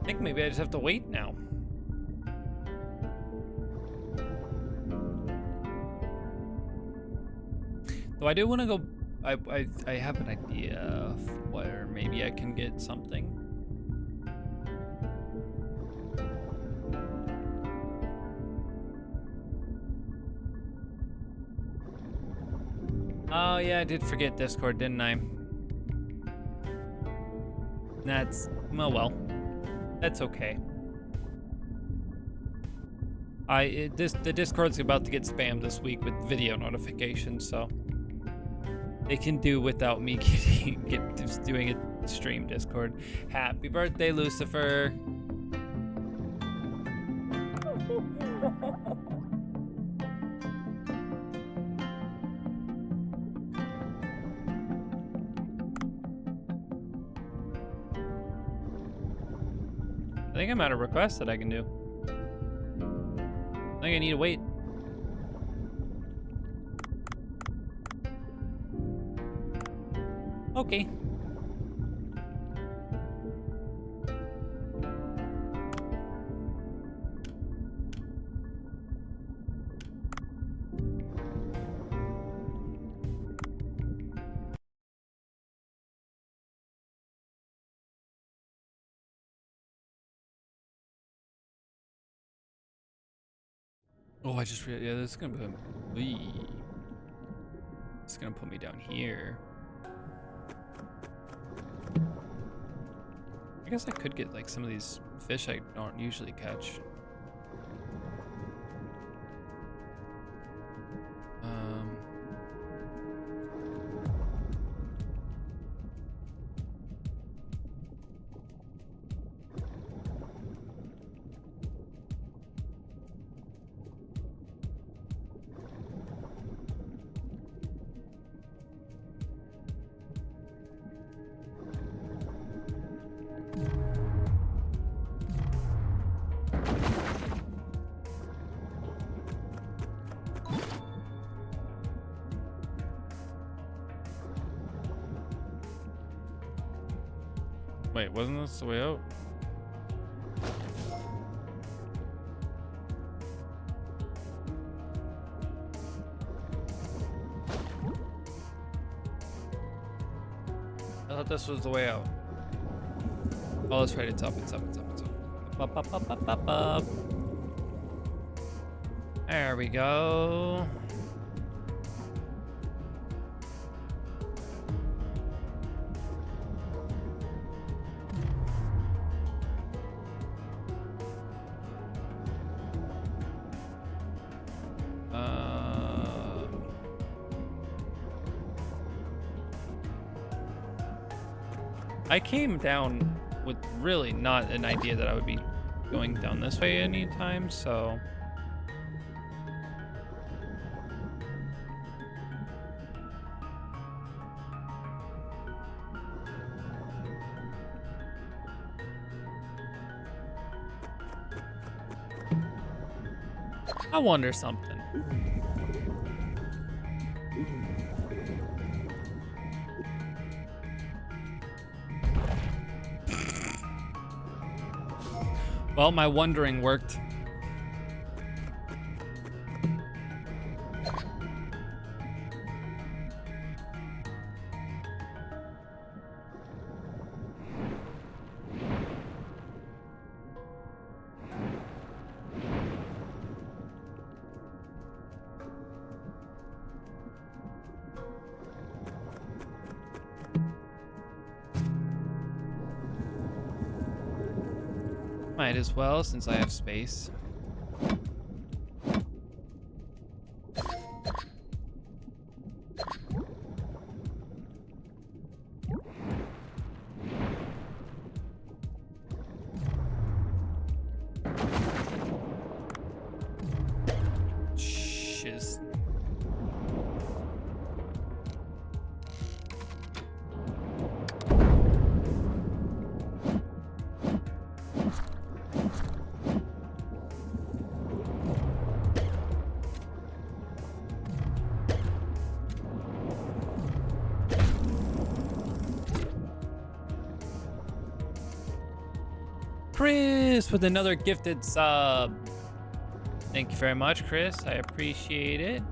I think maybe I just have to wait now. Though I do want to go. I have an idea of where maybe I can get something. Oh yeah, I did forget Discord, didn't I? That's, oh well. That's okay. The Discord's about to get spammed this week with video notifications, so they can do without me just doing a stream Discord. Happy birthday, Lucifer. I think I'm out of requests that I can do. I think I need to wait. Okay. Oh, I just realized, yeah, this is gonna it's gonna put me down here. I guess I could get like some of these fish I don't usually catch. Wait, wasn't this the way out? I thought this was the way out. Oh, that's right. It's up. It's up. It's up. It's up. Up, up, up, up, up, up. There we go. I came down with really not an idea that I would be going down this way anytime, so. I wonder something. Well, my wondering worked. Might as well, since I have space. Shiz. Chris with another gifted sub. Thank you very much, Chris. I appreciate it.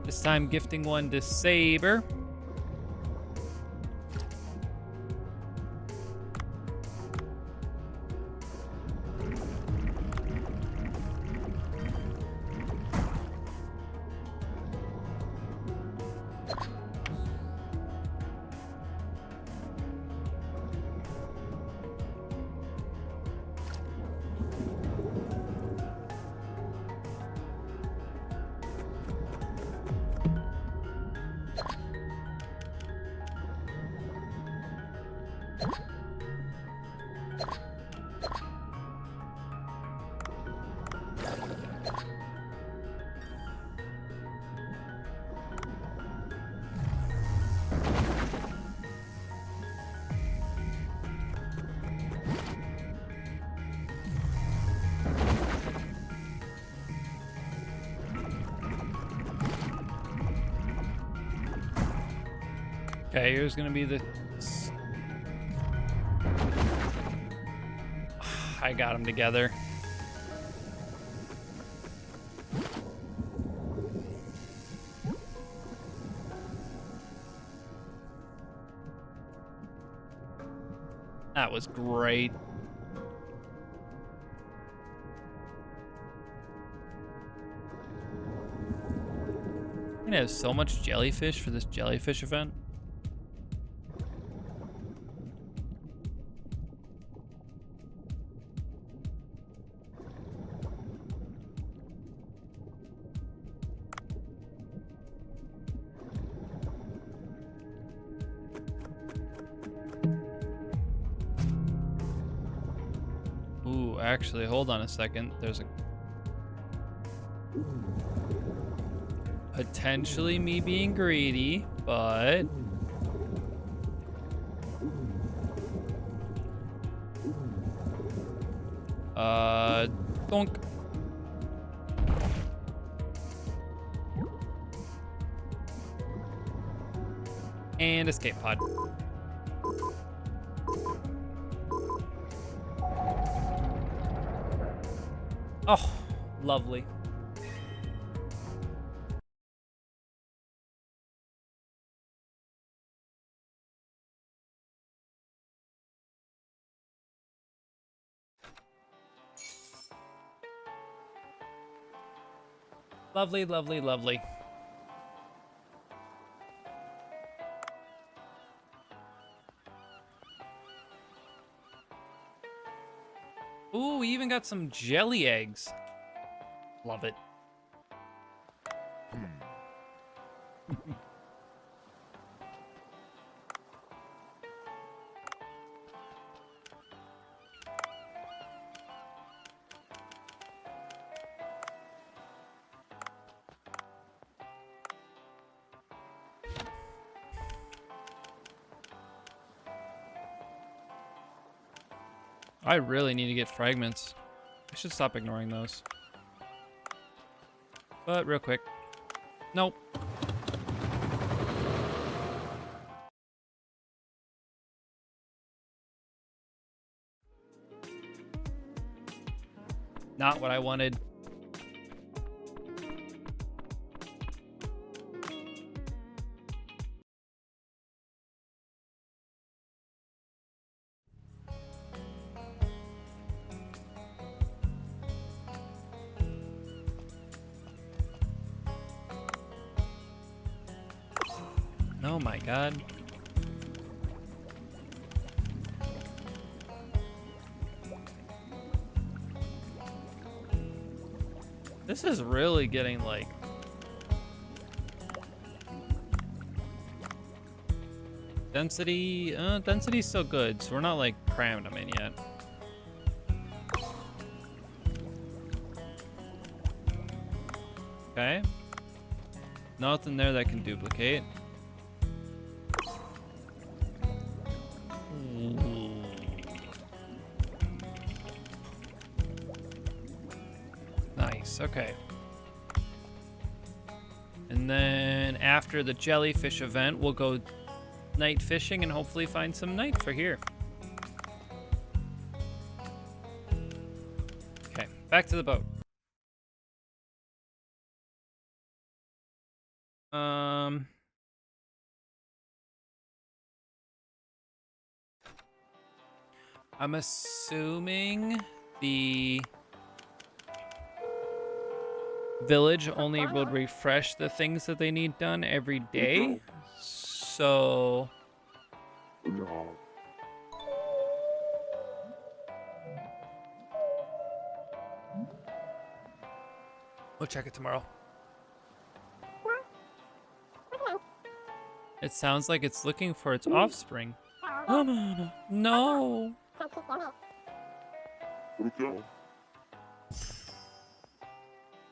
This time gifting one to Saber. Okay, here's gonna be the... I got them together. That was great. We're gonna have so much jellyfish for this jellyfish event. Ooh, actually, hold on a second. There's a... Potentially me being greedy, but... Donk. And escape pod. Oh, lovely. Lovely, lovely, lovely. Ooh, we even got some jelly eggs. Love it. I really need to get fragments. I should stop ignoring those. But real quick. Nope. Not what I wanted. Oh my god. This is really getting like... Density, density's still good, so we're not like cramming them in yet. Okay. Nothing there that can duplicate. Ooh. Nice, okay. And then after the jellyfish event, we'll go night fishing and hopefully find some night for here. Okay, back to the boat. I'm assuming the village only would refresh the things that they need done every day. So we'll check it tomorrow. It sounds like it's looking for its offspring. No.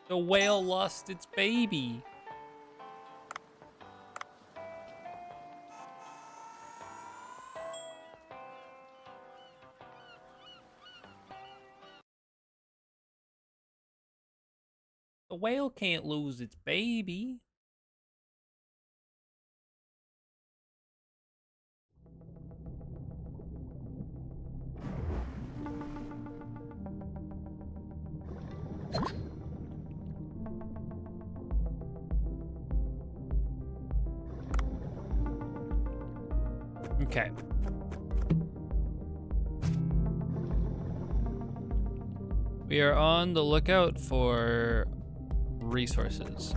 The whale lost its baby. The whale can't lose its baby. Okay. We are on the lookout for resources.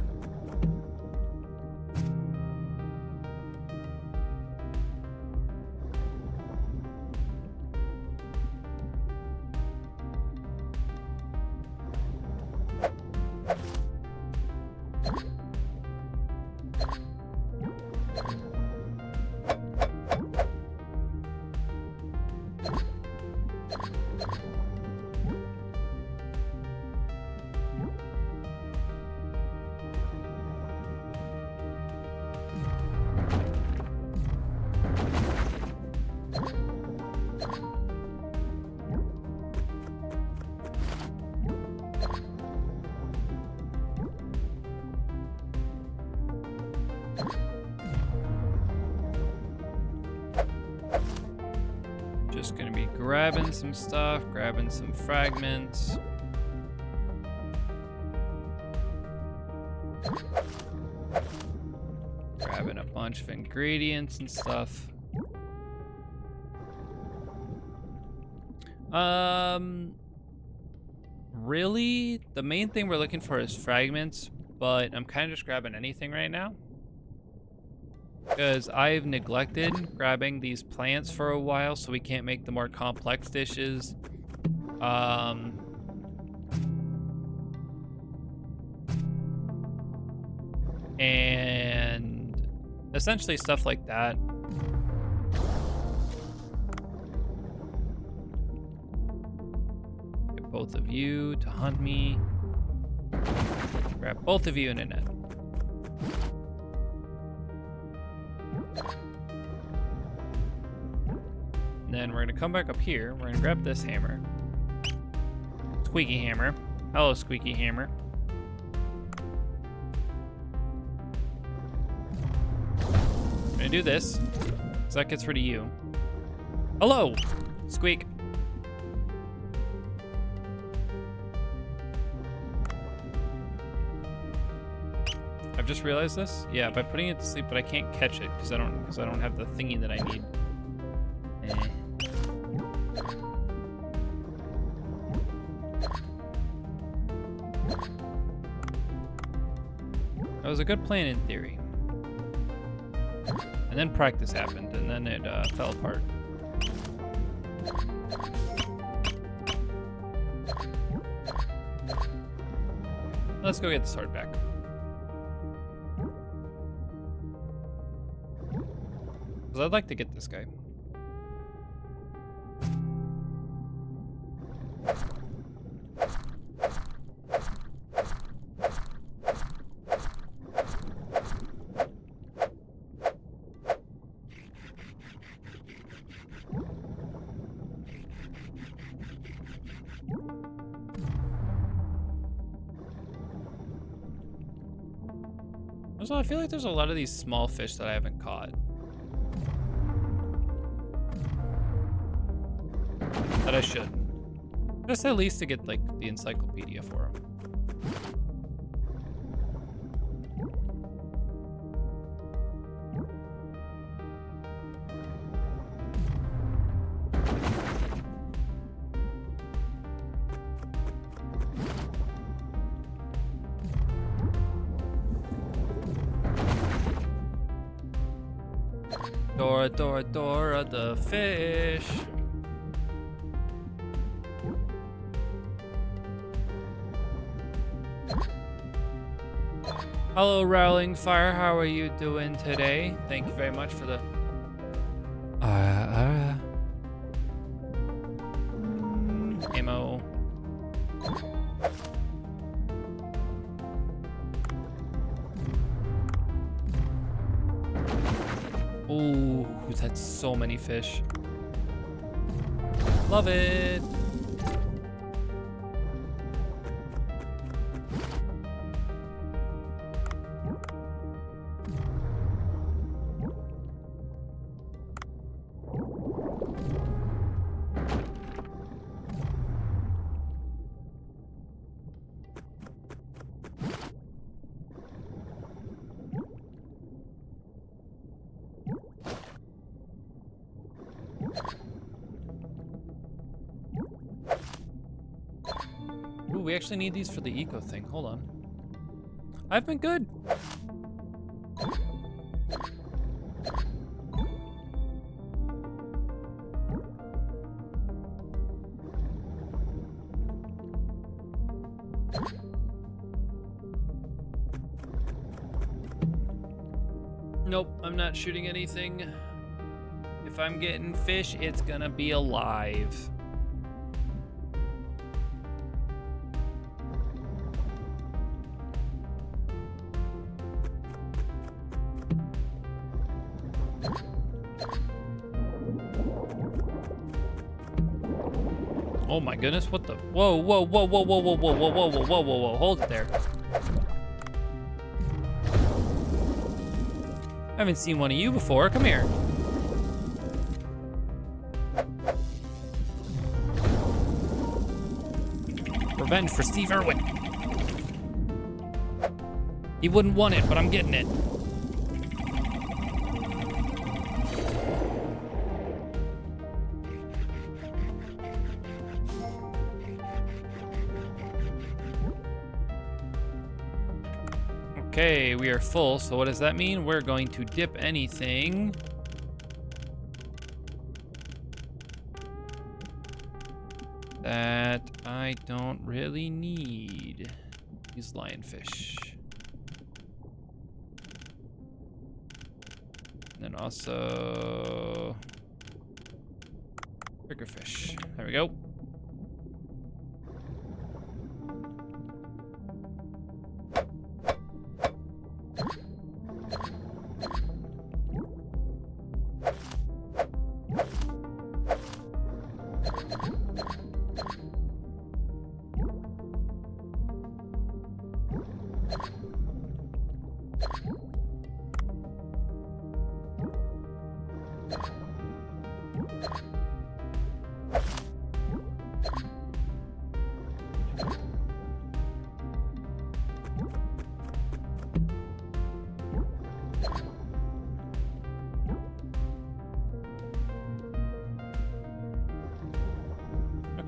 Just gonna be grabbing some stuff, grabbing some fragments. Grabbing a bunch of ingredients and stuff. Really, the main thing we're looking for is fragments, but I'm kind of just grabbing anything right now. Because I've neglected grabbing these plants for a while, so we can't make the more complex dishes. And essentially stuff like that. Get both of you to hunt me. Grab both of you in a net. And then we're gonna come back up here. We're gonna grab this hammer. Squeaky hammer. Hello, Squeaky hammer. I'm gonna do this, so that gets rid of you. Hello, Squeak. I've just realized this. Yeah, by putting it to sleep, but I can't catch it because I don't have the thingy that I need. That was a good plan in theory. And then practice happened, and then it fell apart. Let's go get the sword back. Because I'd like to get this guy. Also, I feel like there's a lot of these small fish that I haven't caught. That I should. Just at least to get, like, the encyclopedia for them. Dora, Dora, Dora, the fish. Hello, Rowling Fire. How are you doing today? Thank you very much for the... ammo. Ooh, that's so many fish. Love it. we actually need these for the eco thing. Hold on. I've been good. Nope, I'm not shooting anything. If I'm getting fish, it's gonna be alive. Oh my goodness, what the? Whoa, whoa, whoa, whoa, whoa, whoa, whoa, whoa, whoa, whoa, whoa, whoa, whoa, hold it there. I haven't seen one of you before. Come here. Revenge for Steve Irwin. He wouldn't want it, but I'm getting it. Okay, we are full, so what does that mean? We're going to dip anything. That I don't really need. These lionfish. And then also triggerfish. There we go.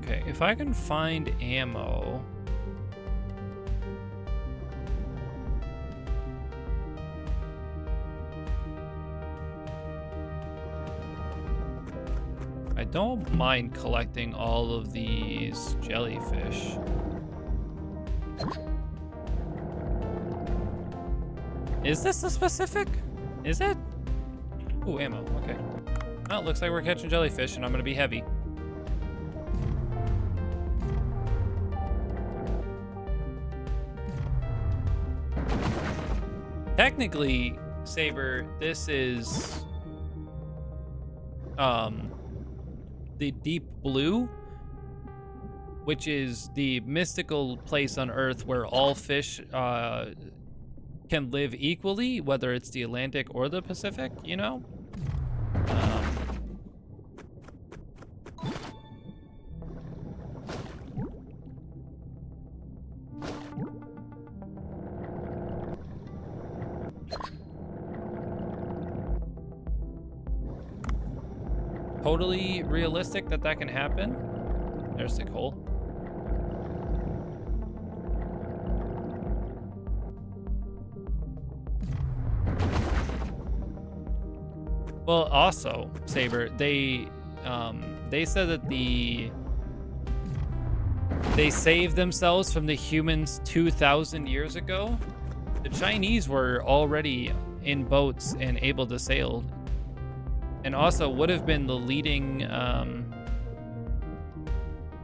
Okay, if I can find ammo. I don't mind collecting all of these jellyfish. Is this the specific? Is it? Ooh, ammo, okay. Well, it looks like we're catching jellyfish and I'm gonna be heavy. Technically, Saber, this is the Deep Blue, which is the mystical place on Earth where all fish can live equally, whether it's the Atlantic or the Pacific, you know? Totally realistic that that can happen. There's the coal. Well, also, Saber, they said that they saved themselves from the humans 2,000 years ago. The Chinese were already in boats and able to sail, and also would have been the leading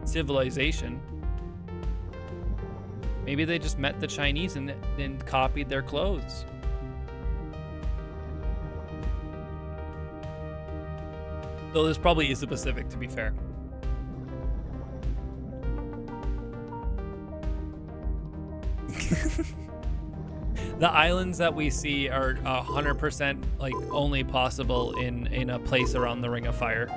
civilization. Maybe they just met the Chinese and then copied their clothes. Though this probably is the Pacific, to be fair. The islands that we see are 100% like only possible in a place around the Ring of Fire.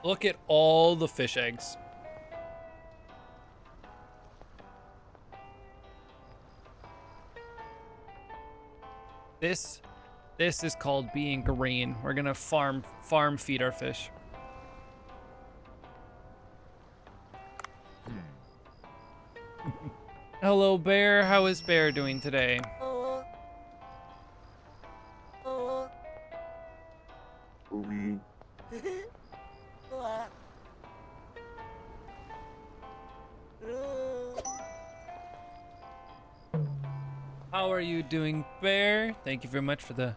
Look at all the fish eggs. This is called being green. We're gonna farm feed our fish. Hello, Bear. How is Bear doing today? How are you doing, Bear? Thank you very much for the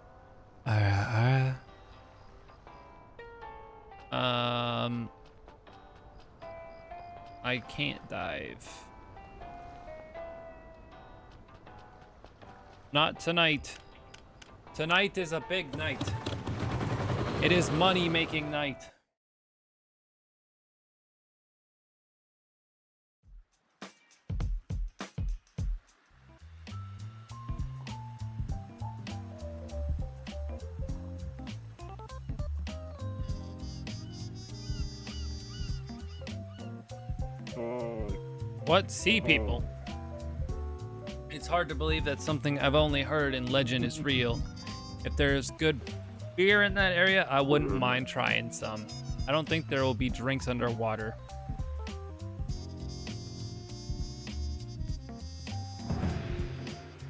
I can't dive. Not tonight. Tonight is a big night. It is money-making night. What? Sea people? It's hard to believe that something I've only heard in legend is real. If there's good beer in that area, I wouldn't mind trying some. I don't think there will be drinks underwater.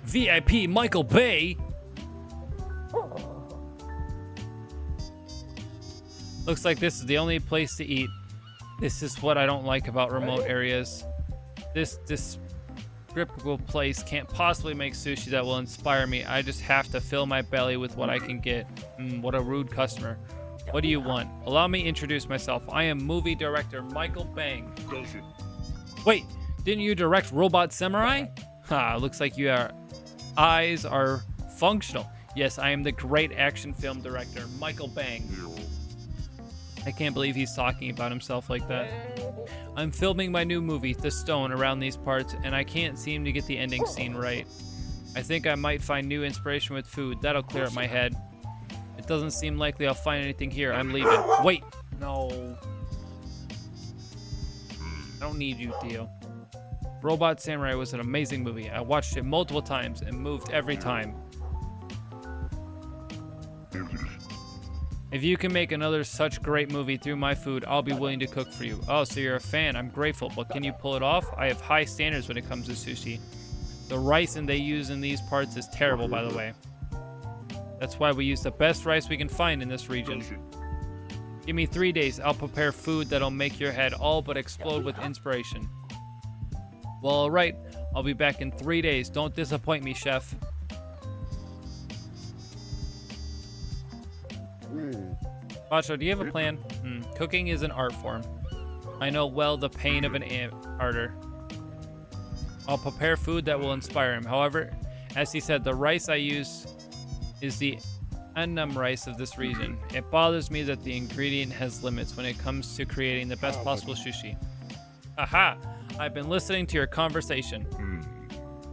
VIP Michael Bay? Looks like this is the only place to eat. This is what I don't like about remote areas. This descriptive place can't possibly make sushi that will inspire me. I just have to fill my belly with what I can get. What a rude customer. What do you want? Allow me to introduce myself. I am movie director Michael Bang. Wait, didn't you direct Robot Samurai? Looks like your eyes are functional. Yes, I am the great action film director, Michael Bang. I can't believe he's talking about himself like that. I'm filming my new movie, The Stone, around these parts, and I can't seem to get the ending scene right. I think I might find new inspiration with food. That'll clear up my head. It doesn't seem likely I'll find anything here. I'm leaving. Wait! No. I don't need you, Theo. Robot Samurai was an amazing movie. I watched it multiple times and moved every time. If you can make another such great movie through my food, I'll be willing to cook for you. Oh, so you're a fan. I'm grateful, but can you pull it off? I have high standards when it comes to sushi. The rice they use in these parts is terrible, by the way. That's why we use the best rice we can find in this region. Give me 3 days. I'll prepare food that'll make your head all but explode with inspiration. Well, all right. I'll be back in 3 days. Don't disappoint me, chef. Bacho, do you have a plan? Cooking is an art form. I know well the pain of an arter. I'll prepare food that will inspire him. However, as he said, the rice I use is the Annam rice of this region. It bothers me that the ingredient has limits when it comes to creating the best possible sushi. Aha! I've been listening to your conversation.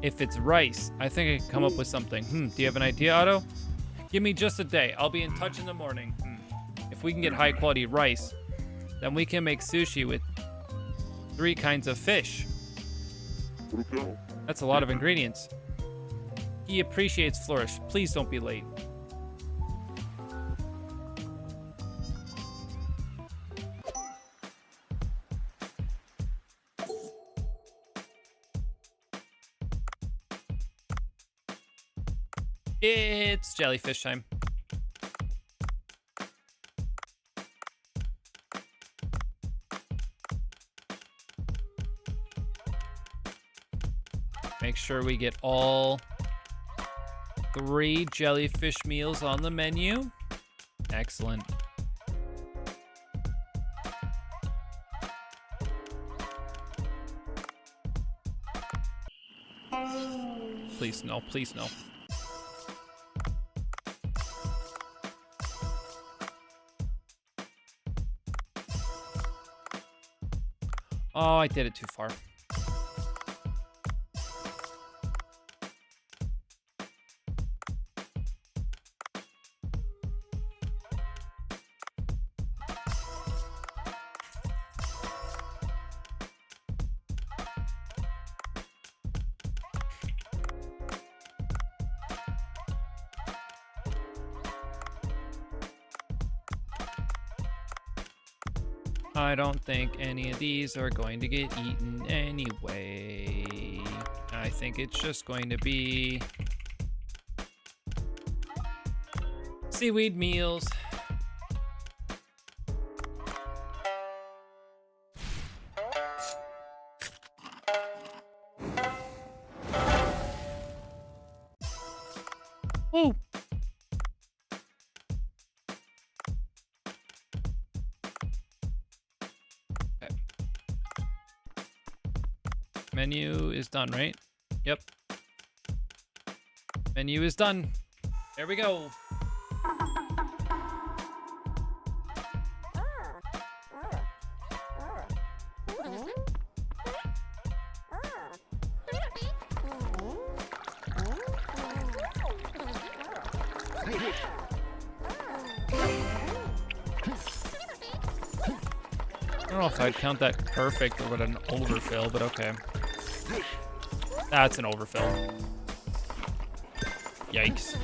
If it's rice, I think I can come up with something. Do you have an idea, Otto? Give me just a day. I'll be in touch in the morning. If we can get high quality rice, then we can make sushi with 3 kinds of fish. That's a lot of ingredients. He appreciates Flourish. Please don't be late. It's jellyfish time. Make sure we get all 3 jellyfish meals on the menu. Excellent. Please no, please no. Oh, I did it too far. I don't think any of these are going to get eaten anyway. I think it's just going to be seaweed meals. Woo! Okay. Menu is done, right? Yep. Menu is done. There we go. I don't know if I'd count that perfect or what an overfill, but okay. That's an overfill. Yikes.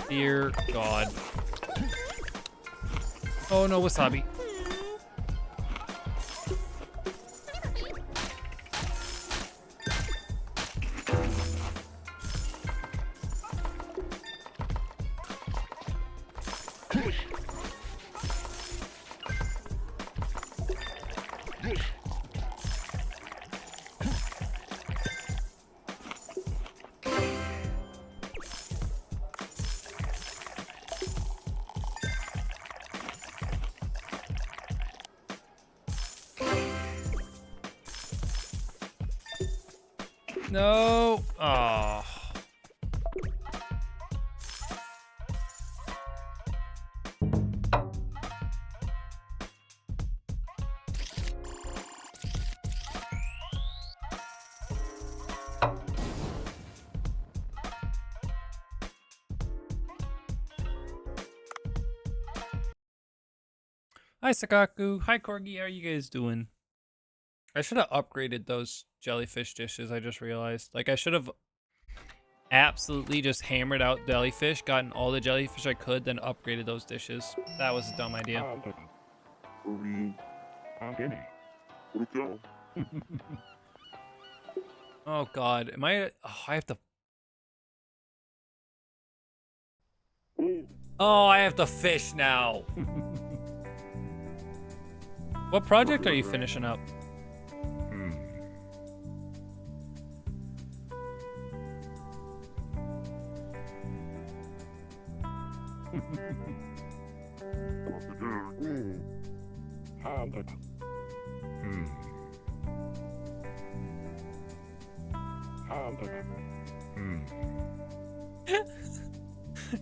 Dear God. Oh no, wasabi. No. Oh. Hi, Sakaku. Hi, Corgi. How are you guys doing? I should have upgraded those jellyfish dishes, I just realized. Like, I should have absolutely just hammered out jellyfish, gotten all the jellyfish I could, then upgraded those dishes. That was a dumb idea. Oh, God. Am I... Oh, I have to... Oh, I have to fish now. What project are you finishing up?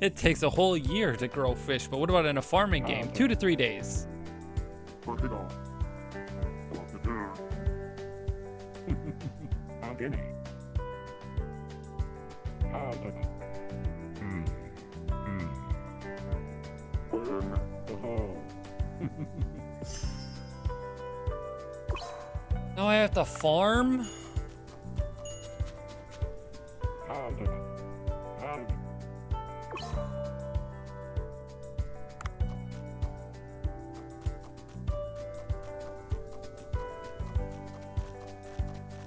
It takes a whole year to grow fish, but what about in a farming game? 2 to 3 days. Now I have to farm?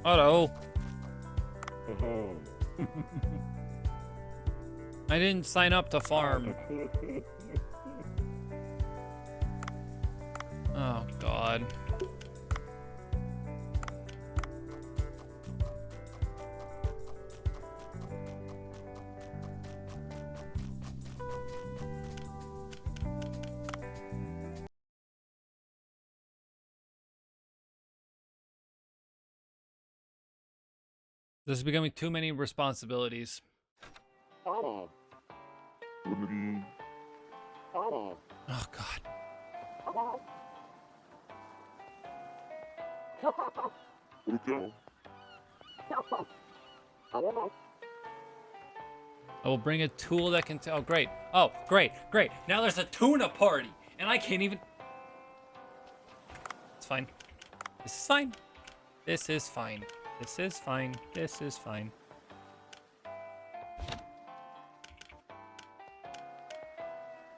Uh-oh. I didn't sign up to farm. Oh, God. This is becoming too many responsibilities. Oh, God. I will bring a tool that can oh, great. Oh, great. Now there's a tuna party, and I can't even... It's fine. This is fine. This is fine. This is fine. This is fine.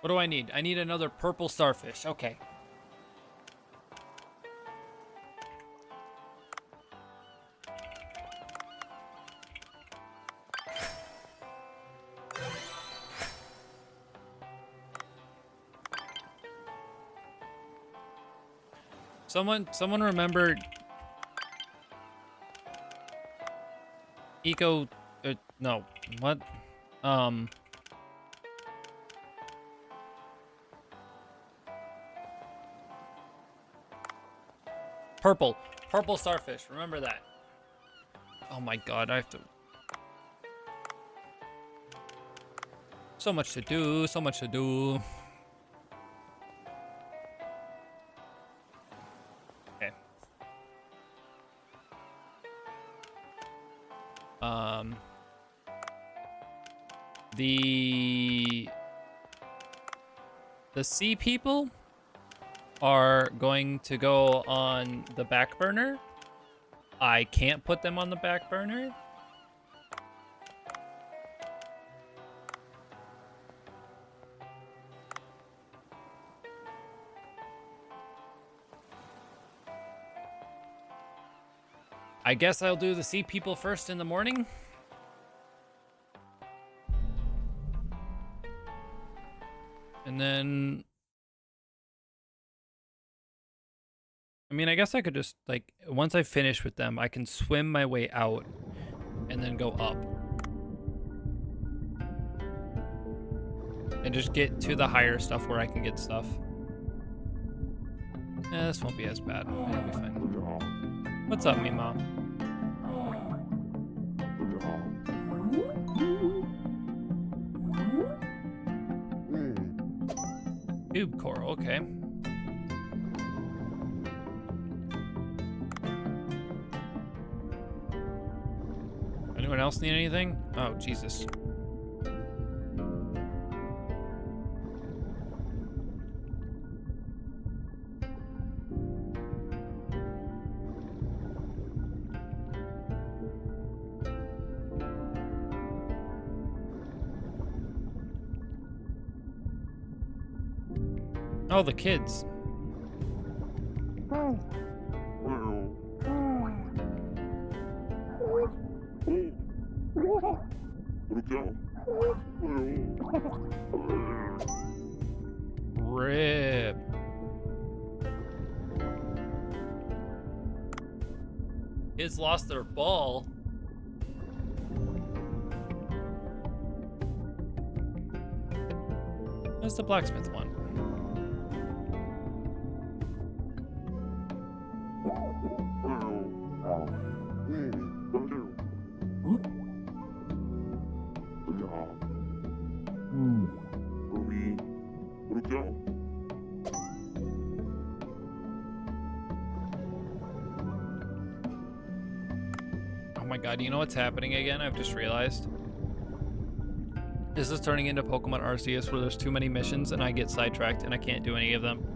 What do I need? I need another purple starfish. Okay. Someone remembered no, what? Purple starfish, remember that. Oh my god, I have to... So much to do, so much to do. Okay. The sea people are going to go on the back burner. I can't put them on the back burner. I guess I'll do the sea people first in the morning. And then... I mean, I guess I could just, like, once I finish with them, I can swim my way out and then go up. And just get to the higher stuff where I can get stuff. This won't be as bad. It'll be fine. What's up, me mom? Tube coral, okay. Anyone else need anything? Oh, Jesus. Oh, the kids. Rip. Kids lost their ball. That's the blacksmith one. Oh my god, you know what's happening again? I've just realized. This is turning into Pokemon Arceus where there's too many missions and I get sidetracked and I can't do any of them.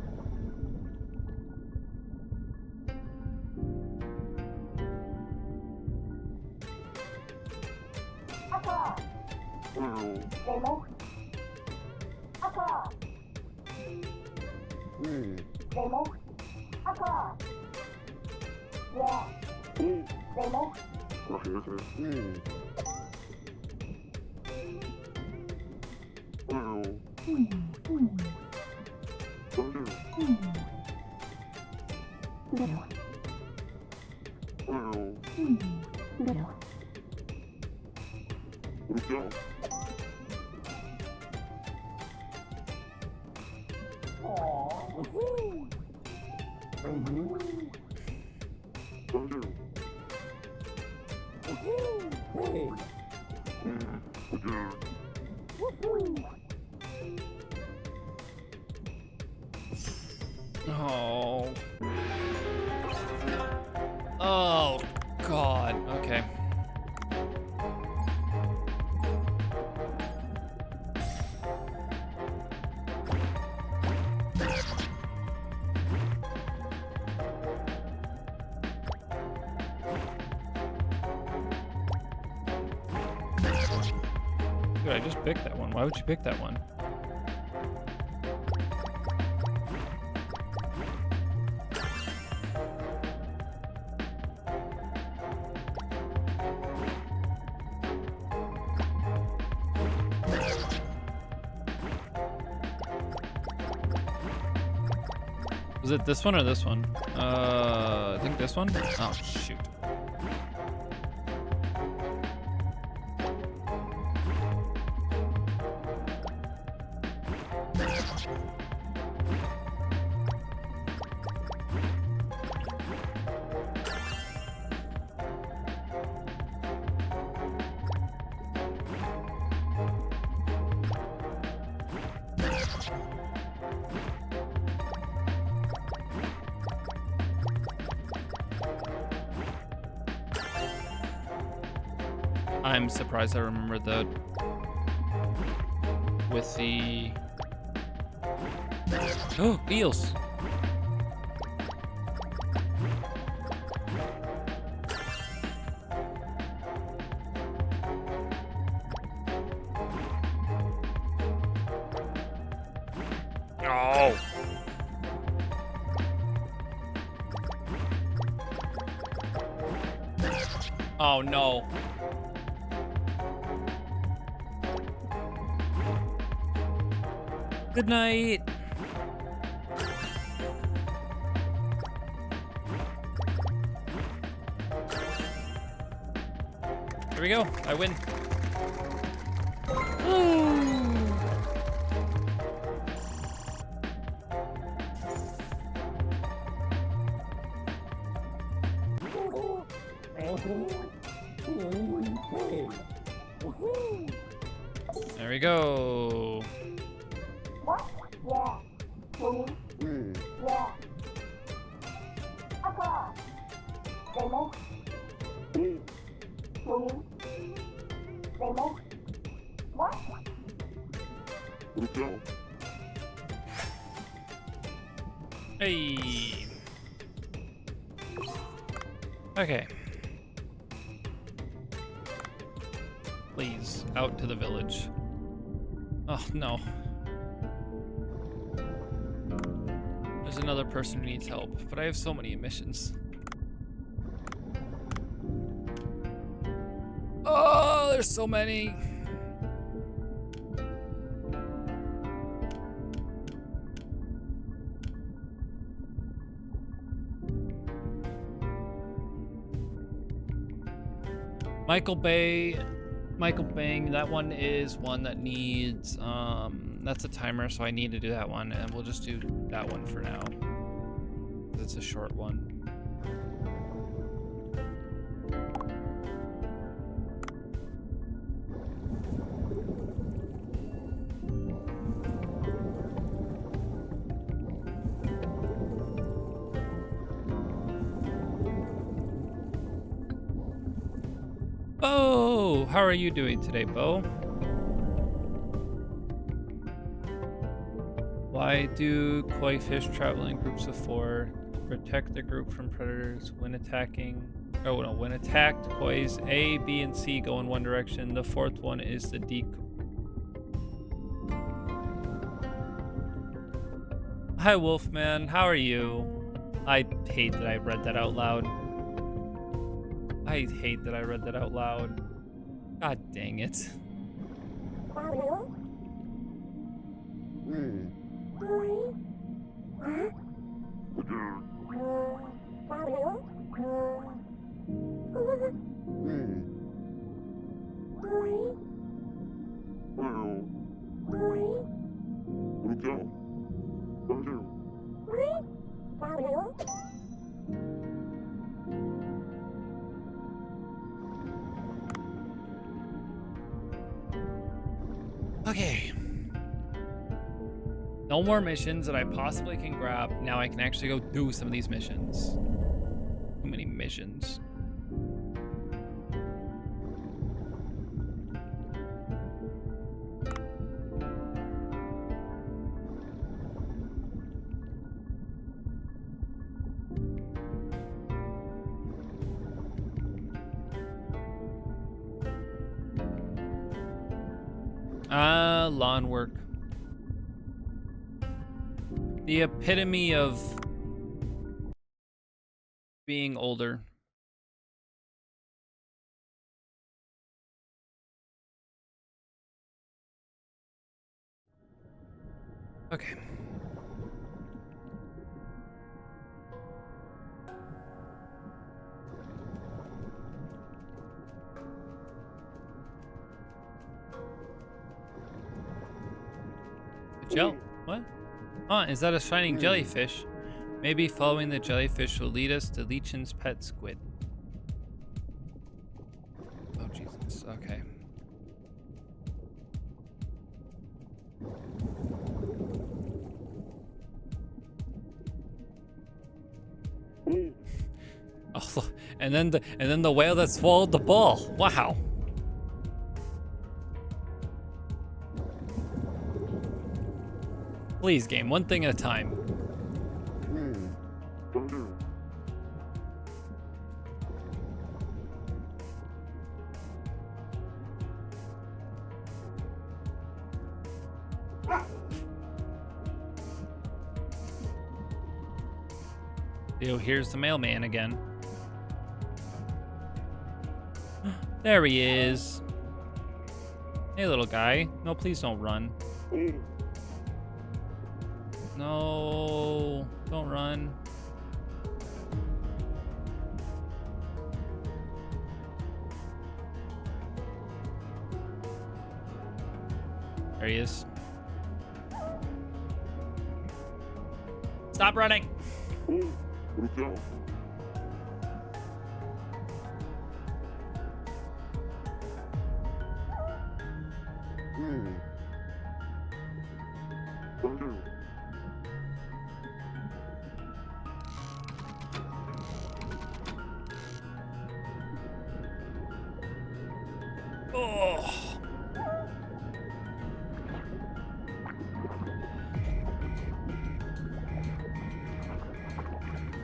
Oh. Oh, God. Okay. Dude, I just picked that one. Why would you pick that one? Was it this one or this one? I think this one? Oh, shoot. I'm surprised I remembered that with the... Oh, eels! Oh! Oh no. Good night. Here we go. I win. There we go. Hey. Okay. Please, out to the village. Oh, no. There's another person who needs help, but I have so many missions. Oh, there's so many. Michael Bang, that one is one that needs, that's a timer, so I need to do that one, and we'll just do that one for now. It's a short one. Bo, how are you doing today, Bo? Why do koi fish travel in groups of 4? Protect the group from predators when attacking. Oh no, when attacked, koi's A, B, and C go in one direction. The fourth one is the decoy. Hi, Wolfman. How are you? I hate that I read that out loud. I hate that I read that out loud. God dang it. Okay. No more missions that I possibly can grab. Now I can actually go do some of these missions. Too many missions. Lawn work. The epitome of being older. Okay. What? Huh, is that a shining jellyfish? Maybe following the jellyfish will lead us to Leechen's pet squid. Oh, Jesus. Okay. Oh, and then the whale that swallowed the ball. Wow. Please, game, one thing at a time. Ew, here's the mailman again. There he is. Hey, little guy. No, please don't run. No, don't run. There he is. Stop running. Oh.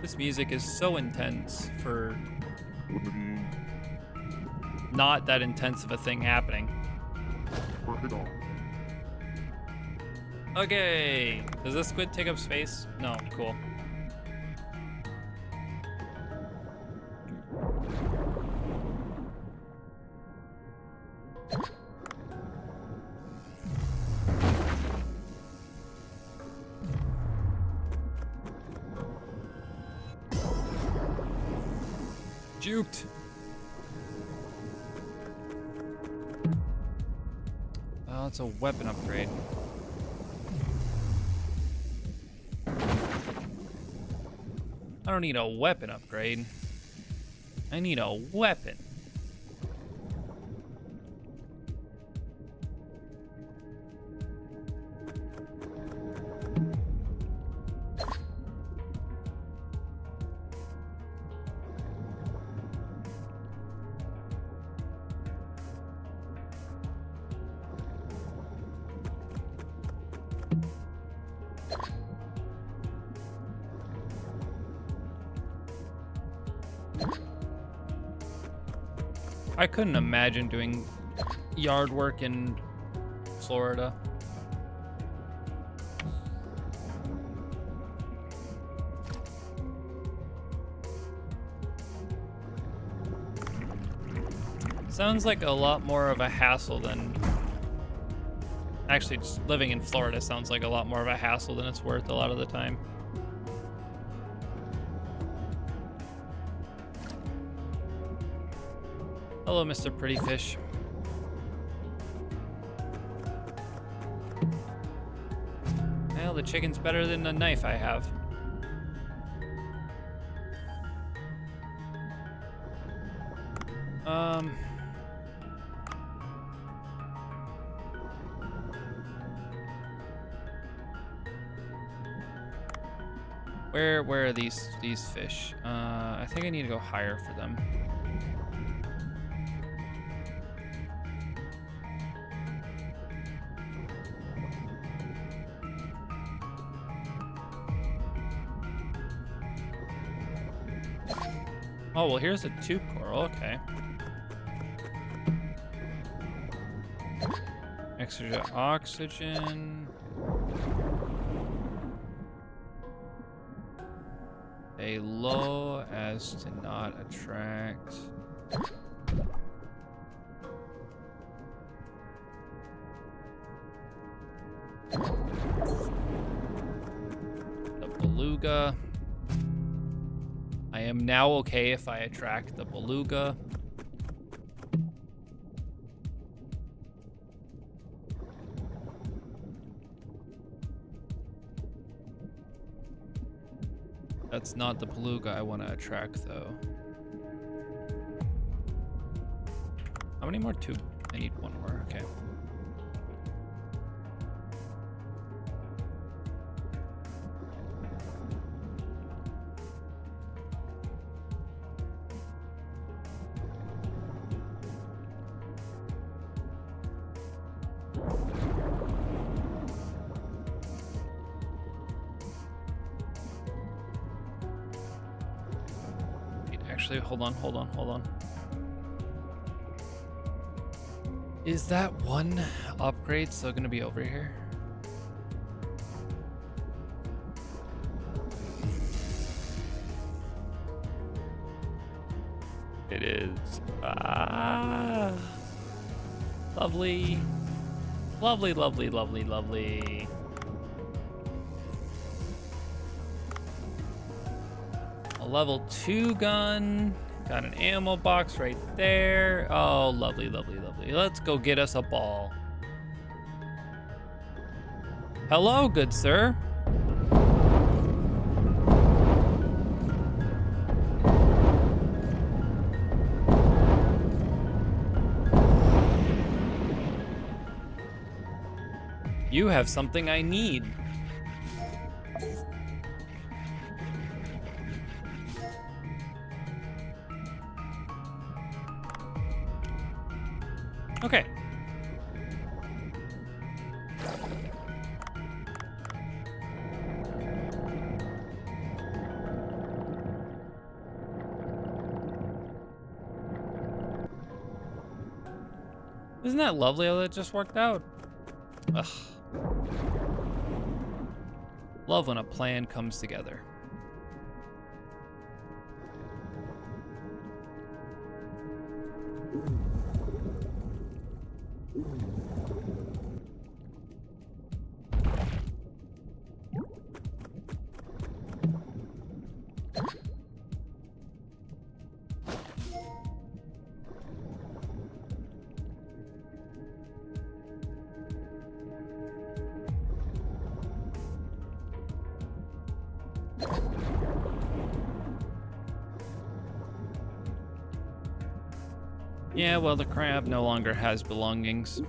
This music is so intense for not that intense of a thing happening. Okay. Does this squid take up space? No. Cool. Juked. Well, it's a weapon upgrade. I don't need a weapon upgrade. I need a weapon. I couldn't imagine doing yard work in Florida. Sounds like a lot more of a hassle than... Actually, just living in Florida sounds like a lot more of a hassle than it's worth a lot of the time. Hello, Mr. Pretty Fish. Well, the chicken's better than the knife I have. Where are these fish? I think I need to go higher for them. Oh, well, here's a tube coral. Okay. Extra oxygen. Stay low as to not attract. The beluga. I am now okay if I attract the beluga. That's not the beluga I want to attract, though. How many more? Two. I need one more. Okay. Actually, hold on. Is that one upgrade still gonna be over here? It is. Ah, lovely. Lovely, lovely, lovely, lovely. A level 2 gun. Got an ammo box right there. Oh, lovely, lovely, lovely. Let's go get us a ball. Hello, good sir. You have something I need. Okay. Isn't that lovely how that just worked out? Ugh. Love when a plan comes together. Yeah, well, the crab no longer has belongings.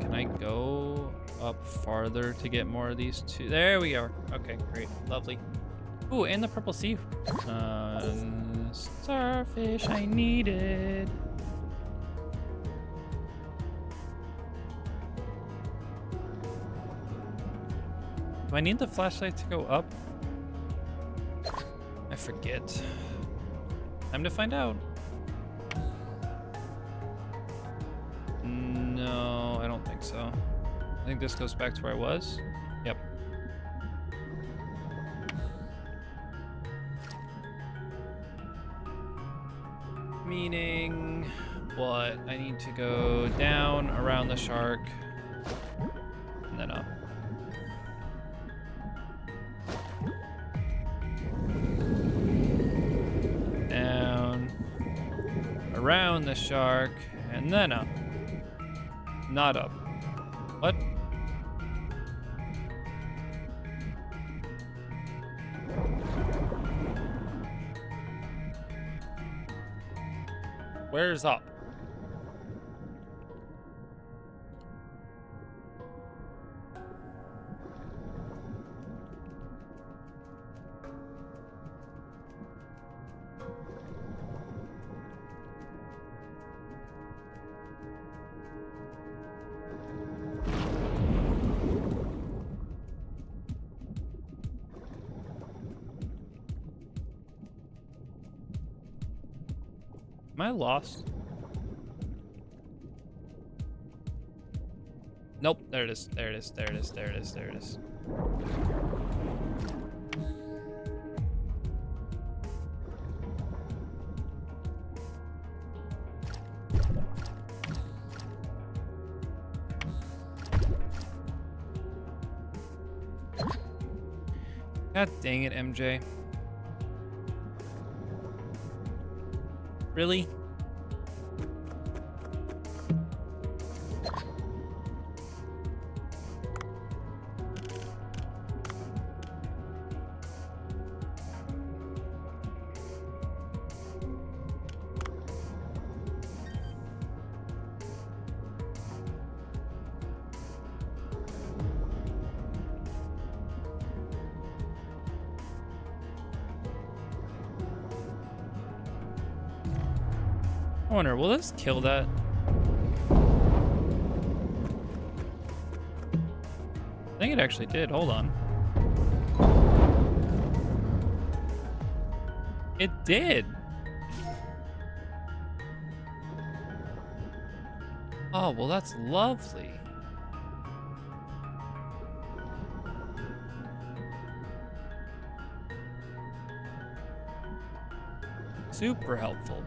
Can I go up farther to get more of these two? There we are. Okay, great, lovely. Ooh, and the purple sea. Starfish I needed. Do I need the flashlight to go up? I forget. Time to find out. No, I don't think so. I think this goes back to where I was. Yep. Meaning what? I need to go down around the shark and then up. Down around the shark and then up. Not up. What? Where's up? Am I lost? Nope, there it is. There it is. There it is. There it is. There it is. God dang it, MJ. Really? I wonder, will this kill that? I think it actually did. Hold on. It did. Oh, well, that's lovely. Super helpful.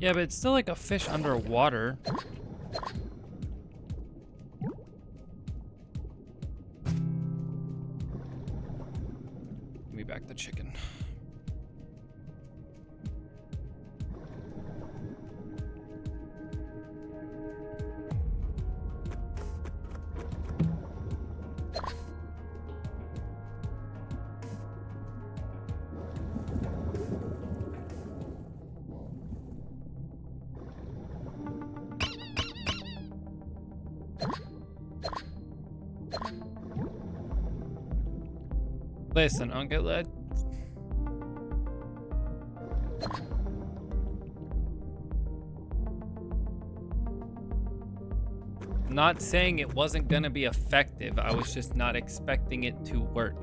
Yeah, but it's still like a fish underwater. Give me back the chicken. Listen, Uncle Lad. Not saying it wasn't gonna be effective. I was just not expecting it to work.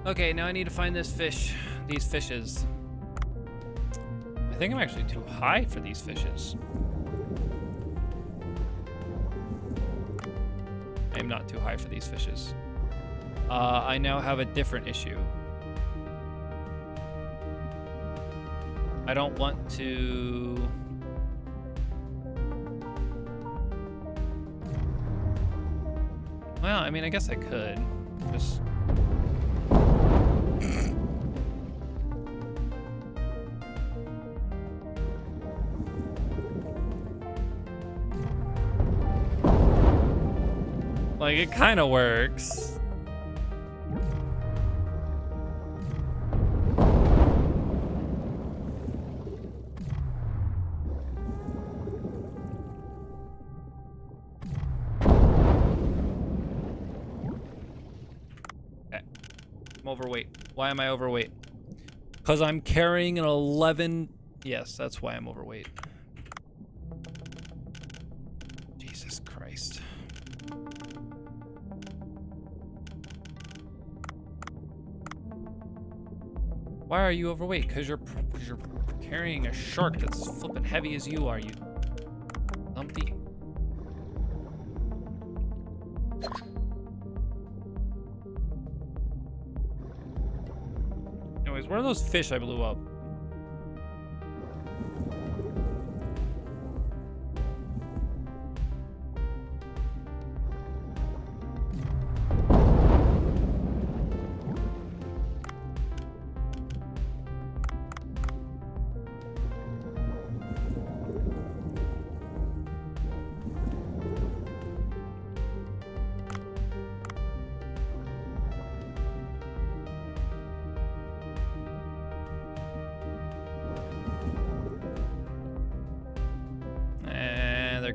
Okay, now I need to find this fish. These fishes. I think I'm actually too high for these fishes. I'm not too high for these fishes. I now have a different issue. I don't want to... Well, I mean, I guess I could. Just... Like, it kind of works. Okay. I'm overweight. Why am I overweight? Because I'm carrying an 11... Yes, that's why I'm overweight. Jesus Christ. Why are you overweight? Because you're carrying a shark that's as flippin' heavy as you are, you lumpy. Anyways, where are those fish I blew up?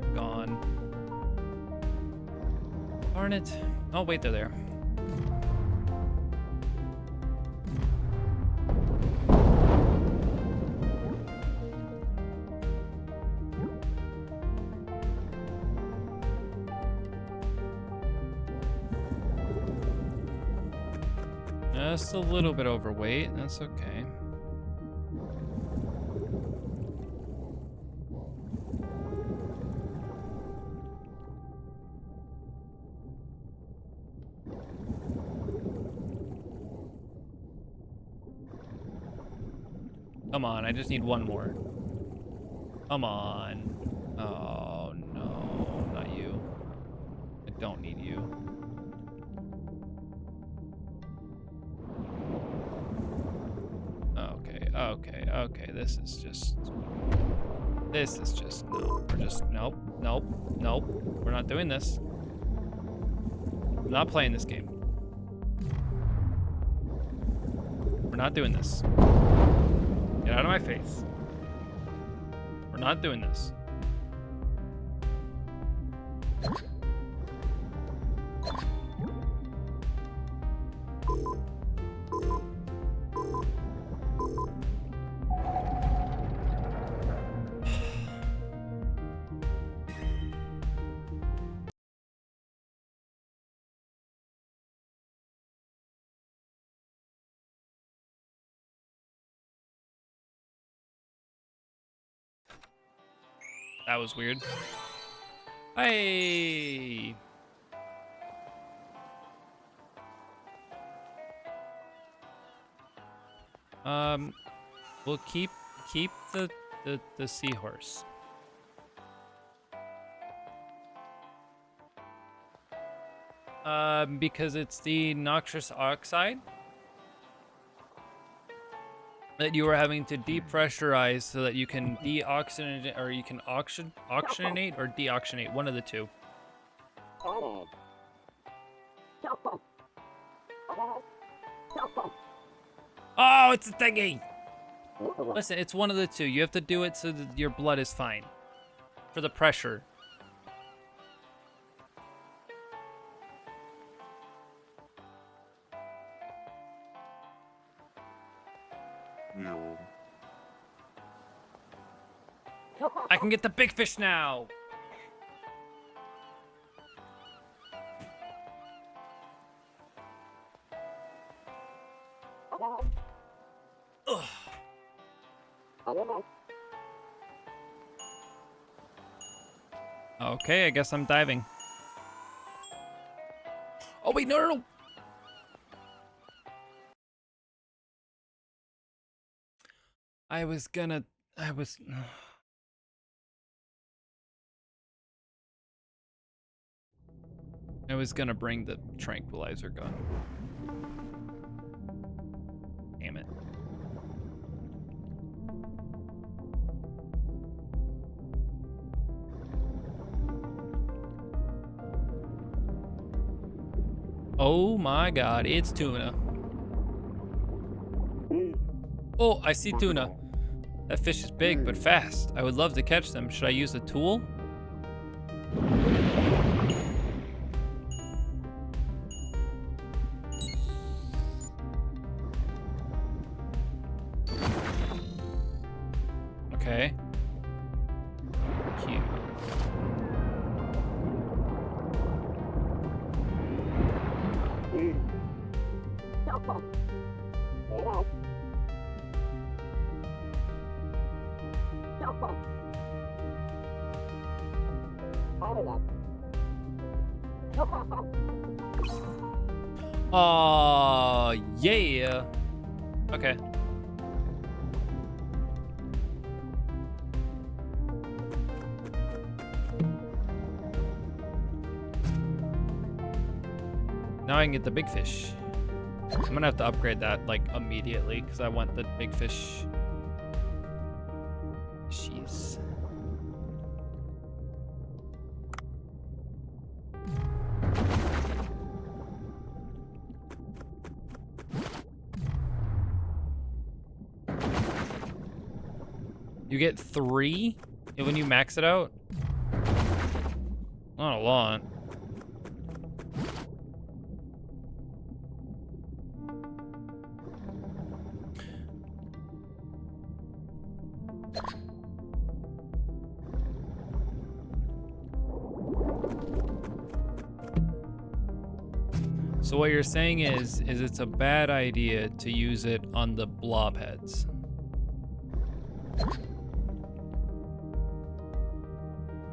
they're gone. Darn it. Oh, wait, they're there. Just a little bit overweight. That's okay. Come on, I just need one more. Come on. Oh, no, not you. I don't need you. Okay, this is just, no, nope, we're not doing this. I'm not playing this game. We're not doing this. Get out of my face. We're not doing this. That was weird. Hey. We'll keep the seahorse. Because it's the noxious oxide that you are having to depressurize so that you can deoxygenate, or you can oxygenate or deoxygenate, one of the two. Oh, it's a thingy! Listen, it's one of the two. You have to do it so that your blood is fine. For the pressure. I can get the big fish now. Ugh. Okay, I guess I'm diving. Oh wait, no. I was gonna bring the tranquilizer gun. Damn it. Oh my god, it's tuna. Oh, I see tuna. That fish is big but fast. I would love to catch them. Should I use a tool? Okay. Cute. Oh, yeah. Okay. Now I can get the big fish. I'm gonna have to upgrade that like immediately because I want the big fish. Jeez. You get 3 when you max it out? Not a lot. So what you're saying is it's a bad idea to use it on the blob heads.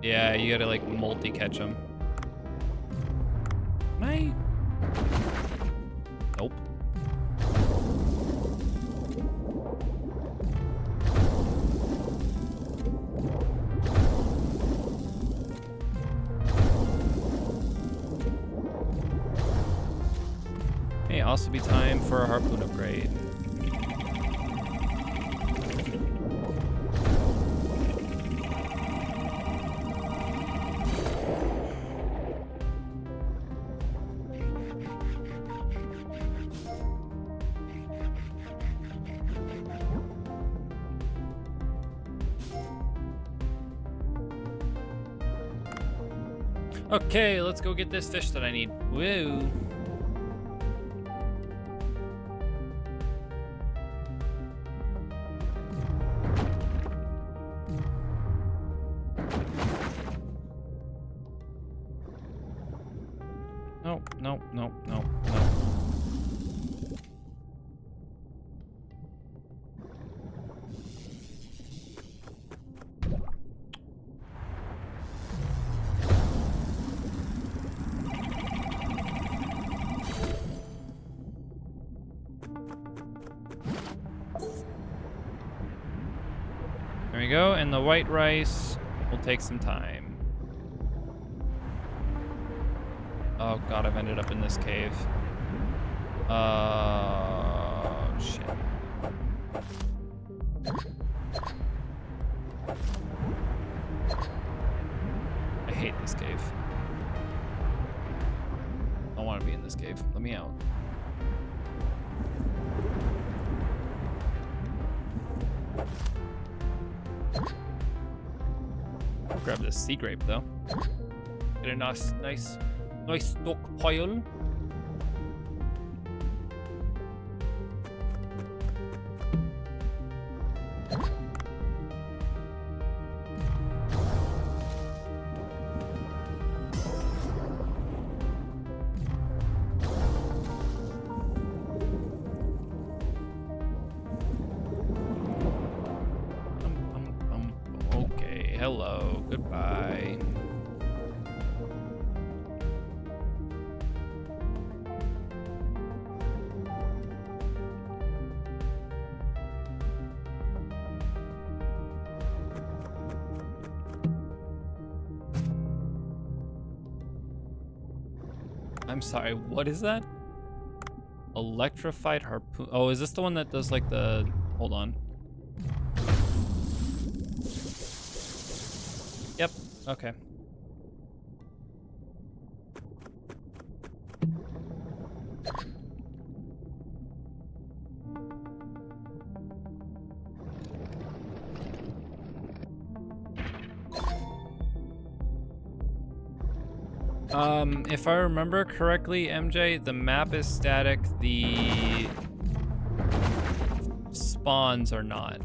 Yeah, you gotta like multi-catch them. Right? Nope. May also be time for a harpoon upgrade. Okay, let's go get this fish that I need. Woo. Nope, nope, nope, nope, nope. There we go, and the white rice will take some time. Oh god, I've ended up in this cave. Shit. I hate this cave. I don't want to be in this cave. Let me out. I'll grab this sea grape though. Get a nice stockpile. Okay, hello, goodbye. I'm sorry, what is that? Electrified harpoon. Oh, is this the one that does like the... Hold on. Yep, okay. If I remember correctly, MJ, the map is static, the spawns are not.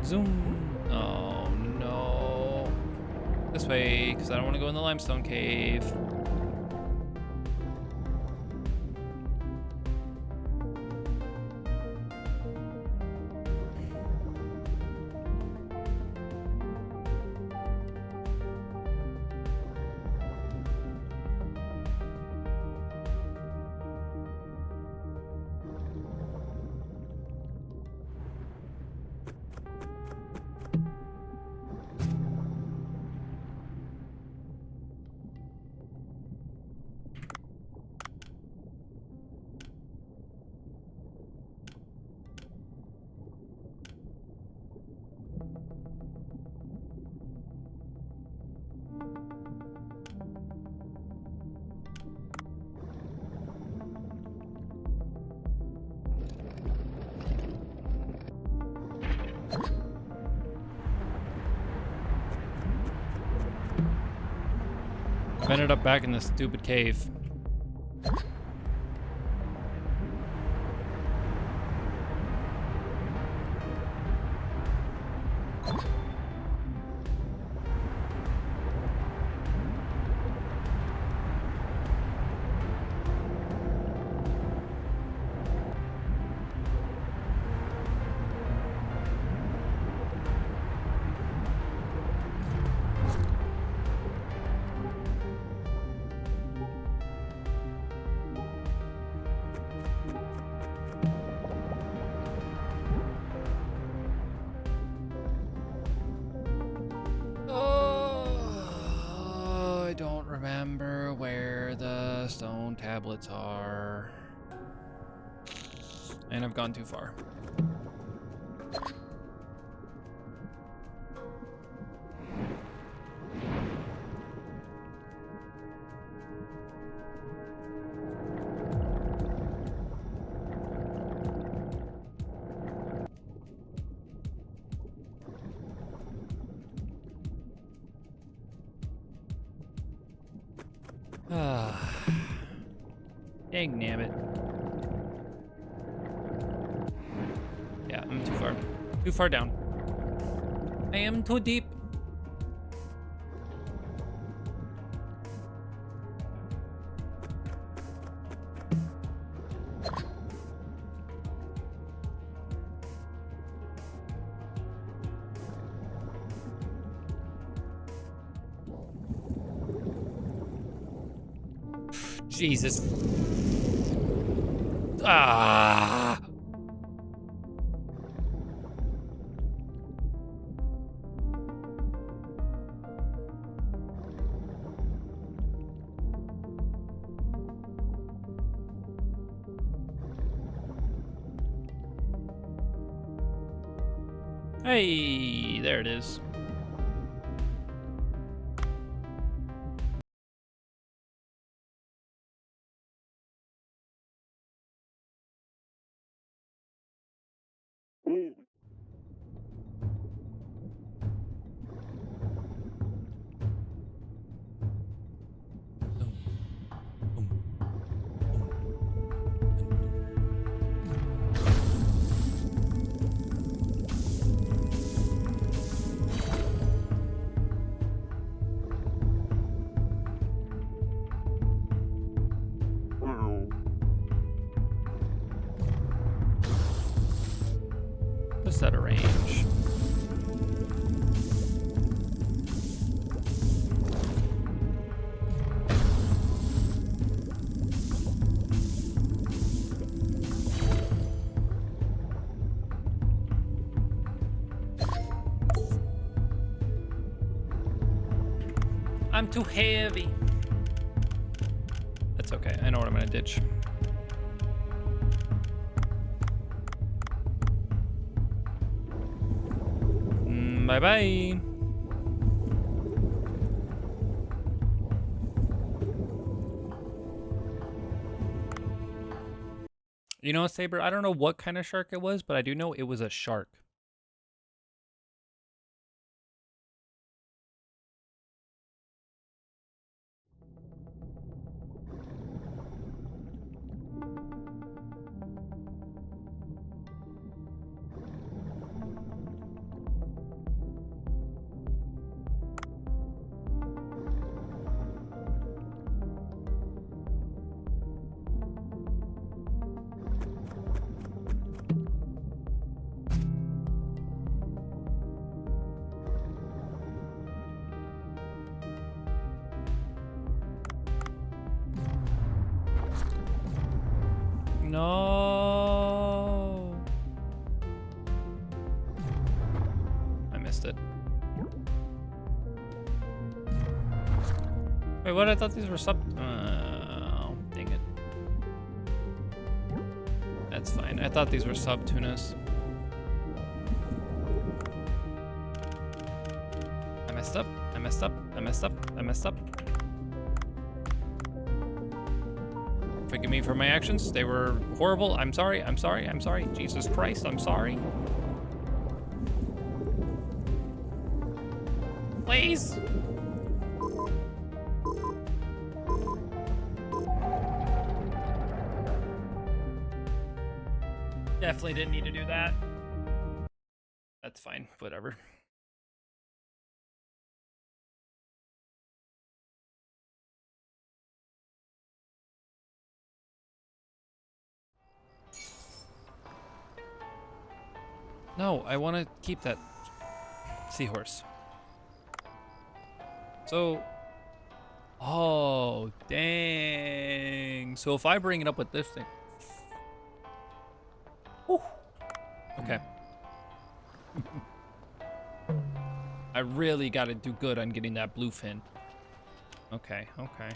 Zoom. Oh no. This way, because I don't want to go in the limestone cave. I've ended up back in this stupid cave. Oh, I don't remember where the stone tablets are. And I've gone too far. Dang nabbit. Yeah, I'm too far. Too far down. I am too deep. Jesus. Ah. Hey, there it is. Just out of range. I'm too heavy. That's okay. I know what I'm gonna ditch. Bye-bye. You know, Saber, I don't know what kind of shark it was, but I do know it was a shark. No. I missed it. Wait, what? I thought these were sub... Oh, dang it. That's fine. I thought these were sub-tunas. I messed up. I messed up. I messed up. I messed up. Forgive me for my actions. They were horrible. I'm sorry. I'm sorry. I'm sorry. Jesus Christ, I'm sorry. Please. Definitely didn't need to do that. That's fine. Whatever. No, I want to keep that seahorse. So, oh, dang. So if I bring it up with this thing. Whew. Okay. I really got to do good on getting that bluefin. Okay, okay.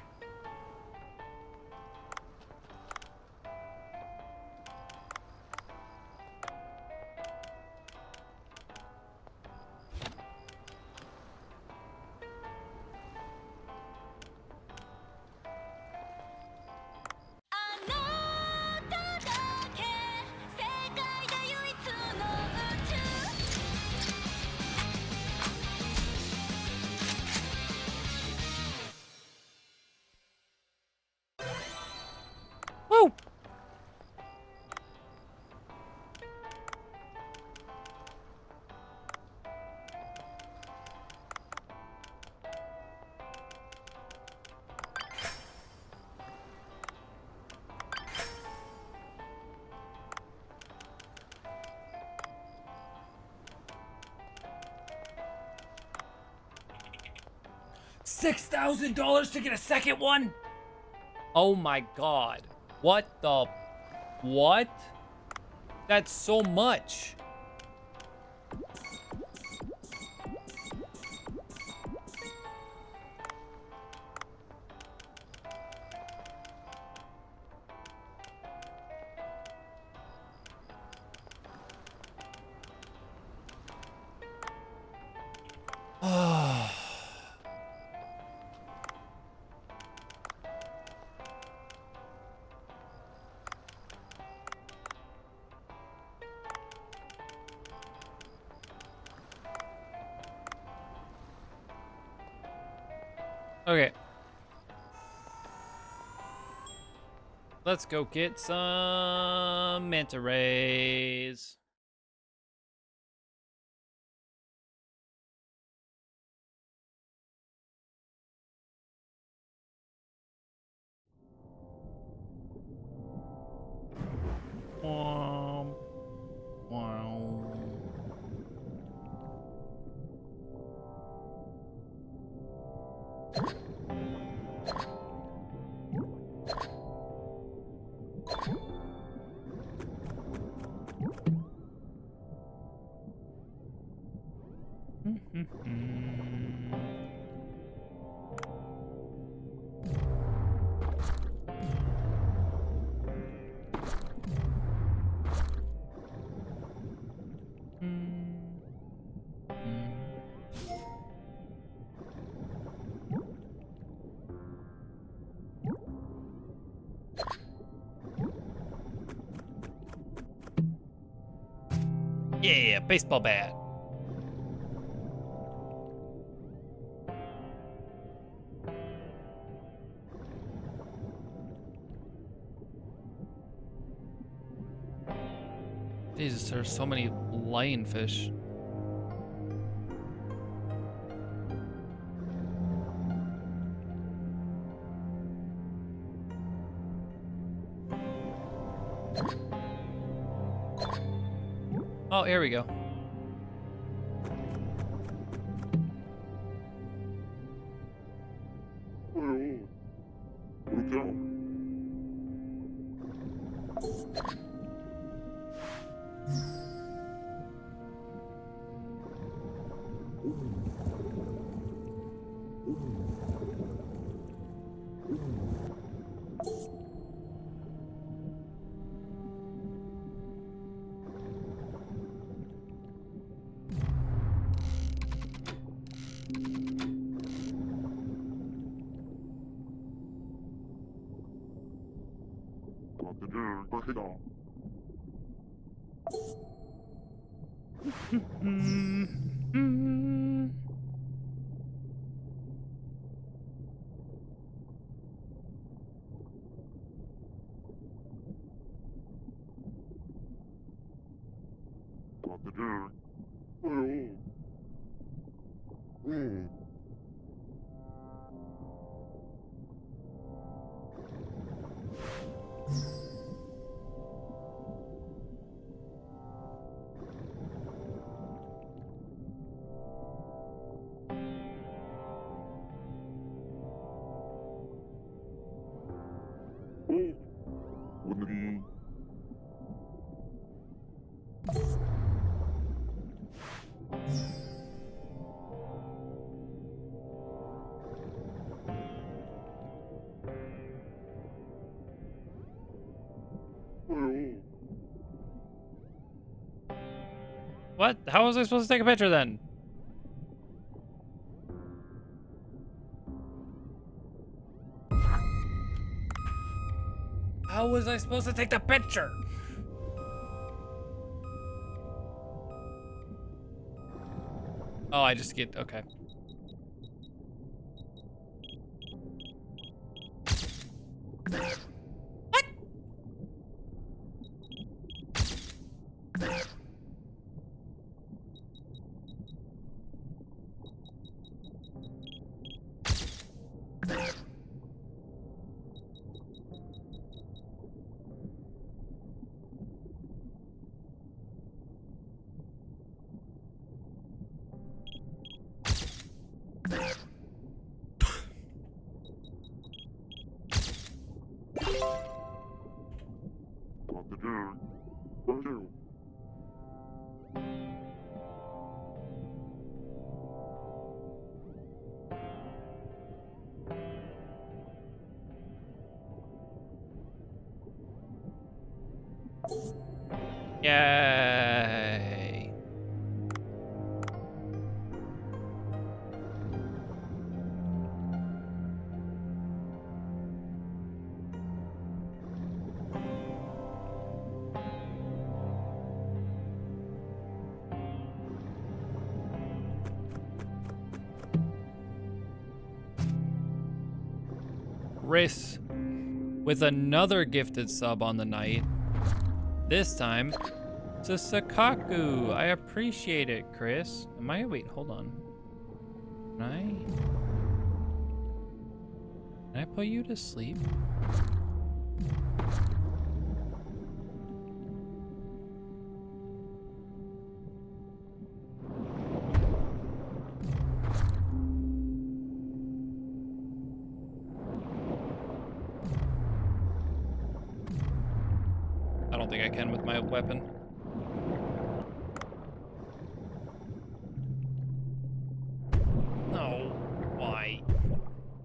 Woo! $6,000 to get a second one? Oh my god. What the... What? That's so much. Okay. Let's go get some manta rays. Wow. Yeah, baseball bat. Jesus, there's so many lionfish. Oh, here we go. What? How was I supposed to take a picture then? How was I supposed to take the picture? Oh, I just get, okay. What? Yay. Riss with another gifted sub on the night. This time to Sakaku. I appreciate it, Chris. Wait, hold on. Can I put you to sleep? I don't think I can with my weapon. No, why?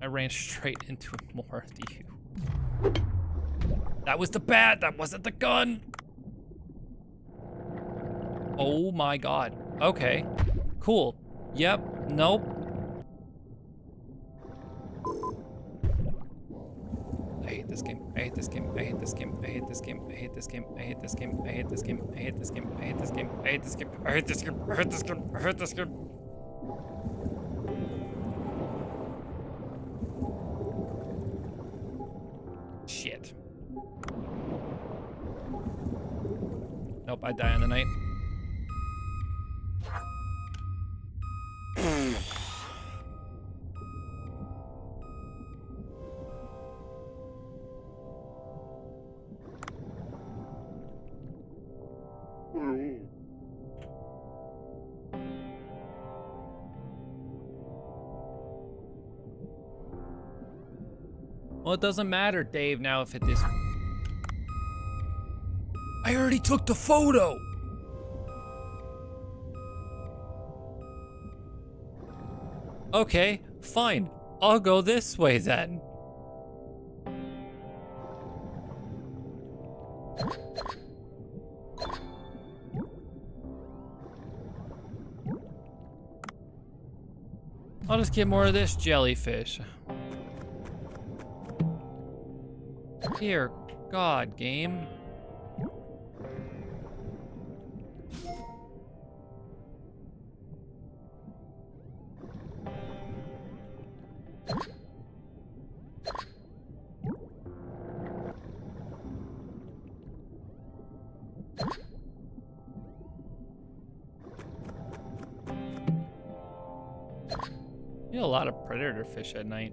I ran straight into more of you. That was the bat, that wasn't the gun! Oh my god. Okay, cool. Yep, nope. I hate this game. I hate this game. I hate this game. I hate this game. I hate this game. I hate this game. I hate this game. I hate this game. I hate this game. I hate this game. I hate this game. I hate this game. I hate this game. Shit. Nope, I die in the night. Well, it doesn't matter, Dave, now if it is. I already took the photo! Okay, fine. I'll go this way then. I'll just get more of this jellyfish. Dear God, game. See a lot of predator fish at night.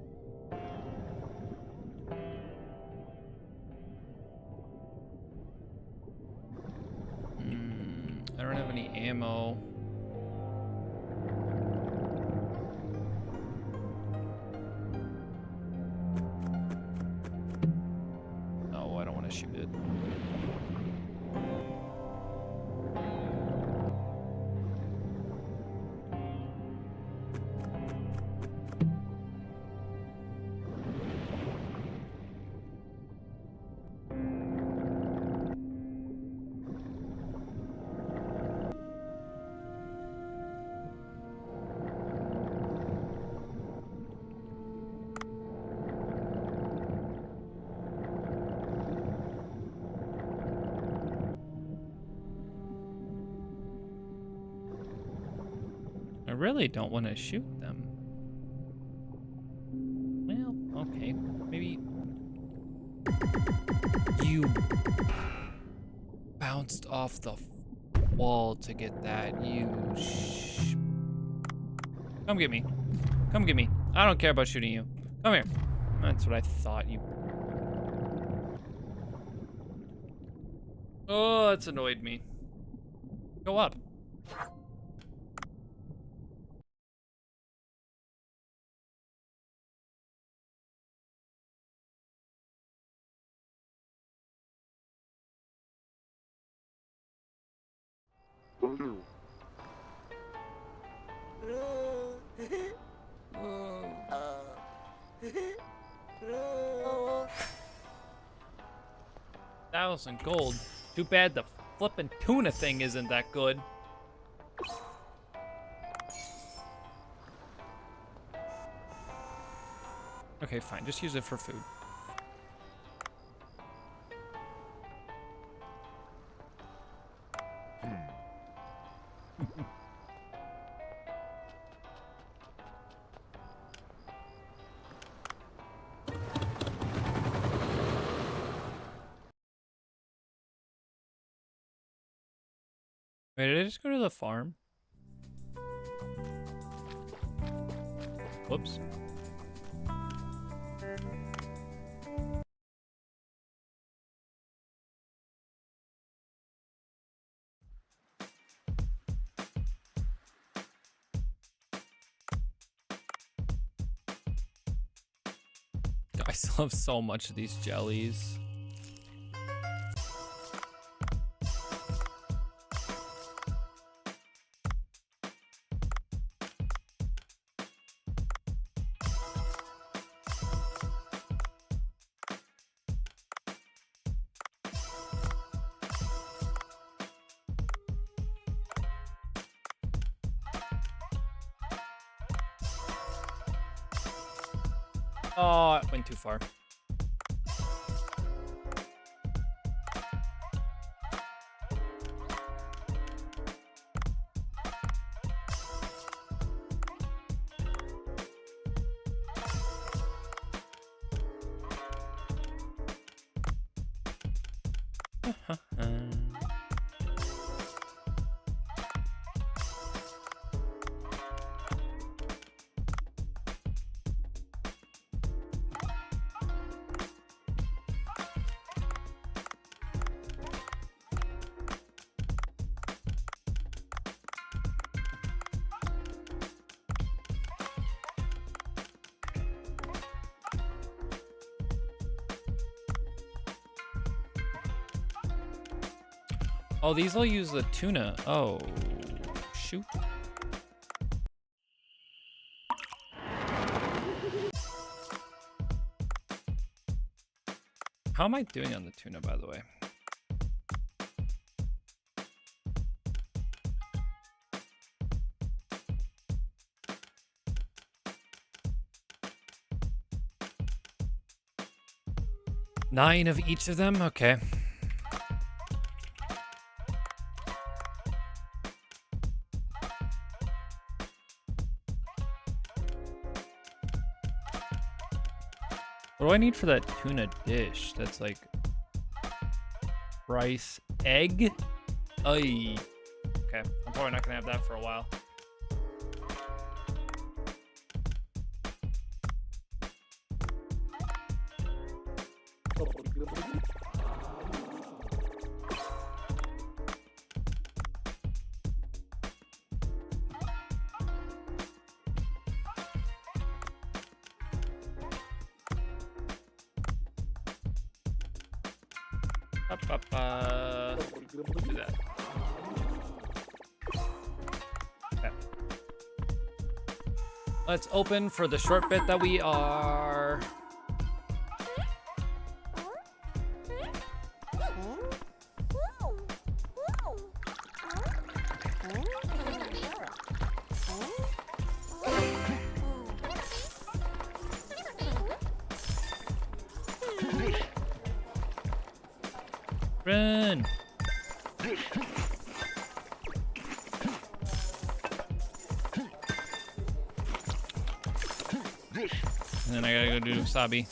I don't have any ammo. No, I don't want to shoot it. I really don't want to shoot them. Well, okay. Maybe you bounced off the wall to get that. Come get me. Come get me. I don't care about shooting you. Come here. That's what I thought you... Oh, that's annoyed me. Go up. $1,000 gold. Too bad the flippin' tuna thing isn't that good. Okay, fine. Just use it for food. Wait, did I just go to the farm? Whoops. I still have so much of these jellies. Oh, it went too far. Oh, these will use the tuna. Oh, shoot. How am I doing on the tuna, by the way? Nine of each of them? Okay. What do I need for that tuna dish? That's like rice, egg? Ay. Okay, I'm probably not gonna have that for a while. Do that. Okay. Let's open for the short bit that we are. Run! And then I gotta go do Sabi.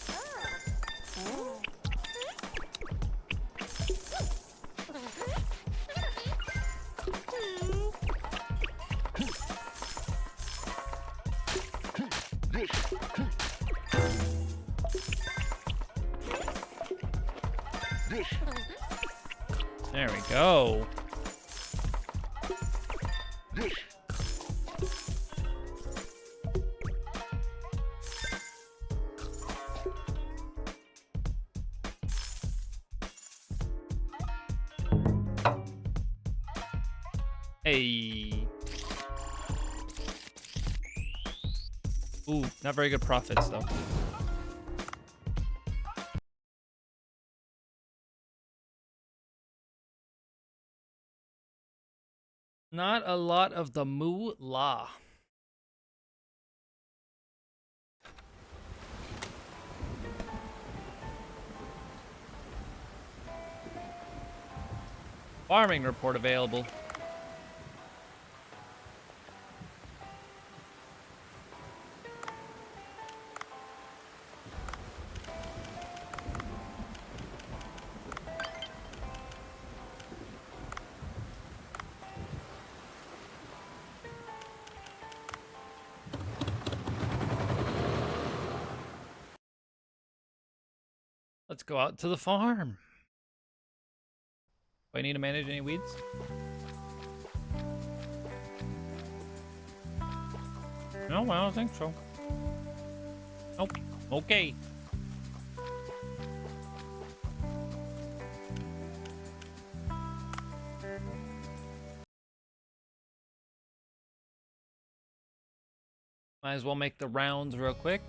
There we go. Hey. Ooh, not very good profits though. Not a lot of the moolah. Farming report available. Let's go out to the farm. Do I need to manage any weeds? No, I don't think so. Nope. Okay. Might as well make the rounds real quick.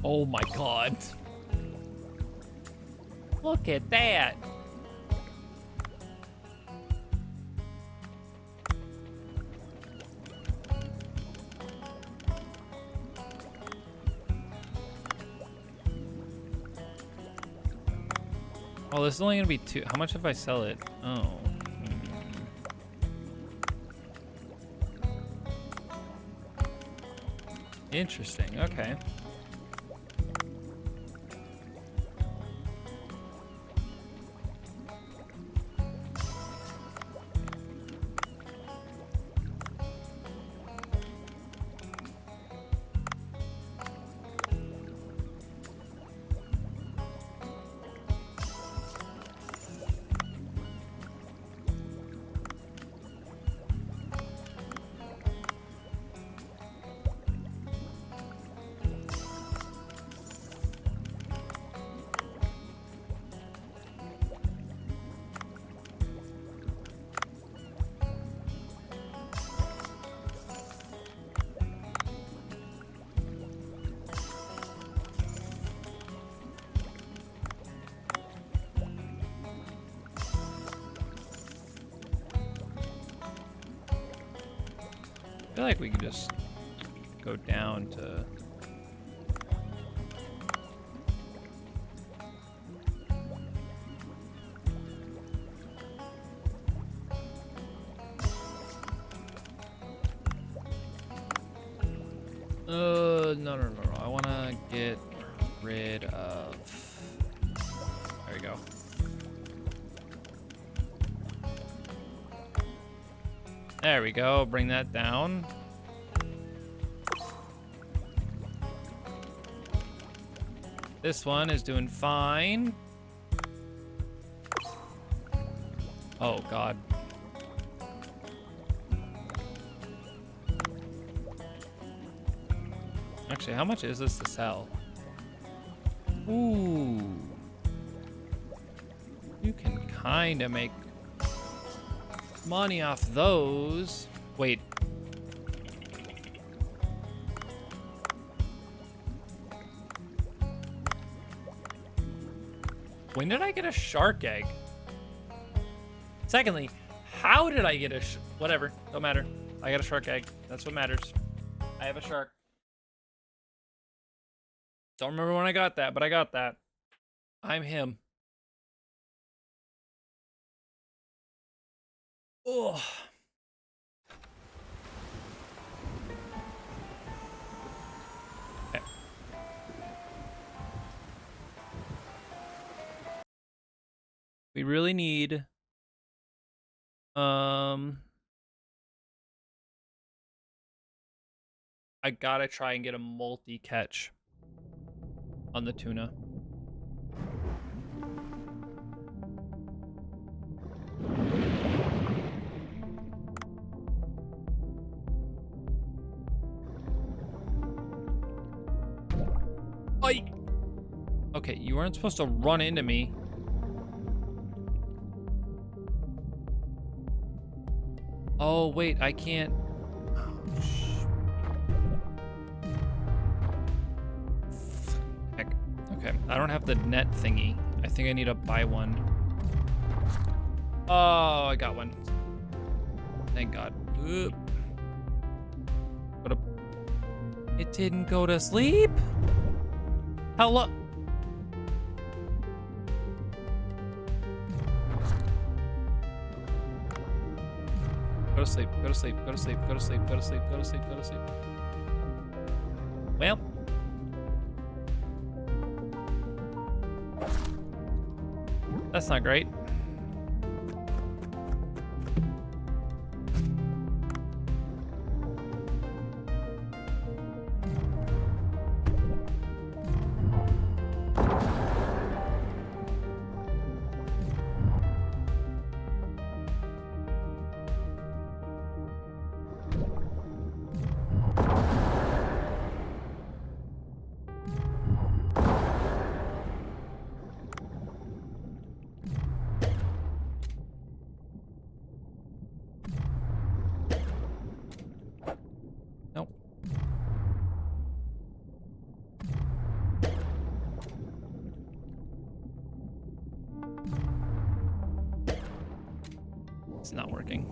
Oh my god. Look at that. Oh, this is only gonna be 2. How much if I sell it? Oh. Interesting. Okay. I feel like we can just go down to... No. I want to get rid of... There we go. Bring that down. This one is doing fine. Oh, God. Actually, how much is this to sell? Ooh. You can kind of make money off those. Wait. When did I get a shark egg? Secondly, how did I get a whatever, don't matter. I got a shark egg. That's what matters. I have a shark. Don't remember when I got that, but I got that. I'm him. Oh. Okay. We really need I gotta try and get a multi-catch on the tuna. Oi! Okay, you weren't supposed to run into me. Oh, wait, I can't. Heck. Okay, I don't have the net thingy. I think I need to buy one. Oh, I got one. Thank God. Oop. It didn't go to sleep? Hello? Go to sleep, go to sleep, go to sleep, go to sleep, go to sleep, go to sleep, go to sleep. Well. That's not great. Nope. It's not working.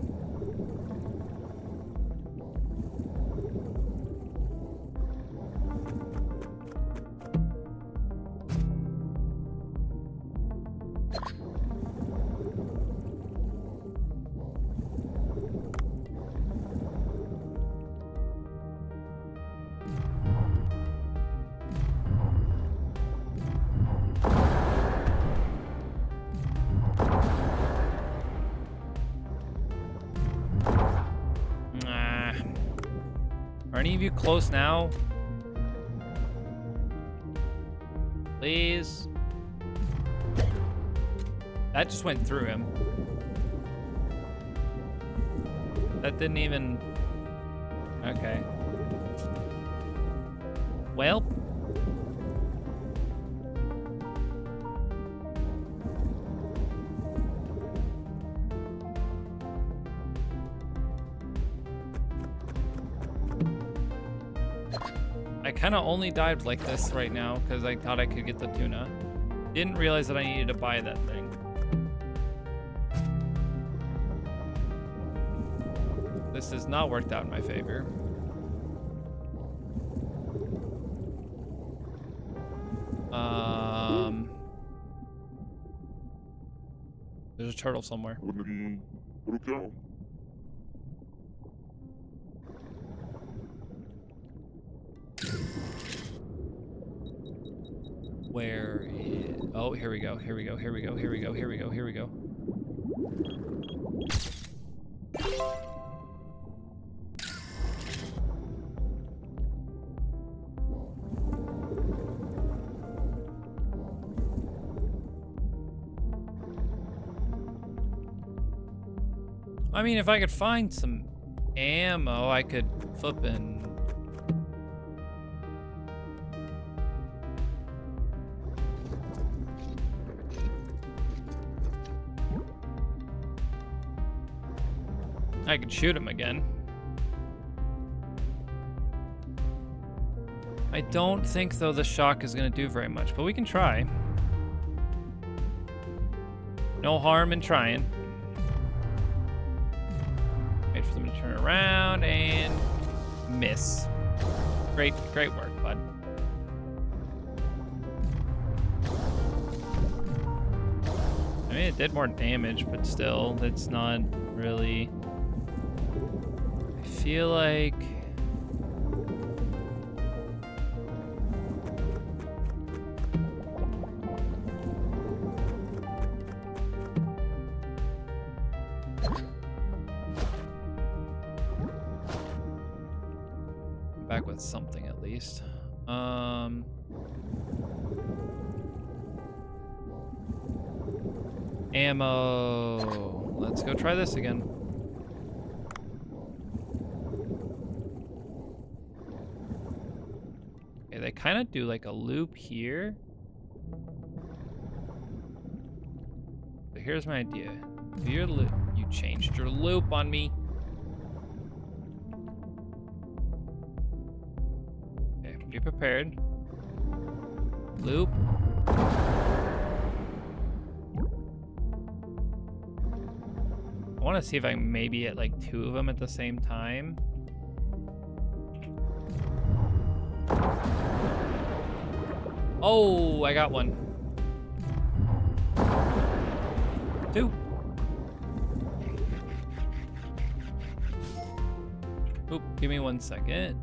Are any of you close now? Please. That just went through him. That didn't even... Okay. Well. I kind of only died like this right now because I thought I could get the tuna. Didn't realize that I needed to buy that thing. This has not worked out in my favor. There's a turtle somewhere. Where is... Oh, here we go. Here we go. Here we go. Here we go. Here we go. Here we go. I mean, if I could find some ammo, I could flip and... I could shoot him again. I don't think, though, the shock is going to do very much, but we can try. No harm in trying. Wait for them to turn around and miss. Great work, bud. I mean, it did more damage, but still, it's not really... I feel like... back with something at least. Ammo. Let's go try this again. Okay, they kind of do like a loop here. So here's my idea. Do your loop. You changed your loop on me. Okay, be prepared. Loop. I want to see if I can maybe hit like 2 of them at the same time. Oh, I got one. 2. Oop, give me 1 second.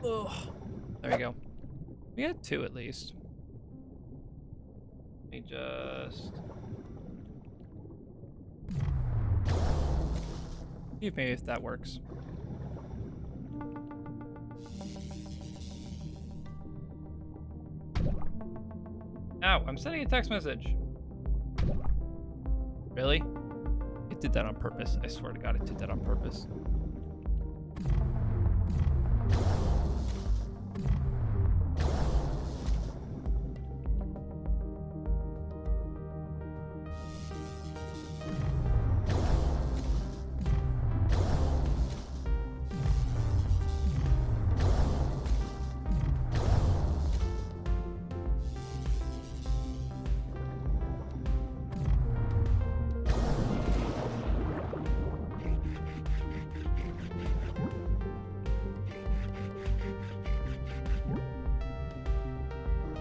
Ugh. There we go. We got 2 at least. Let me just... see if maybe if that works. Ow, I'm sending a text message. Really? It did that on purpose. I swear to God, it did that on purpose.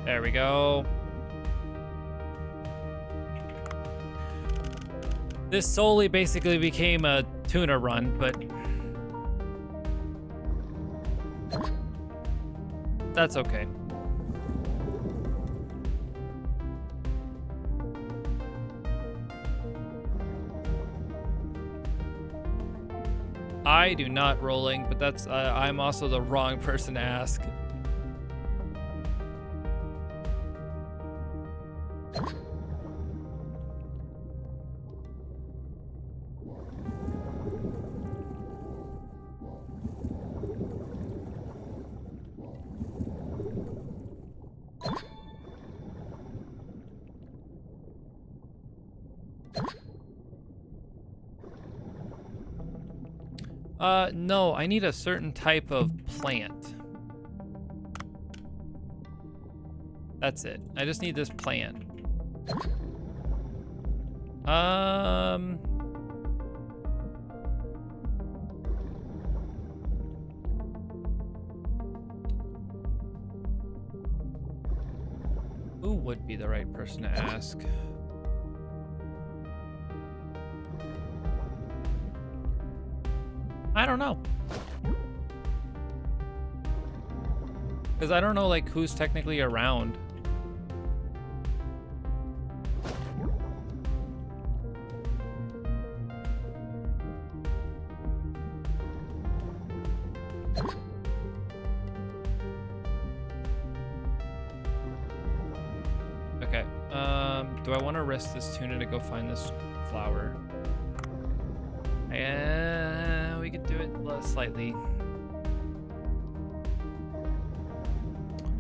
There we go. This solely basically became a tuna run, but that's okay. I do not rolling, but that's I'm also the wrong person to ask. No, I need a certain type of plant. That's it. I just need this plan. Who would be the right person to ask? I don't know. Because I don't know, like, who's technically around. Okay. Do I want to risk this tuna to go find this flower? We could do it slightly.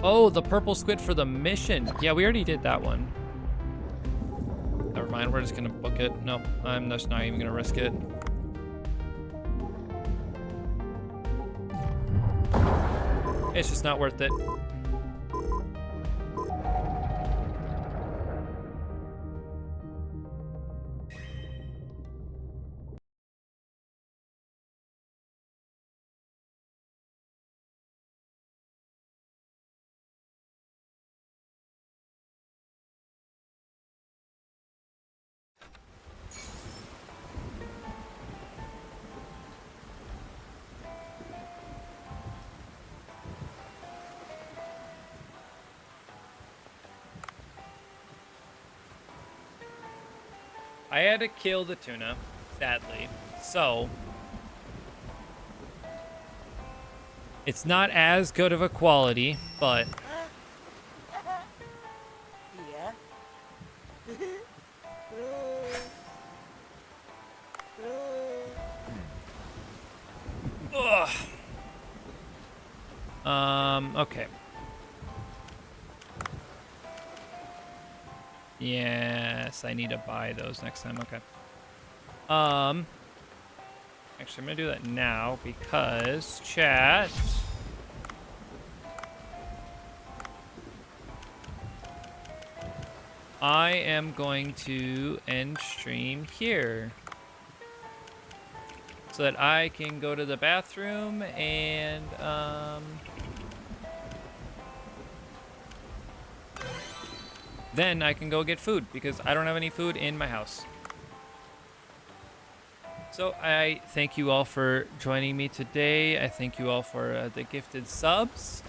Oh, the purple squid for the mission. Yeah, we already did that one. Never mind, we're just gonna book it. Nope, I'm just not even gonna risk it. It's just not worth it. I had to kill the tuna, sadly. So, it's not as good of a quality, but Yeah. ugh. Okay. Yes, I need to buy those next time. Okay. Actually, I'm gonna do that now because chat. I am going to end stream here so that I can go to the bathroom and then I can go get food because I don't have any food in my house. So I thank you all for joining me today. I thank you all for the gifted subs.